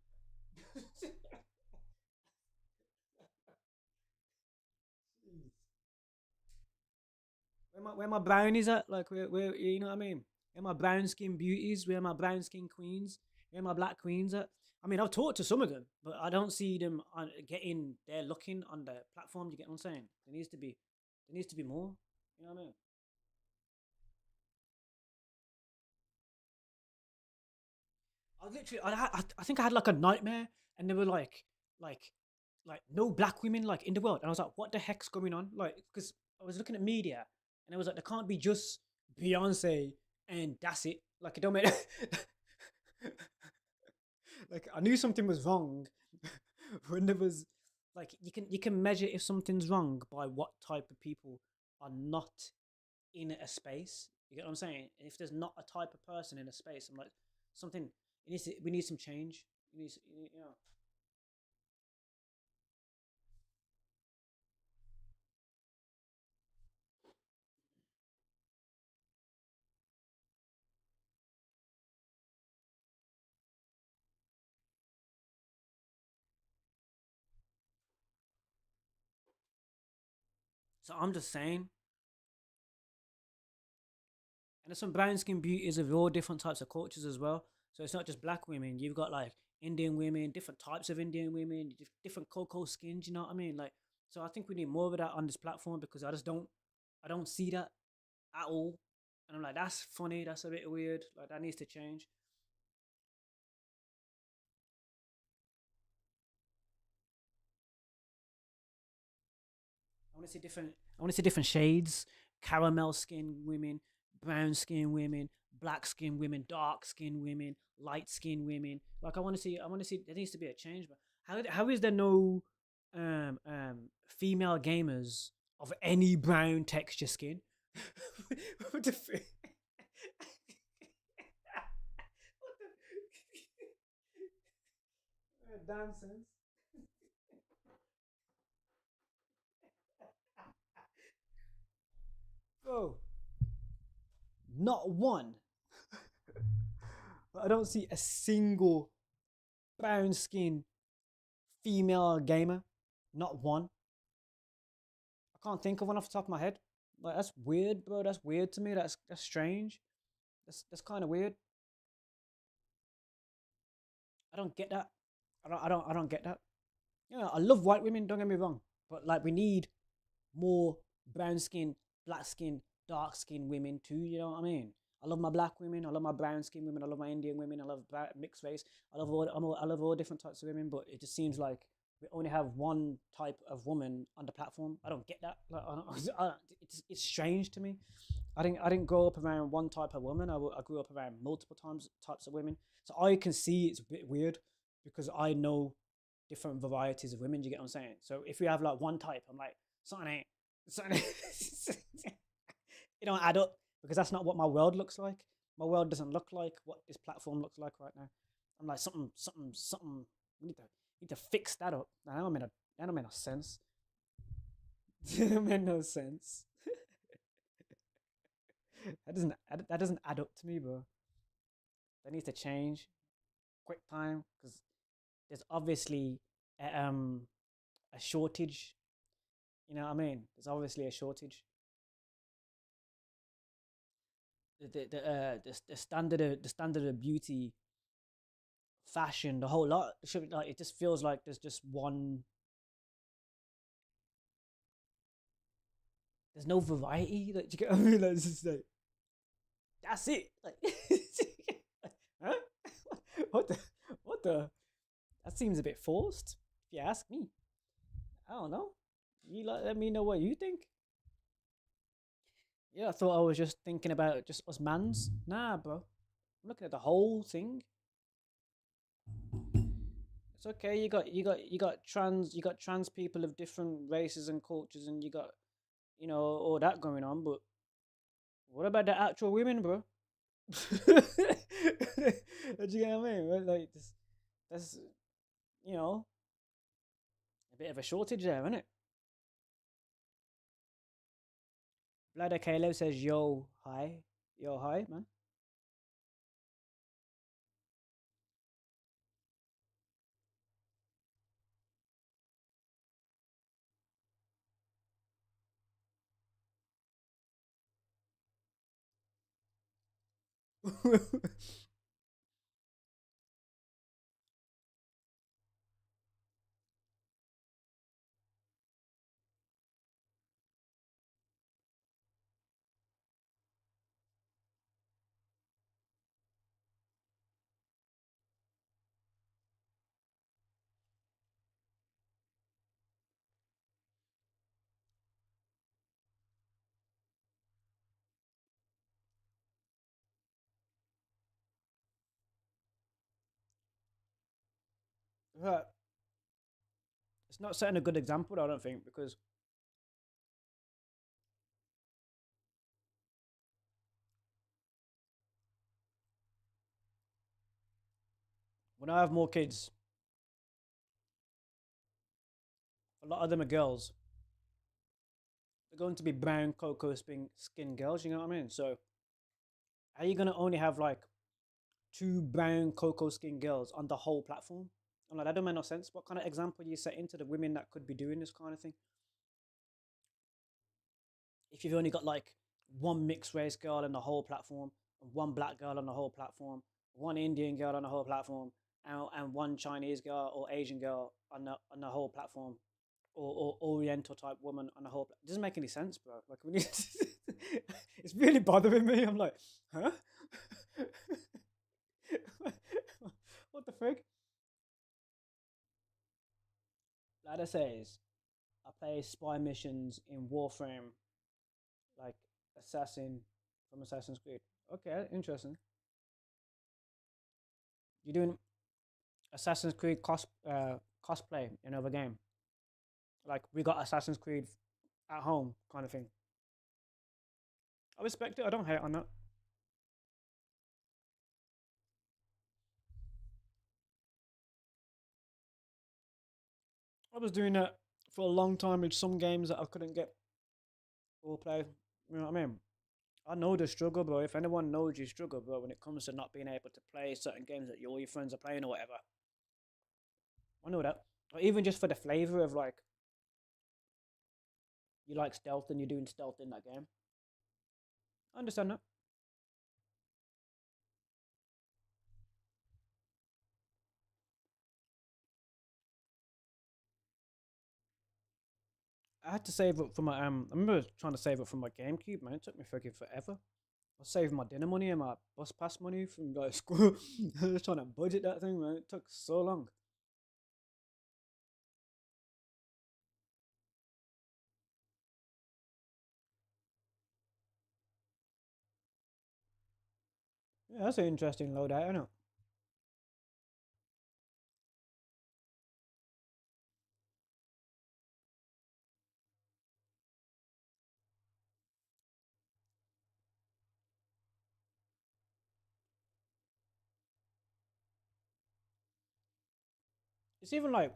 Where my brownies at? Like where you know what I mean? Where my brown skin beauties? Where my brown skin queens? Where my black queens at? I mean, I've talked to some of them, but I don't see them getting there looking on the platform. You get what I'm saying? There needs to be more. You know what I mean? I think I had like a nightmare, and they were like no black women like in the world, and I was like, what the heck's going on? Like, because I was looking at media, and I was like, there can't be just Beyonce and that's it. Like, it don't make. Like, I knew something was wrong when there was like, you can measure if something's wrong by what type of people are not in a space. You get what I'm saying? If there's not a type of person in a space, I'm like, something. We need some change. You know. So I'm just saying, and there's some brown skin beauties of all different types of cultures as well. So it's not just black women. You've got like Indian women, different types of Indian women, different cocoa skins. You know what I mean? Like, so I think we need more of that on this platform, because I don't see that at all. And I'm like, that's funny. That's a bit weird. Like, that needs to change. I want to see different. I want to see different shades: caramel skin women, brown skin women, black skin women, dark skin women, light skin women. Like, I want to see. I want to see. There needs to be a change. But how is there no female gamers of any brown texture skin? What the damn sense. Bro, not one. I don't see a single brown skin female gamer. Not one. I can't think of one off the top of my head. Like, that's weird, bro. That's weird to me. That's strange. That's kind of weird. I don't get that. I don't get that. Yeah, I love white women. Don't get me wrong, but like, we need more brown skin, black skin, dark skin women too. You know what I mean? I love my black women. I love my brown skin women. I love my Indian women. I love mixed race. I love all different types of women. But it just seems like we only have one type of woman on the platform. I don't get that. Like, it's strange to me. I didn't grow up around one type of woman. I grew up around multiple types of women. So I can see it's a bit weird because I know different varieties of women. Do you get what I'm saying? So if you have like one type, I'm like, something ain't. It don't add up because that's not what my world looks like. My world doesn't look like what this platform looks like right now. I'm like something. We need to fix that up. That don't make no sense. That made no sense. That doesn't add up to me, bro. That needs to change quick time because there's obviously a shortage. You know what I mean? There's obviously a shortage. The standard of beauty, fashion, the whole lot. Like, it just feels like there's just one. There's no variety. Like, you get what I mean? Like, it's just like that's it. Like, huh? What the? What the? That seems a bit forced. If you ask me, I don't know. You let me know what you think. Yeah, I thought I was just thinking about just us mans. Nah, bro. I'm looking at the whole thing. It's okay. You got trans people of different races and cultures, and you got all that going on. But what about the actual women, bro? Do you get what I mean? Like that's a bit of a shortage there, isn't it? Vlada Kalo says, yo, hi, man. Right. It's not setting a good example, I don't think, because when I have more kids, a lot of them are girls. They're going to be brown cocoa skin girls, you know what I mean? So, are you going to only have like two brown cocoa skin girls on the whole platform? I'm like, that don't make no sense. What kind of example do you set into the women that could be doing this kind of thing? If you've only got like one mixed race girl on the whole platform, one black girl on the whole platform, one Indian girl on the whole platform, and one Chinese girl or Asian girl on the whole platform, or Oriental type woman on the whole. It doesn't make any sense, bro. Like we need it's really bothering me. I'm like, huh? What the frick? Ladder says, I play spy missions in Warframe, like Assassin from Assassin's Creed. Okay, interesting. You're doing Assassin's Creed cosplay in another game. Like we got Assassin's Creed at home kind of thing. I respect it. I don't hate on that. I was doing that for a long time with some games that I couldn't get or play. You know what I mean? I know the struggle, bro. If anyone knows you struggle, bro, when it comes to not being able to play certain games that all your friends are playing or whatever. I know that. Or even just for the flavor of like, you like stealth and you're doing stealth in that game. I understand that. I had to save up for my I remember trying to save up for my GameCube, man. It took me freaking forever. I was saving my dinner money and my bus pass money from like school. I was trying to budget that thing, man. It took so long. Yeah, that's an interesting loadout, isn't it? It's even like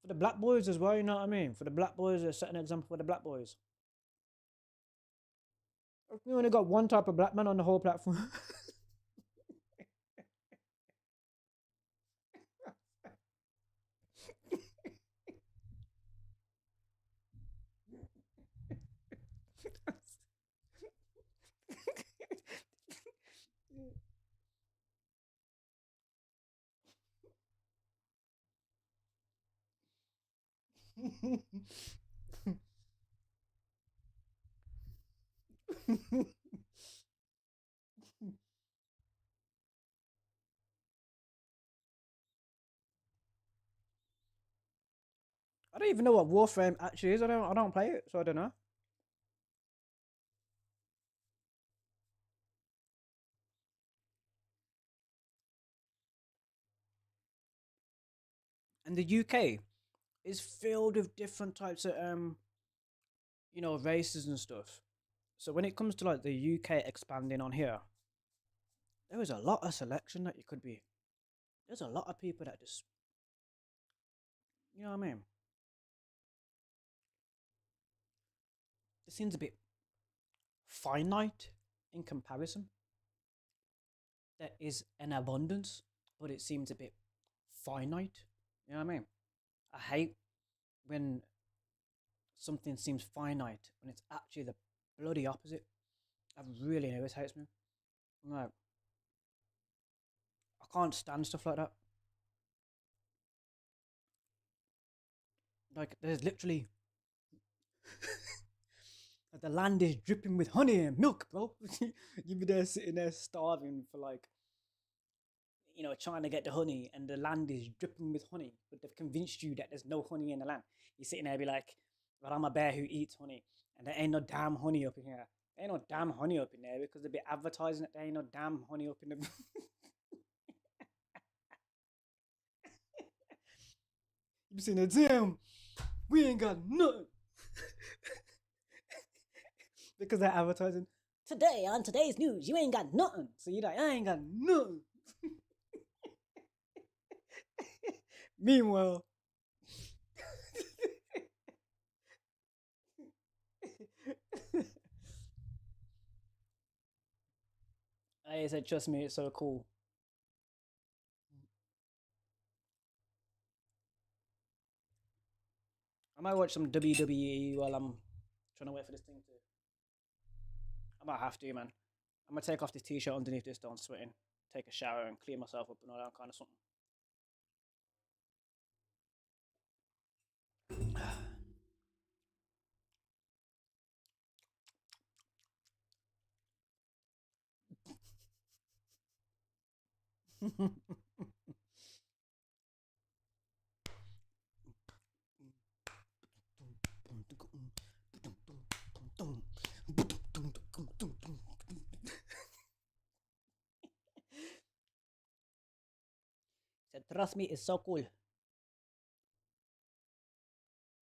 for the black boys as well, you know what I mean? For the black boys, they're setting an example for the black boys. We only got one type of black man on the whole platform. I don't even know what Warframe actually is. I don't play it, so I don't know. And the UK is filled with different types of races and stuff. So when it comes to like the UK expanding on here, there is a lot of selection that you could be. There's a lot of people that just, you know what I mean? It seems a bit finite in comparison. There is an abundance, but it seems a bit finite. You know what I mean? I hate when something seems finite when it's actually the bloody opposite. That really irritates me. I'm like, I can't stand stuff like that. Like, there's literally like the land is dripping with honey and milk, bro. You be there sitting there starving for like, trying to get the honey, and the land is dripping with honey, but they've convinced you that there's no honey in the land. You're sitting there be like, well, I'm a bear who eats honey, and there ain't no damn honey up in here. There ain't no damn honey up in there because they be advertising that there ain't no damn honey up in the. You be saying, damn, we ain't got nothing. Because they're advertising, today on today's news, you ain't got nothing. So you're like, I ain't got nothing. Meanwhile, I said, trust me, it's so cool. I might watch some WWE while I'm trying to wait for this thing to. I might have to, man. I'm gonna take off this t-shirt underneath this, though, I'm sweating. Take a shower and clean myself up and all that kind of something. Said, trust me, it's so cool.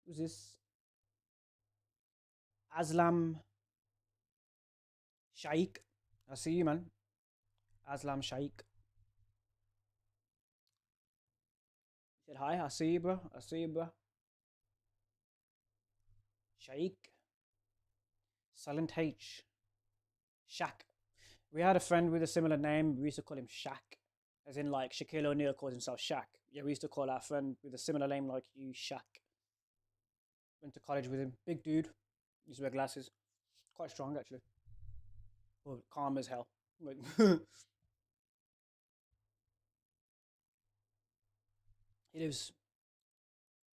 Who's this? Aslam Shaikh. I see you, man. Aslam Shaikh. He said, hi, I see you, bro. I see you, bro. Shaikh. Silent H. Shaq. We had a friend with a similar name. We used to call him Shaq. As in, like, Shaquille O'Neal calls himself Shaq. Yeah, we used to call our friend with a similar name like you Shaq. Went to college with him. Big dude. Used to wear glasses. Quite strong, actually. But calm as hell. Like, he lives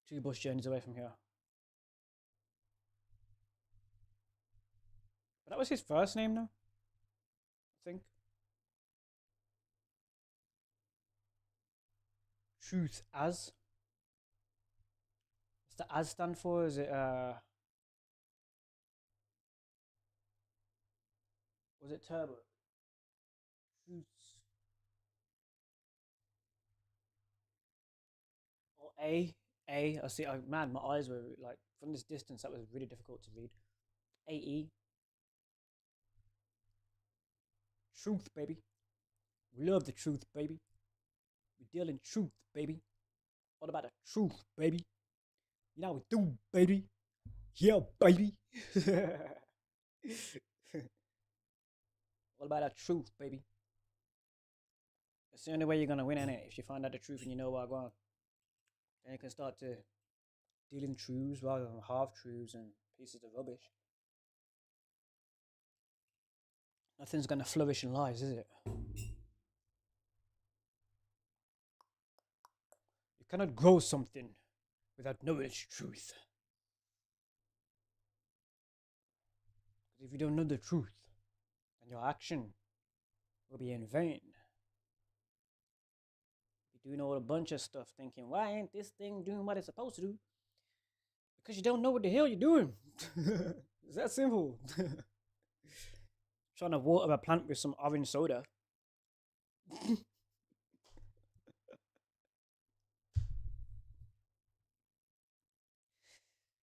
2 bus journeys away from here. But that was his first name, though. I think. Truth as. What's the as stand for? Is it was it Turbo? Truth. Or A. I see. Oh, man, my eyes were like, from this distance, that was really difficult to read. AE. Truth, baby. We love the truth, baby. We deal in truth, baby. All about the truth, baby. You know how we do, baby. Yeah, baby. All about that truth, baby. It's the only way you're gonna win, innit? If you find out the truth and you know what going on. Then you can start to deal in truths rather than half truths and pieces of rubbish. Nothing's gonna flourish in lies, is it? You cannot grow something without knowing its truth. Because if you don't know the truth, then your action will be in vain. You're doing all a bunch of stuff thinking, why ain't this thing doing what it's supposed to do? Because you don't know what the hell you're doing. It's that simple. Trying to water a plant with some orange soda.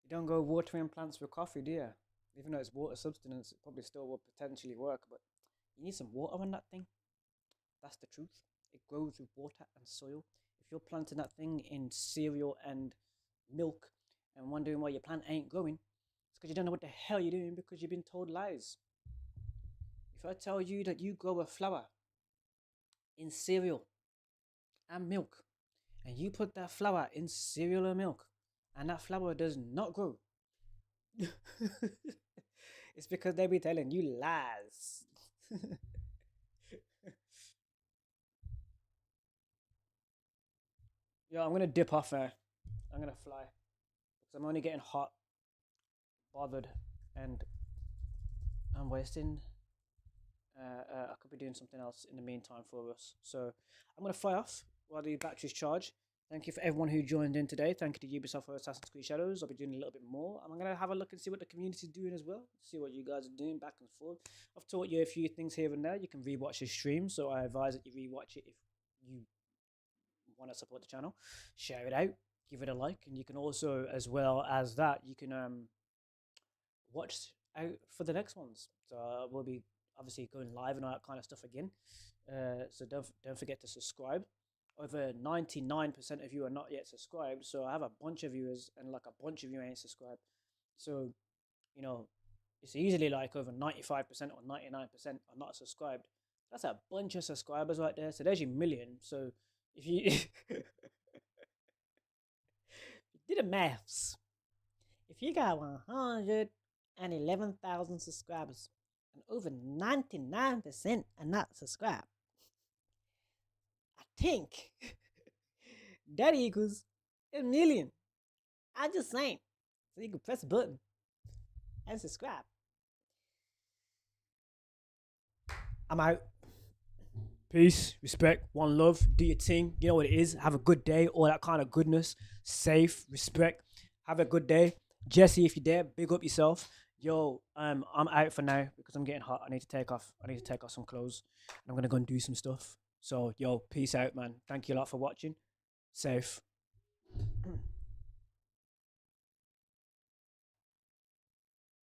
You don't go watering plants with coffee, do you? Even though it's water substance, it probably still will potentially work, but you need some water on that thing. That's the truth. It grows with water and soil. If you're planting that thing in cereal and milk and wondering why your plant ain't growing, it's because you don't know what the hell you're doing because you've been told lies. If I tell you that you grow a flower in cereal and milk, and you put that flower in cereal and milk, and that flower does not grow, it's because they be telling you lies. Yo, I'm gonna dip off there. I'm gonna fly because I'm only getting hot, bothered, and I'm wasting. I could be doing something else in the meantime for us. So I'm gonna fly off while the batteries charge. Thank you for everyone who joined in today. Thank you to Ubisoft for Assassin's Creed Shadows. I'll be doing a little bit more. I'm going to have a look and see what the community is doing as well. See what you guys are doing back and forth. I've taught you a few things here and there. You can rewatch this stream, so I advise that you rewatch it if you want to support the channel. Share it out. Give it a like. And you can also, as well as that, you can watch out for the next ones. So we'll be obviously going live and all that kind of stuff again. So don't forget to subscribe. Over 99% of you are not yet subscribed, so I have a bunch of viewers and like a bunch of you ain't subscribed. So, you know, it's easily like over 95% or 99% are not subscribed. That's a bunch of subscribers right there. So there's your million. So if you do the maths, if you got 111,000 subscribers and over 99% are not subscribed, I think that equals 1 million. I'm just saying. So you can press a button and subscribe. I'm out. Peace, respect, one love, do your thing. You know what it is. Have a good day, all that kind of goodness. Safe, respect. Have a good day. Jesse, if you're there, big up yourself. Yo, I'm out for now because I'm getting hot. I need to take off some clothes. I'm gonna go and do some stuff. So, yo, peace out, man. Thank you a lot for watching. Safe.